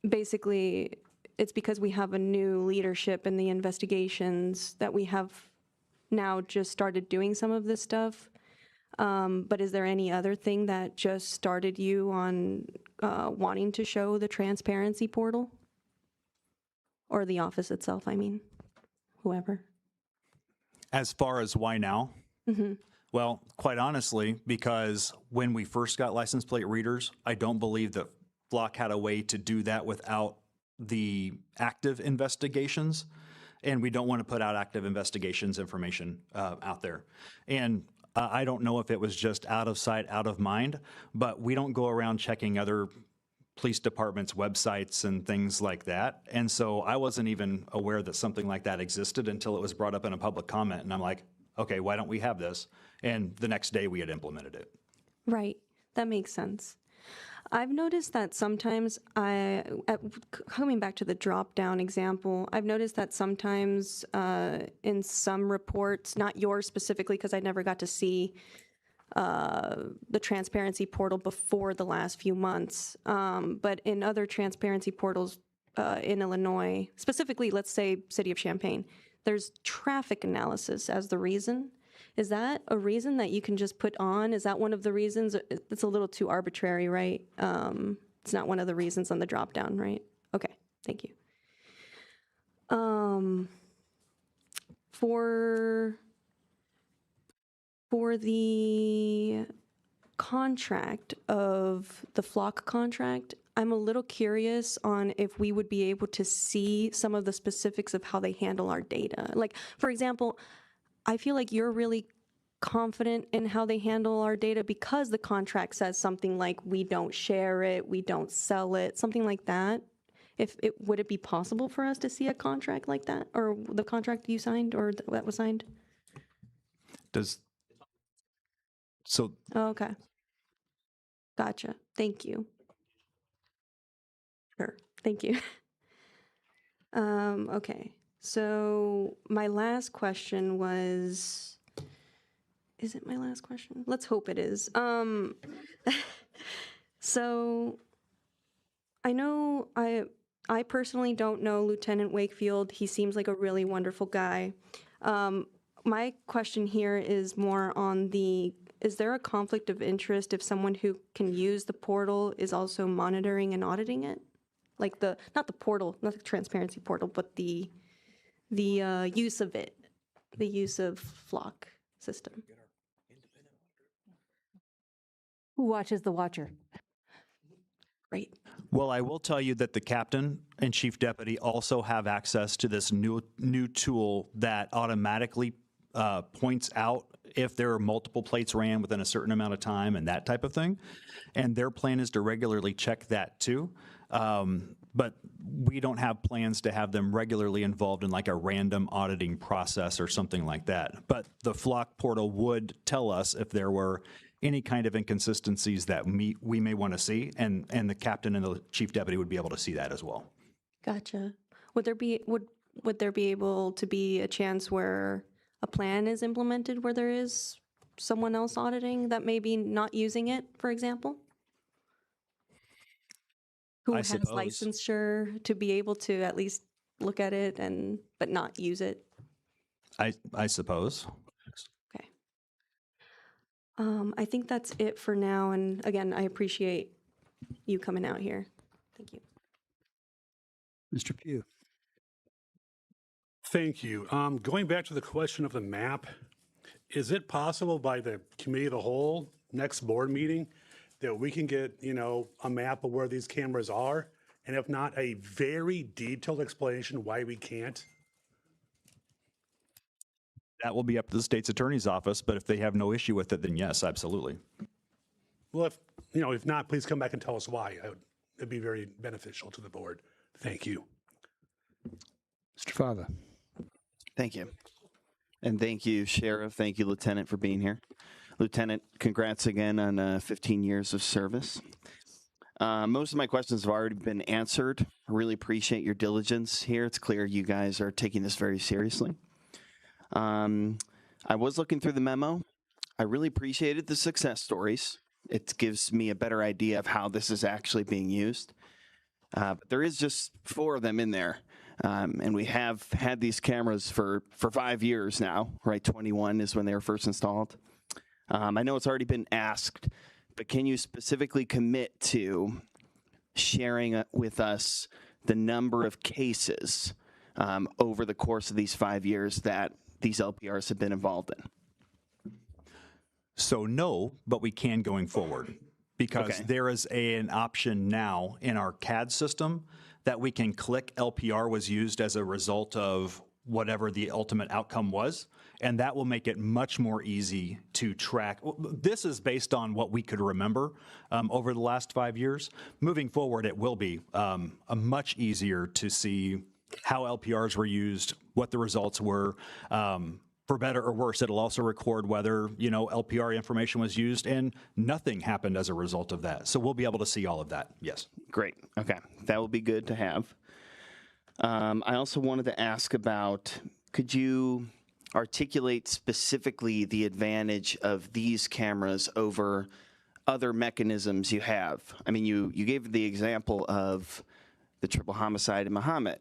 S: basically it's because we have a new leadership in the investigations that we have now just started doing some of this stuff. But is there any other thing that just started you on wanting to show the transparency portal? Or the office itself, I mean, whoever.
C: As far as why now?
S: Mm-hmm.
C: Well, quite honestly, because when we first got license plate readers, I don't believe that Flock had a way to do that without the active investigations, and we don't want to put out active investigations information out there. And I don't know if it was just out of sight, out of mind, but we don't go around checking other police departments' websites and things like that. And so I wasn't even aware that something like that existed until it was brought up in a public comment. And I'm like, okay, why don't we have this? And the next day we had implemented it.
S: Right, that makes sense. I've noticed that sometimes coming back to the drop-down example, I've noticed that sometimes in some reports, not yours specifically because I never got to see the transparency portal before the last few months. But in other transparency portals in Illinois, specifically, let's say City of Champaign, there's traffic analysis as the reason. Is that a reason that you can just put on? Is that one of the reasons? It's a little too arbitrary, right? It's not one of the reasons on the drop down, right? Okay, thank you. For the contract of the flock contract, I'm a little curious on if we would be able to see some of the specifics of how they handle our data. Like, for example, I feel like you're really confident in how they handle our data because the contract says something like we don't share it, we don't sell it, something like that. Would it be possible for us to see a contract like that, or the contract you signed or that was signed?
C: Oh,
S: okay. Gotcha. Thank you. Sure. Thank you. Okay. So my last question was, is it my last question? Let's hope it is. So I know I personally don't know Lieutenant Wakefield. He seems like a really wonderful guy. My question here is more on is there a conflict of interest if someone who can use the portal is also monitoring and auditing it? Like not the portal, not the transparency portal, but the use of it, the use of flock system.
E: Who watches the watcher?
S: Right.
C: Well, I will tell you that the captain and chief deputy also have access to this new tool that automatically points out if there are multiple plates ran within a certain amount of time and that type of thing. And their plan is to regularly check that too. But we don't have plans to have them regularly involved in like a random auditing process or something like that. But the flock portal would tell us if there were any kind of inconsistencies that we may want to see, and the captain and the chief deputy would be able to see that as well.
S: Gotcha. Would there be able to be a chance where a plan is implemented where there is someone else auditing that may be not using it, for example? Who has licensure to be able to at least look at it but not use it?
C: I suppose.
S: Okay. I think that's it for now. And again, I appreciate you coming out here. Thank you.
A: Mr. Pugh.
J: Thank you. Going back to the question of the map, is it possible by the committee of the whole next board meeting that we can get, a map of where these cameras are? And if not, a very detailed explanation why we can't?
C: That will be up to the state's attorney's office, but if they have no issue with it, then yes, absolutely.
J: Well, if not, please come back and tell us why. It'd be very beneficial to the board. Thank you.
A: Mr. Fava.
L: Thank you. And thank you, Sheriff. Thank you, Lieutenant, for being here. Lieutenant, congrats again on 15 years of service. Most of my questions have already been answered. I really appreciate your diligence here. It's clear you guys are taking this very seriously. I was looking through the memo. I really appreciated the success stories. It gives me a better idea of how this is actually being used. But there is just 4 of them in there. And we have had these cameras for 5 years now, right? 21 is when they were first installed. I know it's already been asked, but can you specifically commit to sharing with us the number of cases over the course of these 5 years that these LPRs have been involved in?
C: So no, but we can going forward, because
L: Okay.
C: there is an option now in our CAD system that we can click LPR was used as a result of whatever the ultimate outcome was, and that will make it much more easy to track. This is based on what we could remember over the last 5 years. Moving forward, it will be a much easier to see how LPRs were used, what the results were. For better or worse, it'll also record whether, LPR information was used and nothing happened as a result of that. So we'll be able to see all of that, yes.
L: Great. Okay. That will be good to have. I also wanted to ask about, could you articulate specifically the advantage of these cameras over other mechanisms you have. I mean, you gave the example of the triple homicide in Muhammad,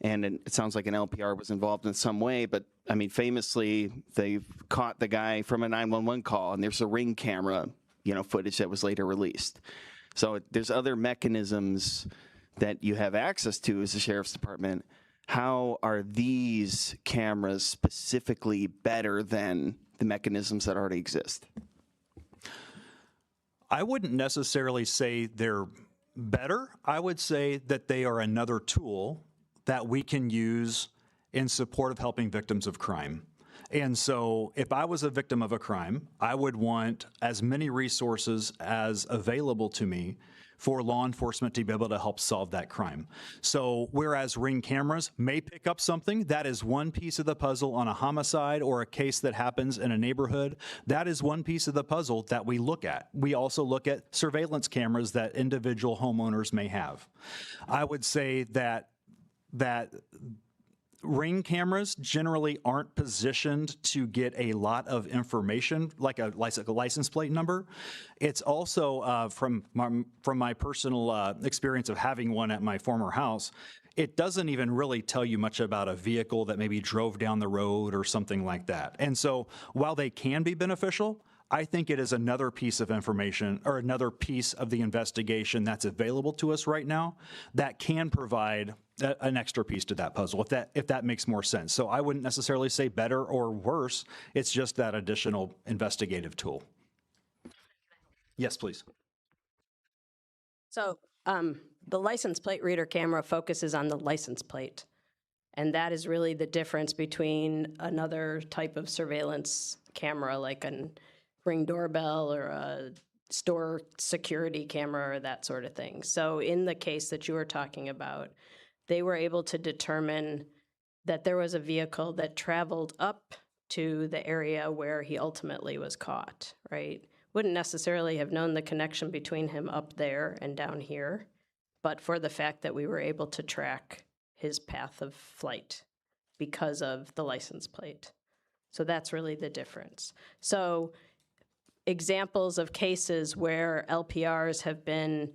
L: and it sounds like an LPR was involved in some way, but I mean, famously, they caught the guy from a 911 call, and there's a Ring camera, footage that was later released. So there's other mechanisms that you have access to as the Sheriff's Department. How are these cameras specifically better than the mechanisms that already exist?
C: I wouldn't necessarily say they're better. I would say that they are another tool that we can use in support of helping victims of crime. And so if I was a victim of a crime, I would want as many resources as available to me for law enforcement to be able to help solve that crime. So whereas Ring cameras may pick up something, that is one piece of the puzzle on a homicide or a case that happens in a neighborhood. That is one piece of the puzzle that we look at. We also look at surveillance cameras that individual homeowners may have. I would say that Ring cameras generally aren't positioned to get a lot of information, like a license plate number. It's also, from my personal experience of having one at my former house, it doesn't even really tell you much about a vehicle that maybe drove down the road or something like that. And so while they can be beneficial, I think it is another piece of information or another piece of the investigation that's available to us right now that can provide an extra piece to that puzzle, if that makes more sense. So I wouldn't necessarily say better or worse. It's just that additional investigative tool. Yes, please.
M: So the license plate reader camera focuses on the license plate. And that is really the difference between another type of surveillance camera, like a Ring doorbell or a store security camera or that sort of thing. So in the case that you were talking about, they were able to determine that there was a vehicle that traveled up to the area where he ultimately was caught, right? Wouldn't necessarily have known the connection between him up there and down here, but for the fact that we were able to track his path of flight because of the license plate. So that's really the difference. So examples of cases where LPRs have been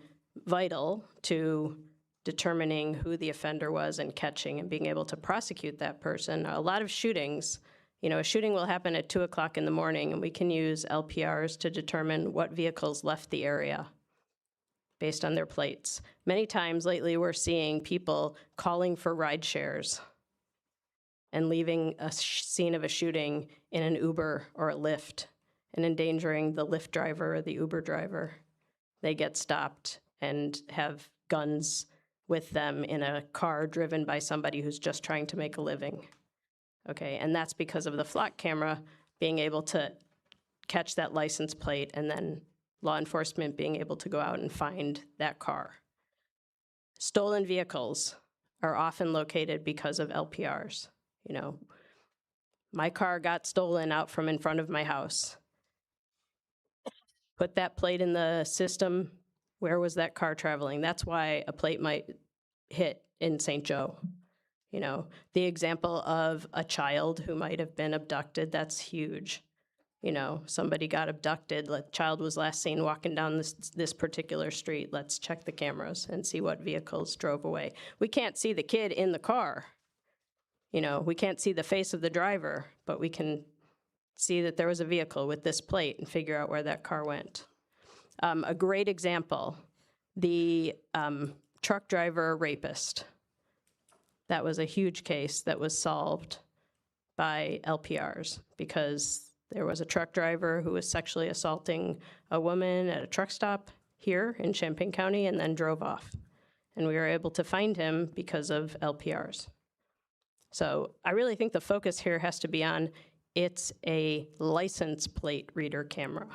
M: vital to determining who the offender was and catching and being able to prosecute that person. A lot of shootings, a shooting will happen at 2 o'clock in the morning, and we can use LPRs to determine what vehicles left the area based on their plates. Many times lately, we're seeing people calling for ride shares and leaving a scene of a shooting in an Uber or a Lyft and endangering the Lyft driver or the Uber driver. They get stopped and have guns with them in a car driven by somebody who's just trying to make a living. Okay, and that's because of the flock camera being able to catch that license plate and then law enforcement being able to go out and find that car. Stolen vehicles are often located because of LPRs. My car got stolen out from in front of my house. Put that plate in the system. Where was that car traveling? That's why a plate might hit in St. Joe. The example of a child who might have been abducted, that's huge. Somebody got abducted, the child was last seen walking down this particular street. Let's check the cameras and see what vehicles drove away. We can't see the kid in the car. We can't see the face of the driver, but we can see that there was a vehicle with this plate and figure out where that car went. A great example, the truck driver rapist. That was a huge case that was solved by LPRs because there was a truck driver who was sexually assaulting a woman at a truck stop here in Champaign County and then drove off. And we were able to find him because of LPRs. So I really think the focus here has to be on it's a license plate reader camera.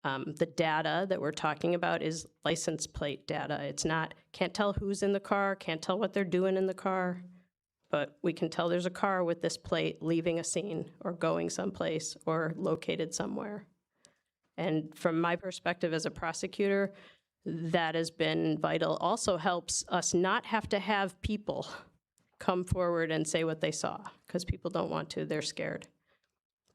M: The data that we're talking about is license plate data. It's not, can't tell who's in the car, can't tell what they're doing in the car, but we can tell there's a car with this plate leaving a scene or going someplace or located somewhere. And from my perspective as a prosecutor, that has been vital. Also helps us not have to have people come forward and say what they saw, because people don't want to, they're scared.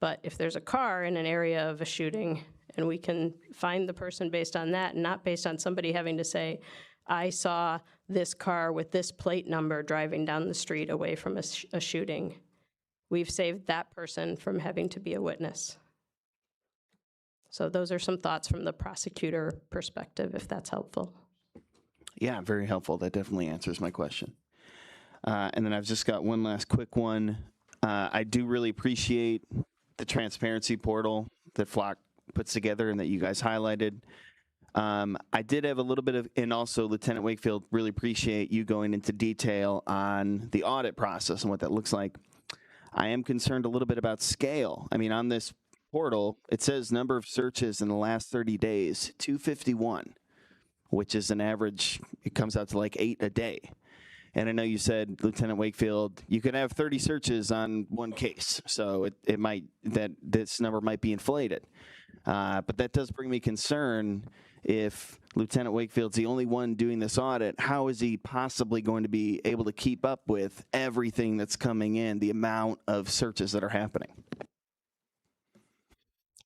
M: But if there's a car in an area of a shooting and we can find the person based on that and not based on somebody having to say, I saw this car with this plate number driving down the street away from a shooting, we've saved that person from having to be a witness. So those are some thoughts from the prosecutor perspective, if that's helpful.
L: Yeah, very helpful. That definitely answers my question. And then I've just got one last quick one. I do really appreciate the transparency portal that Flock puts together and that you guys highlighted. I did have a little bit of, and also Lieutenant Wakefield, really appreciate you going into detail on the audit process and what that looks like. I am concerned a little bit about scale. I mean, on this portal, it says number of searches in the last 30 days, 251, which is an average, it comes out to like 8 a day. And I know you said, Lieutenant Wakefield, you can have 30 searches on one case, so it might, that this number might be inflated. But that does bring me concern. If Lieutenant Wakefield's the only one doing this audit, how is he possibly going to be able to keep up with everything that's coming in, the amount of searches that are happening?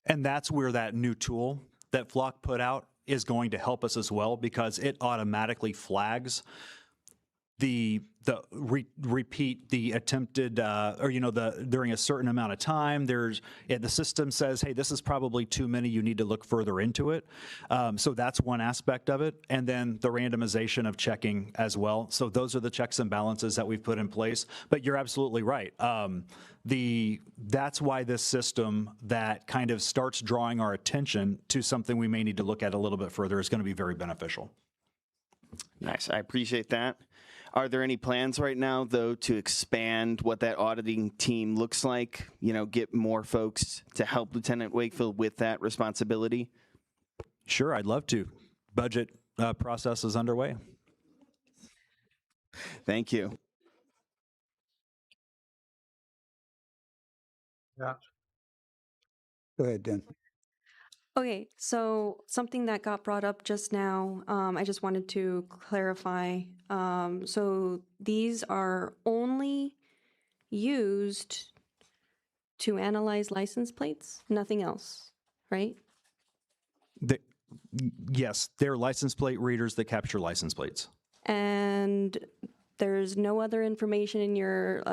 C: And that's where that new tool that Flock put out is going to help us as well, because it automatically flags repeat the attempted during a certain amount of time. The system says, hey, this is probably too many, you need to look further into it. So that's one aspect of it. And then the randomization of checking as well. So those are the checks and balances that we've put in place. But you're absolutely right. That's why this system that kind of starts drawing our attention to something we may need to look at a little bit further is going to be very beneficial.
L: Nice, I appreciate that. Are there any plans right now, though, to expand what that auditing team looks like? You know, get more folks to help Lieutenant Wakefield with that responsibility?
C: Sure, I'd love to. Budget process is underway.
L: Thank you.
J: Yeah.
A: Go ahead, Dan.
S: Okay, so something that got brought up just now, I just wanted to clarify. So these are only used to analyze license plates, nothing else, right?
C: Yes, they're license plate readers that capture license plates.
S: And there's no other information in your,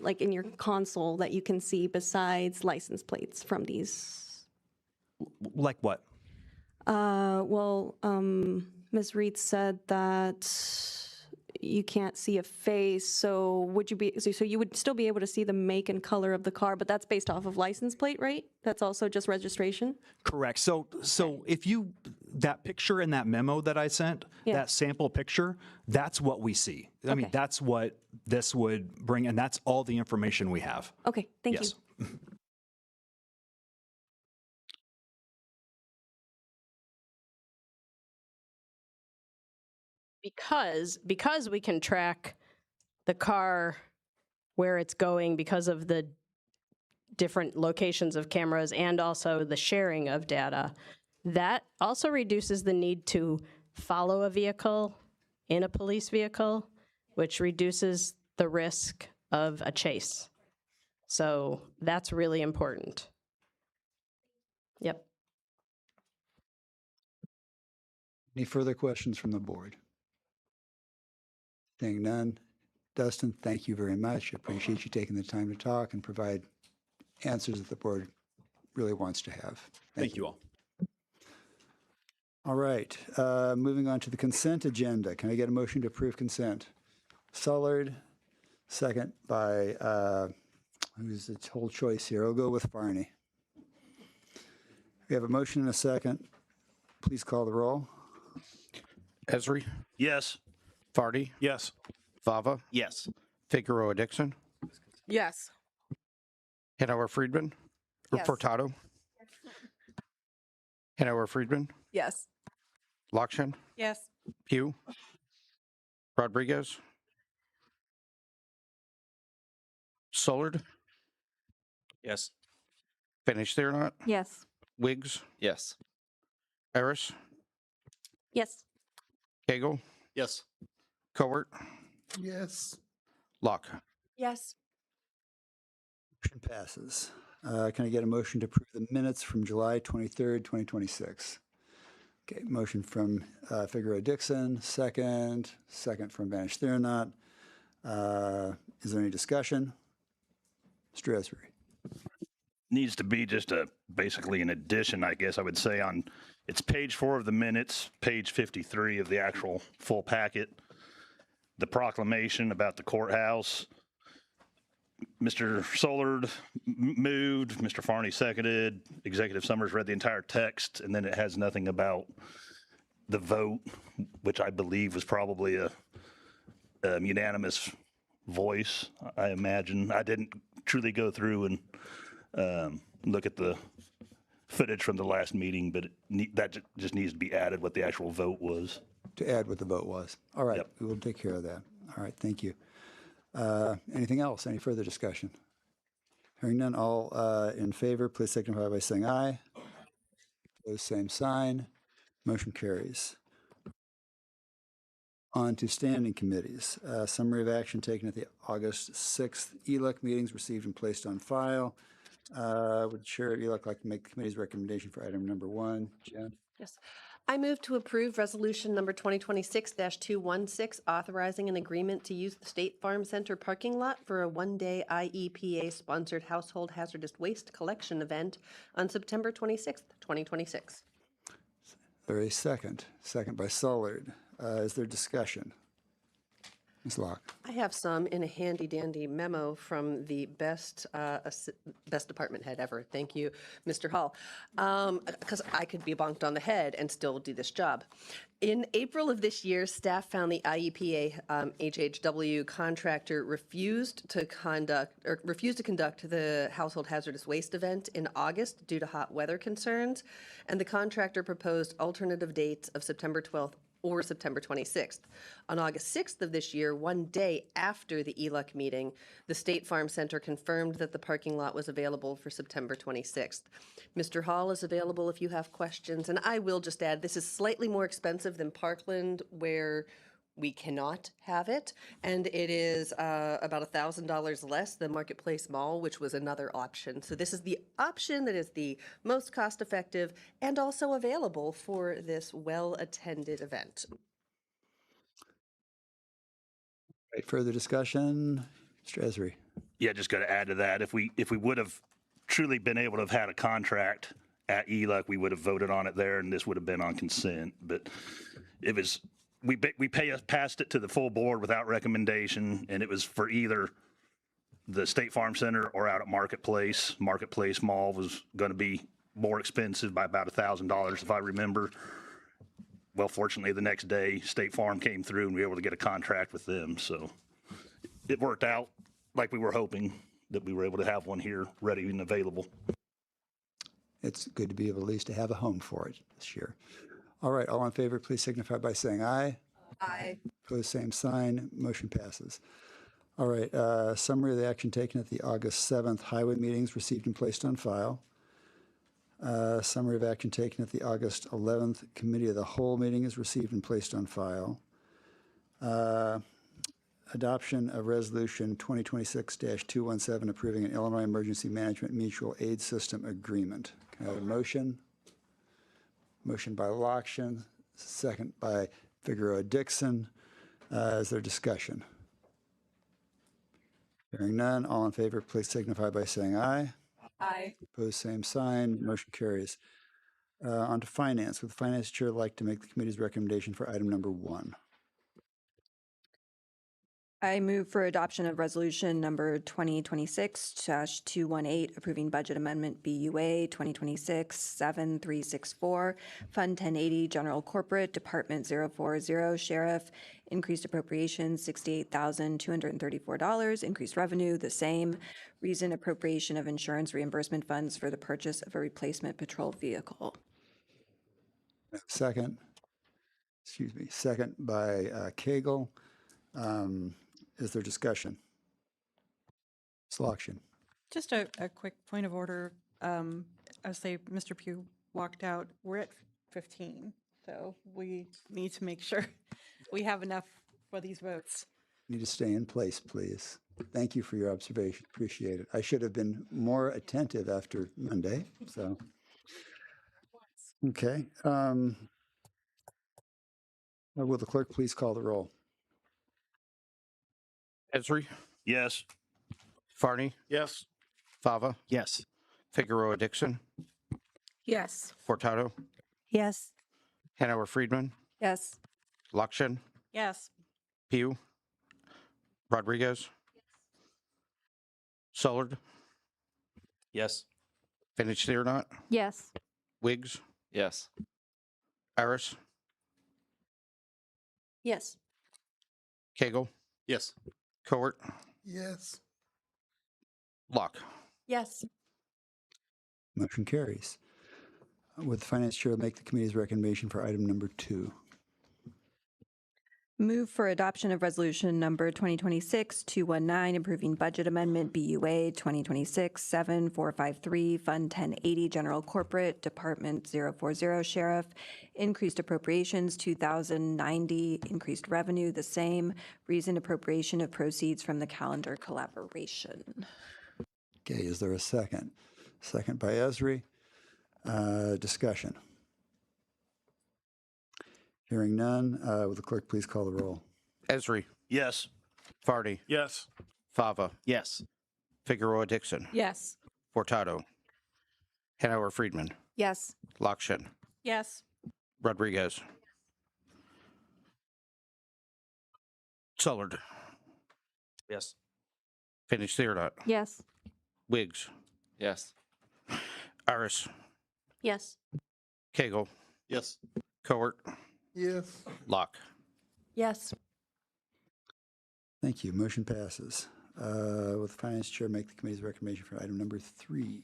S: like in your console that you can see besides license plates from these.
C: Like what?
S: Ms. Reed said that you can't see a face, so would you be, so you would still be able to see the make and color of the car, but that's based off of license plate, right? That's also just registration?
C: Correct. So if you, that picture in that memo that I sent, that sample picture, that's what we see. I mean, that's what this would bring, and that's all the information we have.
S: Okay, thank you.
M: Because we can track the car, where it's going, because of the different locations of cameras and also the sharing of data, that also reduces the need to follow a vehicle in a police vehicle, which reduces the risk of a chase. So that's really important. Yep.
A: Any further questions from the board? Seeing none. Dustin, thank you very much. Appreciate you taking the time to talk and provide answers that the board really wants to have.
C: Thank you all.
A: All right, moving on to the consent agenda. Can I get a motion to approve consent? Sullard, second by, who's the whole choice here? I'll go with Barney. We have a motion and a second. Please call the roll.
N: Esri?
Q: Yes.
N: Farty?
K: Yes.
N: Fava?
L: Yes.
N: Figueroa Dixon?
F: Yes.
N: Hanover Friedman?
F: Yes.
N: Furtado? Hanover Friedman?
I: Yes.
N: Lakshan?
I: Yes.
N: Pugh? Rodriguez? Sullard?
B: Yes.
N: Finish there not?
U: Yes.
N: Wiggs?
L: Yes.
N: Harris?
S: Yes.
N: Cagle?
Q: Yes.
N: Cowart?
J: Yes.
N: Locke.
T: Yes.
A: Motion passes. Can I get a motion to approve the minutes from July 23rd, 2026? Okay, motion from Figueroa Dixon, second from Vanish Theranaut. Is there any discussion? Mr. Esri.
Q: Needs to be just basically an addition, I guess I would say, on it's page 4 of the minutes, page 53 of the actual full packet. The proclamation about the courthouse. Mr. Sollard moved, Mr. Farney seconded, Executive Summers read the entire text, and then it has nothing about the vote, which I believe was probably a unanimous voice, I imagine. I didn't truly go through and look at the footage from the last meeting, but that just needs to be added, what the actual vote was.
A: To add what the vote was. All right, we will take care of that. All right, thank you. Anything else? Any further discussion? Hearing none, all in favor, please signify by saying aye. Opposed, same sign. Motion carries. On to standing committees. Summary of action taken at the August 6th ELEC meetings received and placed on file. Would the Chair of ELEC like to make the committee's recommendation for item number 1? Jen?
T: Yes. I move to approve resolution number 2026-216, authorizing an agreement to use the State Farm Center parking lot for a one-day IEPA-sponsored household hazardous waste collection event on September 26th, 2026.
A: There is second. Second by Sollard. Is there discussion? Ms. Locke.
T: I have some in a handy-dandy memo from the best department head ever. Thank you, Mr. Hall, because I could be bonked on the head and still do this job. In April of this year, staff found the IEPA HHW contractor refused to conduct the household hazardous waste event in August due to hot weather concerns, and the contractor proposed alternative dates of September 12th or September 26th. On August 6th of this year, one day after the ELEC meeting, the State Farm Center confirmed that the parking lot was available for September 26th. Mr. Hall is available if you have questions, and I will just add, this is slightly more expensive than Parkland, where we cannot have it, and it is about $1,000 less than Marketplace Mall, which was another option. So this is the option that is the most cost-effective and also available for this well-attended event.
A: Right, further discussion? Mr. Esri.
Q: Yeah, just got to add to that. If we would have truly been able to have had a contract at ELEC, we would have voted on it there, and this would have been on consent. But it was we passed it to the full board without recommendation, and it was for either the State Farm Center or out at Marketplace. Marketplace Mall was going to be more expensive by about $1,000, if I remember. Well, fortunately, the next day, State Farm came through, and we were able to get a contract with them. So it worked out like we were hoping, that we were able to have one here ready and available.
A: It's good to be able at least to have a home for it this year. All right, all in favor, please signify by saying aye.
T: Aye.
A: Opposed, same sign. Motion passes. All right, summary of the action taken at the August 7th highway meetings received and placed on file. Summary of action taken at the August 11th Committee of the Whole meeting is received and placed on file. Adoption of Resolution 2026-217 approving an Illinois Emergency Management Mutual Aid System Agreement. Can I have a motion? Motion by Lockshin, second by Figueroa Dixon. Is there discussion? Hearing none, all in favor, please signify by saying aye.
T: Aye.
A: Opposed, same sign. Motion carries. On to finance. Would the finance chair like to make the committee's recommendation for item number 1?
V: I move for adoption of resolution number 2026-218, approving budget amendment BUA 2026-7364, Fund 1080, General Corporate, Department 040, Sheriff, increased appropriations $68,234, increased revenue the same, reason appropriation of insurance reimbursement funds for the purchase of a replacement patrol vehicle.
A: Second. Excuse me. Second by Cagle. Is there discussion? Slokshin.
I: Just a quick point of order. As Mr. Pugh walked out, we're at 15, so we need to make sure we have enough for these votes.
A: need to stay in place, please. Thank you for your observation. Appreciate it. I should have been more attentive after Monday, so. Okay. Will the clerk please call the roll?
N: Esri,
Q: Yes.
N: Farney,
K: Yes.
N: Fava,
L: Yes.
N: Figueroa Dixon,
F: Yes.
N: Furtado,
U: Yes.
N: Hanover Friedman,
S: Yes.
N: Lakshin,
I: Yes.
N: Pugh, Rodriguez, Sullard,
B: Yes.
N: Finish there or not,
E: Yes.
N: Wiggs,
L: Yes.
N: Iris,
T: Yes.
N: Cagle,
K: Yes.
N: Cowart,
J: Yes.
N: Locke.
S: Yes.
A: Motion carries. Would the finance chair make the committee's recommendation for item number 2?
V: Move for adoption of resolution number 2026-219, approving budget amendment BUA 2026-7453, Fund 1080, General Corporate, Department 040, Sheriff, increased appropriations 2,090, increased revenue the same, reason appropriation of proceeds from the calendar collaboration.
A: Okay, is there a second? Second by Esri. Discussion. Hearing none, will the clerk please call the roll?
N: Esri,
Q: Yes.
N: Farney,
K: Yes.
N: Fava,
L: Yes.
N: Figueroa Dixon,
I: Yes.
N: Furtado, Hanover Friedman,
S: Yes.
N: Lakshin,
I: Yes.
N: Rodriguez, Sullard,
B: Yes.
N: Finish there or not,
E: Yes.
N: Wiggs,
L: Yes.
N: Iris,
T: Yes.
N: Cagle,
K: Yes.
N: Cowart,
J: Yes.
N: Locke.
S: Yes.
A: Thank you. Motion passes. Will the finance chair make the committee's recommendation for item number 3?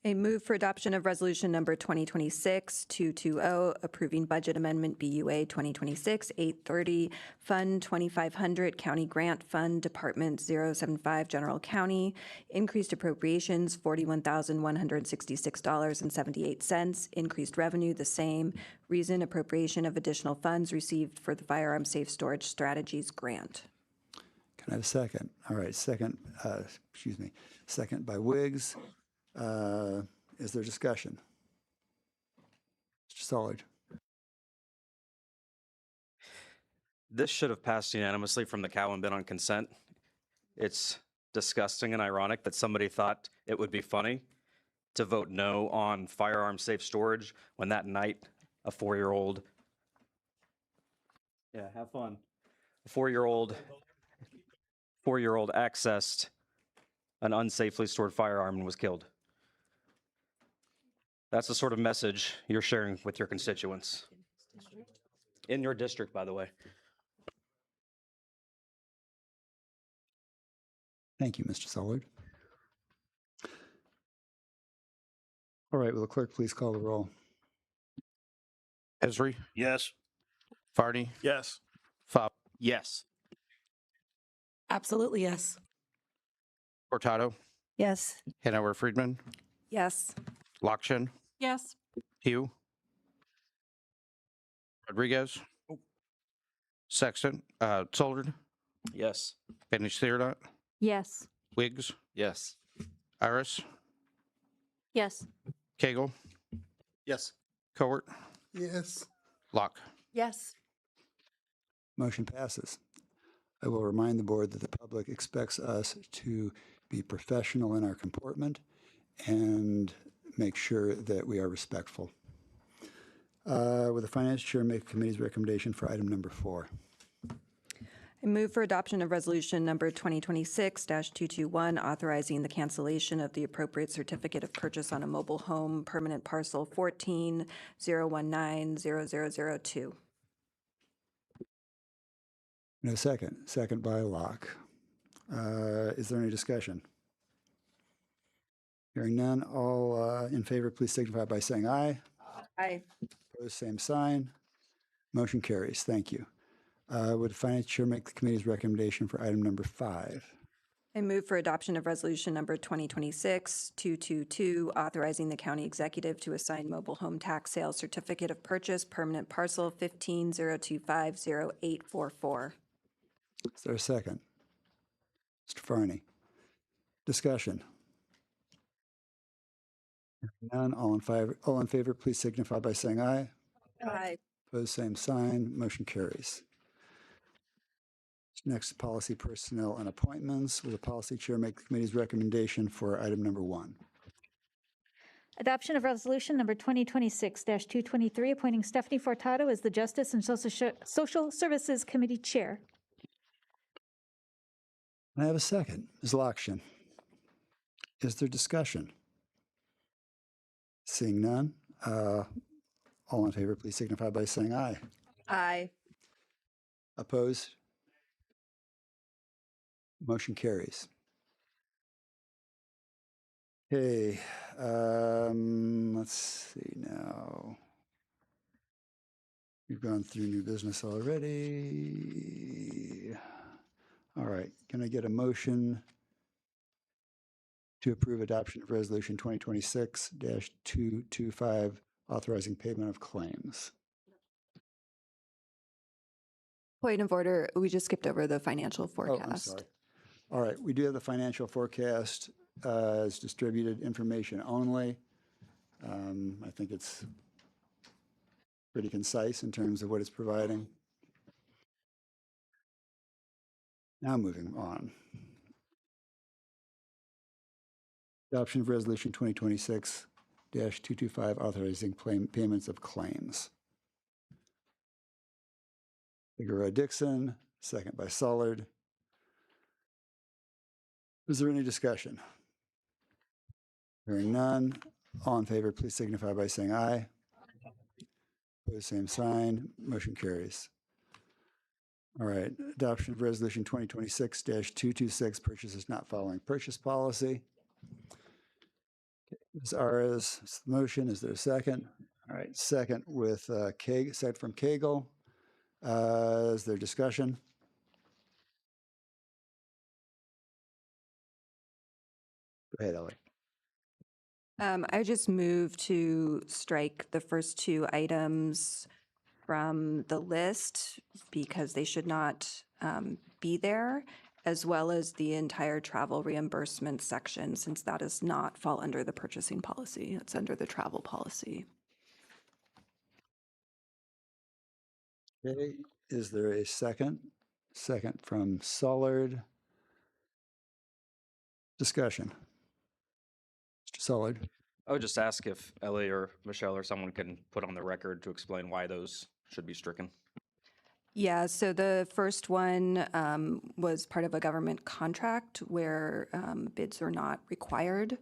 V: A move for adoption of resolution number 2026-220, approving budget amendment BUA 2026-830, Fund 2500, County Grant Fund, Department 075, General County, increased appropriations $41,166.78, increased revenue the same, reason appropriation of additional funds received for the Firearm Safe Storage Strategies Grant.
A: Can I have a second? All right, second, second by Wiggs. Is there discussion? Mr. Sullard.
B: This should have passed unanimously from the cow and been on consent. It's disgusting and ironic that somebody thought it would be funny to vote no on firearm safe storage when that night a 4-year-old, yeah, have fun, a 4-year-old accessed an unsafely stored firearm and was killed. That's the sort of message you're sharing with your constituents. In your district, by the way.
A: Thank you, Mr. Sullard. All right, will the clerk please call the roll?
N: Esri,
Q: Yes.
N: Farney,
K: Yes.
N: Fava,
L: Yes.
F: Absolutely yes.
N: Furtado,
U: Yes.
N: Hanover Friedman,
S: Yes.
N: Lakshin,
I: Yes.
N: Pugh, Rodriguez, Sexton, Sullard,
B: Yes.
N: Finish there or not,
E: Yes.
N: Wiggs,
L: Yes.
N: Iris,
T: Yes.
N: Cagle,
K: Yes.
N: Cowart,
J: Yes.
N: Locke.
S: Yes.
A: Motion passes. I will remind the board that the public expects us to be professional in our comportment and make sure that we are respectful. Will the finance chair make the committee's recommendation for item number 4?
V: I move for adoption of resolution number 2026-221, authorizing the cancellation of the appropriate certificate of purchase on a mobile home, permanent parcel 14-019-0002.
A: No second. Second by Locke. Is there any discussion? Hearing none, all in favor, please signify by saying aye.
S: Aye.
A: Opposed, same sign. Motion carries. Thank you. Would the finance chair make the committee's recommendation for item number 5?
V: I move for adoption of resolution number 2026-222, authorizing the county executive to assign mobile home tax sales certificate of purchase, permanent parcel 15-025-0844.
A: Is there a second? Mr. Farney. Discussion. None. All in favor, please signify by saying aye.
T: Aye.
A: Opposed, same sign. Motion carries. Next, policy, personnel, and appointments. Will the policy chair make the committee's recommendation for item number 1?
E: Adoption of resolution number 2026-223, appointing Stephanie Fortato as the Justice and Social Services Committee Chair.
A: I have a second. Ms. Lokshin. Is there discussion? Seeing none, all in favor, please signify by saying aye.
T: Aye.
A: Opposed? Motion carries. Okay, let's see now. We've gone through new business already. All right, can I get a motion to approve adoption of resolution 2026-225, authorizing payment of claims?
V: Point of order, we just skipped over the financial forecast.
A: Oh, I'm sorry. All right, we do have the financial forecast as distributed information only. I think it's pretty concise in terms of what it's providing. Now moving on. Adoption of resolution 2026-225, authorizing payments of claims. Figueroa Dixon, second by Sollard. Is there any discussion? Hearing none, all in favor, please signify by saying aye. Opposed, same sign. Motion carries. All right, adoption of resolution 2026-226, purchases not following purchase policy. Ms. Ara's motion, is there a second? All right, second with second from Cagle. Is there discussion? Go ahead, Ellie.
V: I just moved to strike the first two items from the list because they should not be there, as well as the entire travel reimbursement section, since that does not fall under the purchasing policy. It's under the travel policy.
A: Okay, is there a second? Second from Sollard. Discussion. Mr. Sollard.
B: I would just ask if Ellie or Michelle or someone can put on the record to explain why those should be stricken.
V: Yeah, so the first one was part of a government contract where bids are not required.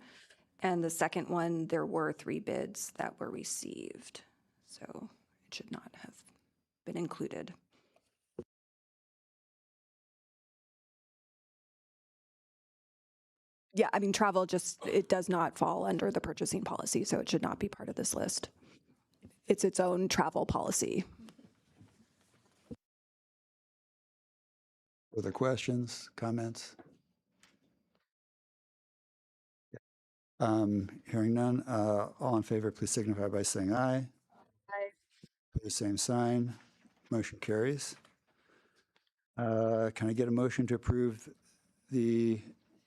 V: And the second one, there were 3 bids that were received. So it should not have been included. Yeah, I mean, travel it does not fall under the purchasing policy, so it should not be part of this list. It's its own travel policy.
A: Other questions, comments? Hearing none, all in favor, please signify by saying aye.
T: Aye.
A: The same sign. Motion carries. Can I get a motion to approve the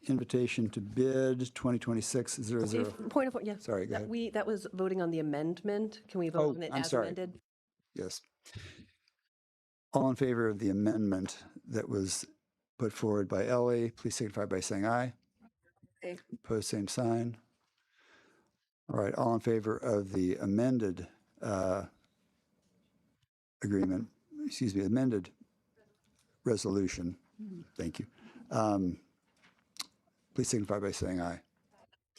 A: invitation to bid 2026-00?
T: Point of order, yeah.
A: Sorry, go ahead.
T: That was voting on the amendment. Can we vote on it
A: I'm
T: as
A: sorry.
T: amended?
A: Yes. All in favor of the amendment that was put forward by Ellie, please signify by saying aye.
T: Aye.
A: Opposed, same sign. All right, all in favor of the amended amended resolution. Thank you. Please signify by saying aye.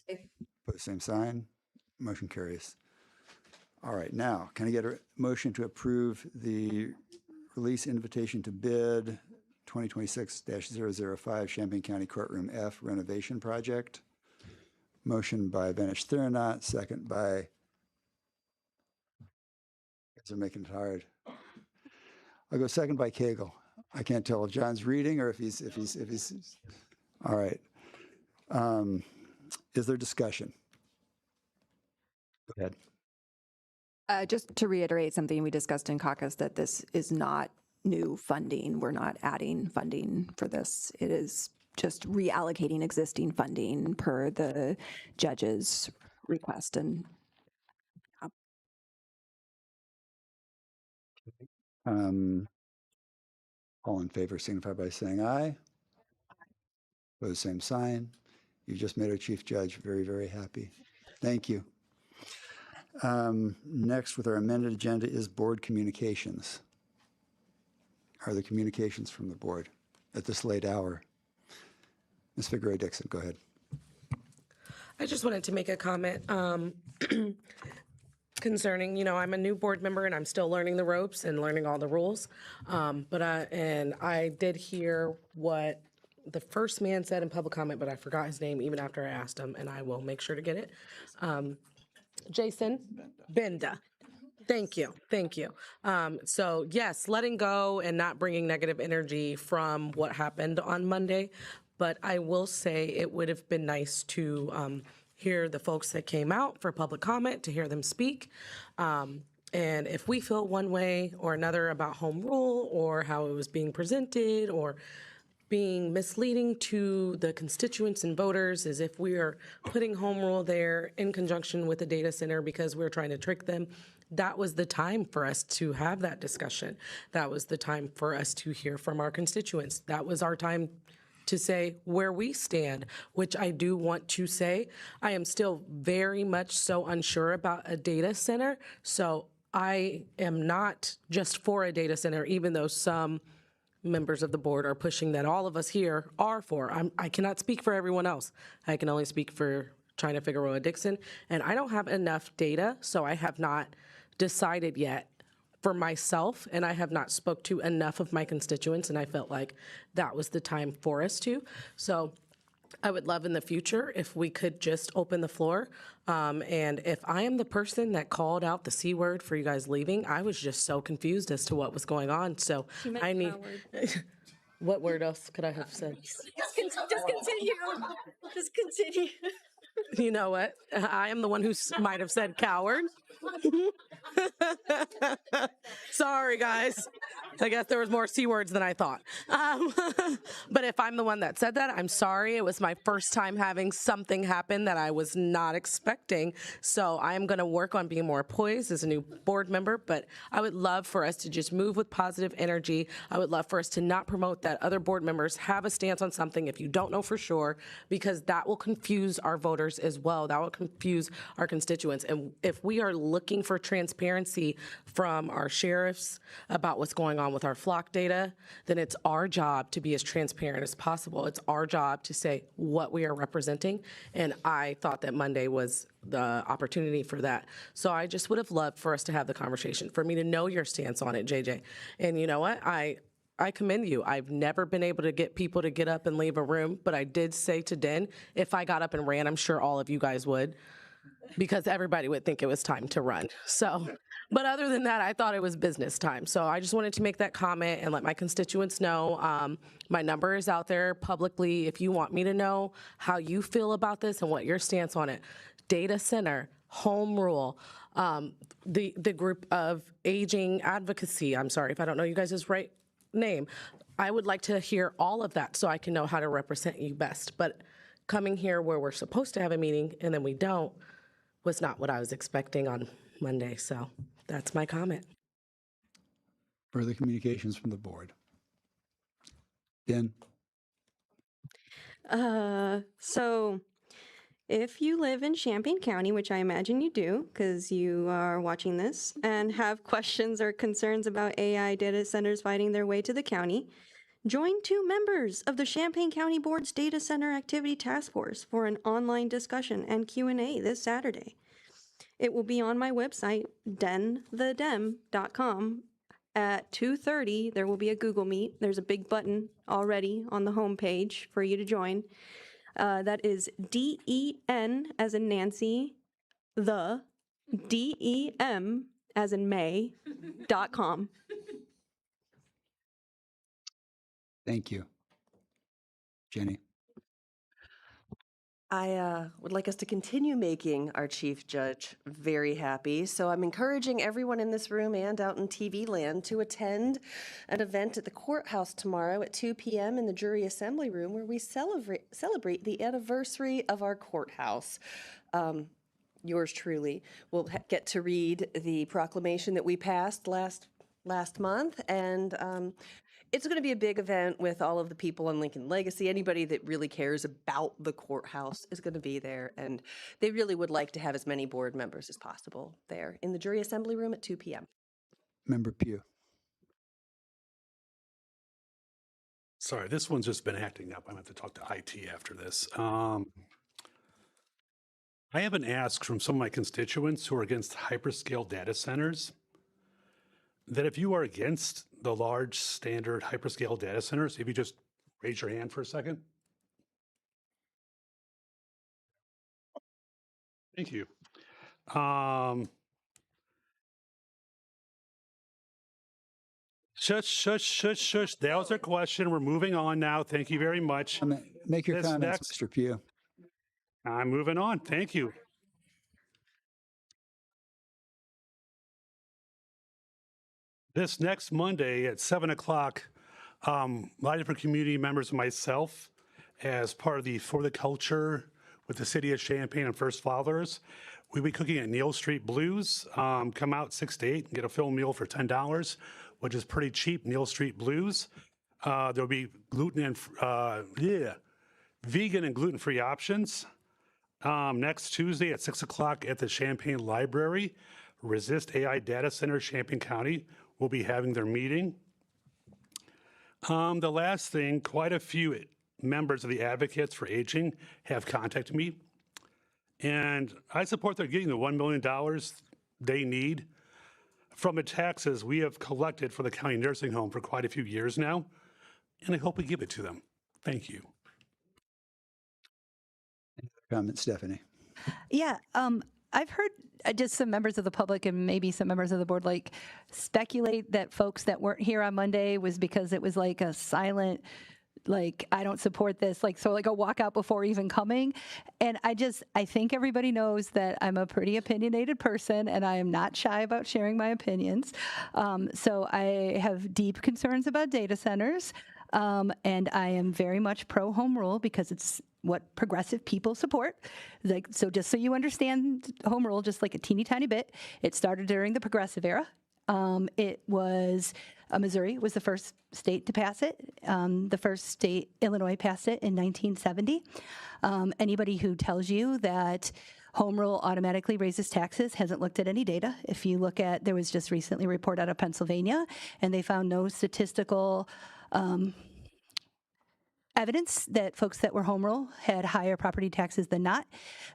T: Aye.
A: Opposed, same sign. Motion carries. All right, now, can I get a motion to approve the release invitation to bid 2026-005 Champaign County Courtroom F renovation project? Motion by Benish Thurnaut, second by, guys are making it hard. I'll go second by Cagle. I can't tell if John's reading or if he's, all right. Is there discussion? Go ahead.
V: Just to reiterate something we discussed in caucus, that this is not new funding. We're not adding funding for this. It is just reallocating existing funding per the judge's request. And
A: All in favor signify by saying aye. Opposed, same sign. You just made our Chief Judge very, very happy. Thank you. Next, with our amended agenda, is board communications. Are there communications from the board at this late hour? Ms. Figueroa-Dixon, go ahead.
F: I just wanted to make a comment concerning, I'm a new board member and I'm still learning the ropes and learning all the rules. But I did hear what the first man said in public comment, but I forgot his name even after I asked him, and I will make sure to get it. Jason Benda. Thank you. Thank you. So yes, letting go and not bringing negative energy from what happened on Monday. But I will say it would have been nice to hear the folks that came out for public comment, to hear them speak. And if we feel one way or another about home rule or how it was being presented or being misleading to the constituents and voters, as if we are putting home rule there in conjunction with the data center because we're trying to trick them, that was the time for us to have that discussion. That was the time for us to hear from our constituents. That was our time to say where we stand, which I do want to say. I am still very much so unsure about a data center. So I am not just for a data center, even though some members of the board are pushing that all of us here are for. I cannot speak for everyone else. I can only speak for China Figueroa-Dixon. And I don't have enough data, so I have not decided yet for myself, and I have not spoke to enough of my constituents, and I felt like that was the time for us to. So I would love in the future if we could just open the floor. And if I am the person that called out the C word for you guys leaving, I was just so confused as to what was going on. So I need. What word else could I have said?
T: Just continue. Just continue.
F: You know what? I am the one who might have said coward. Sorry, guys. I guess there was more C words than I thought. But if I'm the one that said that, I'm sorry. It was my first time having something happen that I was not expecting. So I am going to work on being more poised as a new board member. But I would love for us to just move with positive energy. I would love for us to not promote that other board members have a stance on something if you don't know for sure, because that will confuse our voters as well. That will confuse our constituents. And if we are looking for transparency from our sheriffs about what's going on with our flock data, then it's our job to be as transparent as possible. It's our job to say what we are representing. And I thought that Monday was the opportunity for that. So I just would have loved for us to have the conversation, for me to know your stance on it, JJ. And you know what? I commend you. I've never been able to get people to get up and leave a room, but I did say to Den, if I got up and ran, I'm sure all of you guys would, because everybody would think it was time to run. So, but other than that, I thought it was business time. So I just wanted to make that comment and let my constituents know. My number is out there publicly if you want me to know how you feel about this and what your stance on it. Data center, home rule, the group of aging advocacy. I'm sorry if I don't know you guys' right name. I would like to hear all of that so I can know how to represent you best. But coming here where we're supposed to have a meeting and then we don't was not what I was expecting on Monday. So that's my comment.
A: Further communications from the board. Ben?
U: So if you live in Champaign County, which I imagine you do because you are watching this, and have questions or concerns about AI data centers finding their way to the county, join 2 members of the Champaign County Board's Data Center Activity Task Force for an online discussion and Q&A this Saturday. It will be on my website, denthedem.com. At 2:30, there will be a Google Meet. There's a big button already on the homepage for you to join. That is DEN as in Nancy, the DEM as in May.com.
A: Thank you. Jenny?
T: I would like us to continue making our chief judge very happy. So I'm encouraging everyone in this room and out in TV land to attend an event at the courthouse tomorrow at 2 p.m. in the jury assembly room where we celebrate the anniversary of our courthouse. Yours truly will get to read the proclamation that we passed last month, and it's going to be a big event with all of the people on Lincoln Legacy. Anybody that really cares about the courthouse is going to be there, and they really would like to have as many board members as possible there in the jury assembly room at 2 p.m.
A: Member Pugh.
J: Sorry, this one's just been acting up. I'm going to have to talk to IT after this. I have been asked from some of my constituents who are against hyperscale data centers that if you are against the large standard hyperscale data centers, if you just raise your hand for a second. Thank you. Shush. That was our question. We're moving on now. Thank you very much.
A: Make your comments, Mr. Pugh.
J: I'm moving on. Thank you. This next Monday at 7 o'clock, a lot of different community members and myself, as part of the For the Culture with the City of Champaign and First Fathers, we'll be cooking at Neal Street Blues. Come out 6 to 8 and get a full meal for $10, which is pretty cheap. Neal Street Blues. There'll be vegan and gluten-free options. Next Tuesday at 6 o'clock at the Champaign Library, Resist AI Data Center, Champaign County will be having their meeting. The last thing, quite a few members of the Advocates for Aging have contacted me, and I support their getting the $1 million they need from the taxes we have collected for the county nursing home for quite a few years now, and I hope we give it to them. Thank you.
A: Comment, Stephanie.
U: Yeah, I've heard just some members of the public and maybe some members of the board like speculate that folks that weren't here on Monday was because it was like a silent, like, I don't support this, like, so like a walkout before even coming. And I think everybody knows that I'm a pretty opinionated person and I am not shy about sharing my opinions. So I have deep concerns about data centers. And I am very much pro home rule because it's what progressive people support. Like, so just so you understand home rule, just like a teeny tiny bit, it started during the progressive era. It was, Missouri was the first state to pass it. The first state, Illinois, passed it in 1970. Anybody who tells you that home rule automatically raises taxes hasn't looked at any data. If you look at, there was just recently a report out of Pennsylvania, and they found no statistical evidence that folks that were home rule had higher property taxes than not.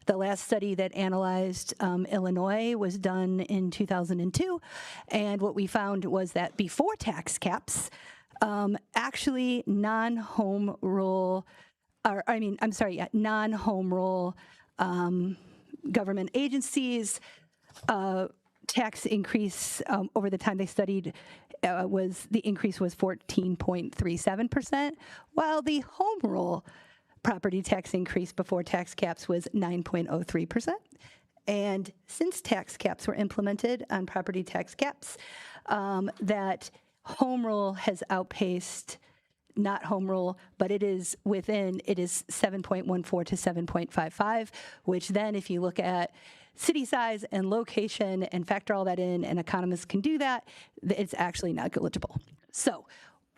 U: The last study that analyzed Illinois was done in 2002, and what we found was that before tax caps, actually non-home rule, non-home rule government agencies tax increase over the time they studied the increase was 14.37%, while the home rule property tax increase before tax caps was 9.03%. And since tax caps were implemented on property tax caps, that home rule has outpaced not home rule, but it is 7.14 to 7.55, which then if you look at city size and location and factor all that in, and economists can do that, it's actually negligible. So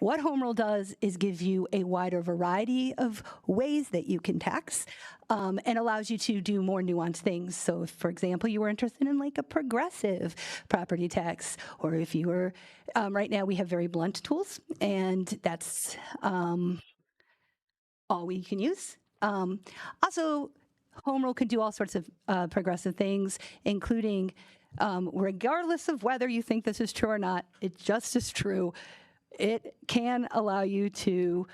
U: what home rule does is give you a wider variety of ways that you can tax and allows you to do more nuanced things. So if, for example, you were interested in like a progressive property tax, or if you were, right now we have very blunt tools, and that's all we can use. Also, home rule can do all sorts of progressive things, including, regardless of whether you think this is true or not, it just is true. It can allow you to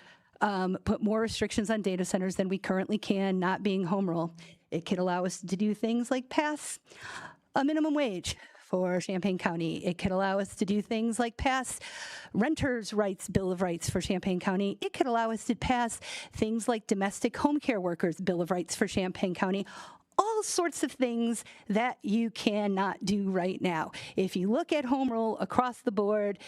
U: put more restrictions on data centers than we currently can, not being home rule. It can allow us to do things like pass a minimum wage for Champaign County. It could allow us to do things like pass renters' rights, Bill of Rights for Champaign County. It could allow us to pass things like domestic home care workers' Bill of Rights for Champaign County. All sorts of things that you cannot do right now. If you look at home rule across the board,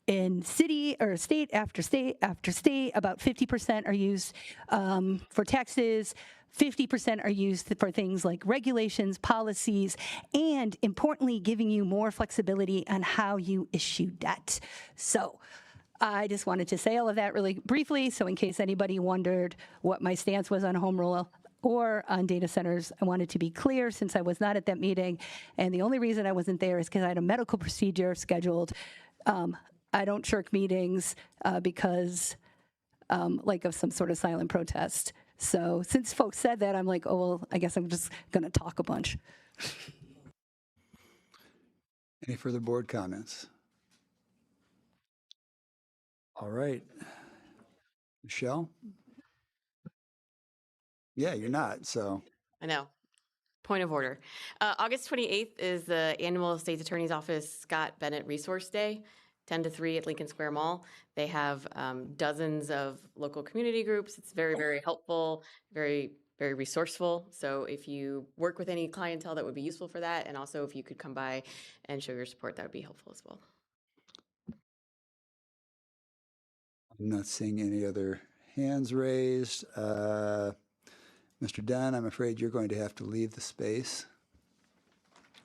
U: in city or state after state after state, about 50% are used for taxes, 50% are used for things like regulations, policies, and importantly, giving you more flexibility on how you issue debt. So I just wanted to say all of that really briefly. So in case anybody wondered what my stance was on home rule or on data centers, I wanted to be clear since I was not at that meeting. And the only reason I wasn't there is because I had a medical procedure scheduled. I don't shirk meetings because like of some sort of silent protest. So since folks said that, I'm like, oh, well, I guess I'm just going to talk a bunch.
A: Any further board comments? All right. Michelle? Yeah, you're not, so.
D: I know. Point of order. August 28th is the annual State's Attorney's Office Scott Bennett Resource Day, 10 to 3 at Lincoln Square Mall. They have dozens of local community groups. It's very, very helpful, very, very resourceful. So if you work with any clientele, that would be useful for that. And also if you could come by and show your support, that would be helpful as well.
A: I'm not seeing any other hands raised. Mr. Dunn, I'm afraid you're going to have to leave the space.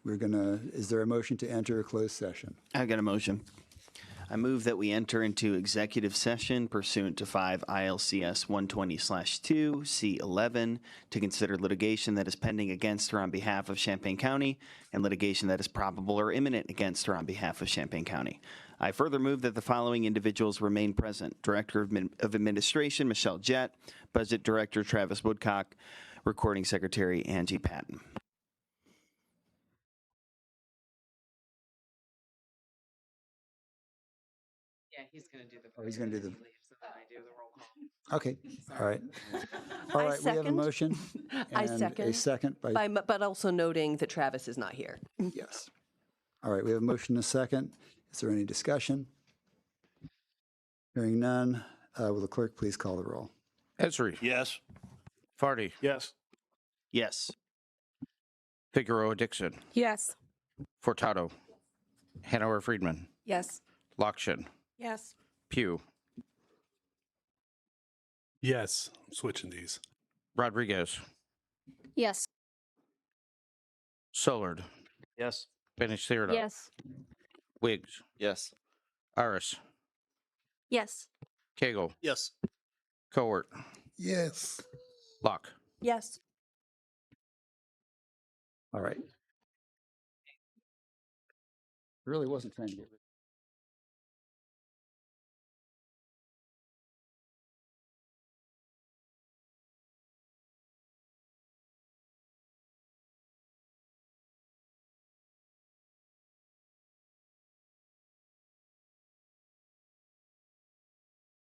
A: Is there a motion to enter a closed session?
L: I've got a motion. I move that we enter into executive session pursuant to 5 ILCS 120/2 C11 to consider litigation that is pending against or on behalf of Champaign County and litigation that is probable or imminent against or on behalf of Champaign County. I further move that the following individuals remain present: Director of Administration Michelle Jett, Budget Director Travis Woodcock, Recording Secretary Angie Patton.
D: Yeah, he's going to do the.
A: Oh, he's going to do the. Okay. All right. All
T: I
A: right. We have a
T: second.
A: motion.
T: I
A: and
T: second.
A: A second by.
T: But also noting that Travis is not here.
A: Yes. All right. We have a motion and a second. Is there any discussion? Hearing none. Will the clerk please call the roll?
N: Esri.
Q: Yes.
N: Farty.
K: Yes.
L: Yes.
N: Figueroa Dixon.
S: Yes.
N: Furtado. Hanover Friedman.
S: Yes.
N: Lokshin.
S: Yes.
N: Pugh.
J: Yes, I'm switching these.
N: Rodriguez.
G: Yes.
N: Solard.
B: Yes.
N: Benish Theodore.
S: Yes.
N: Wiggs.
B: Yes.
N: Aris.
S: Yes.
N: Cagle.
K: Yes.
N: Cowart.
J: Yes.
N: Locke.
S: Yes.
A: All right. Really wasn't trying to get rid of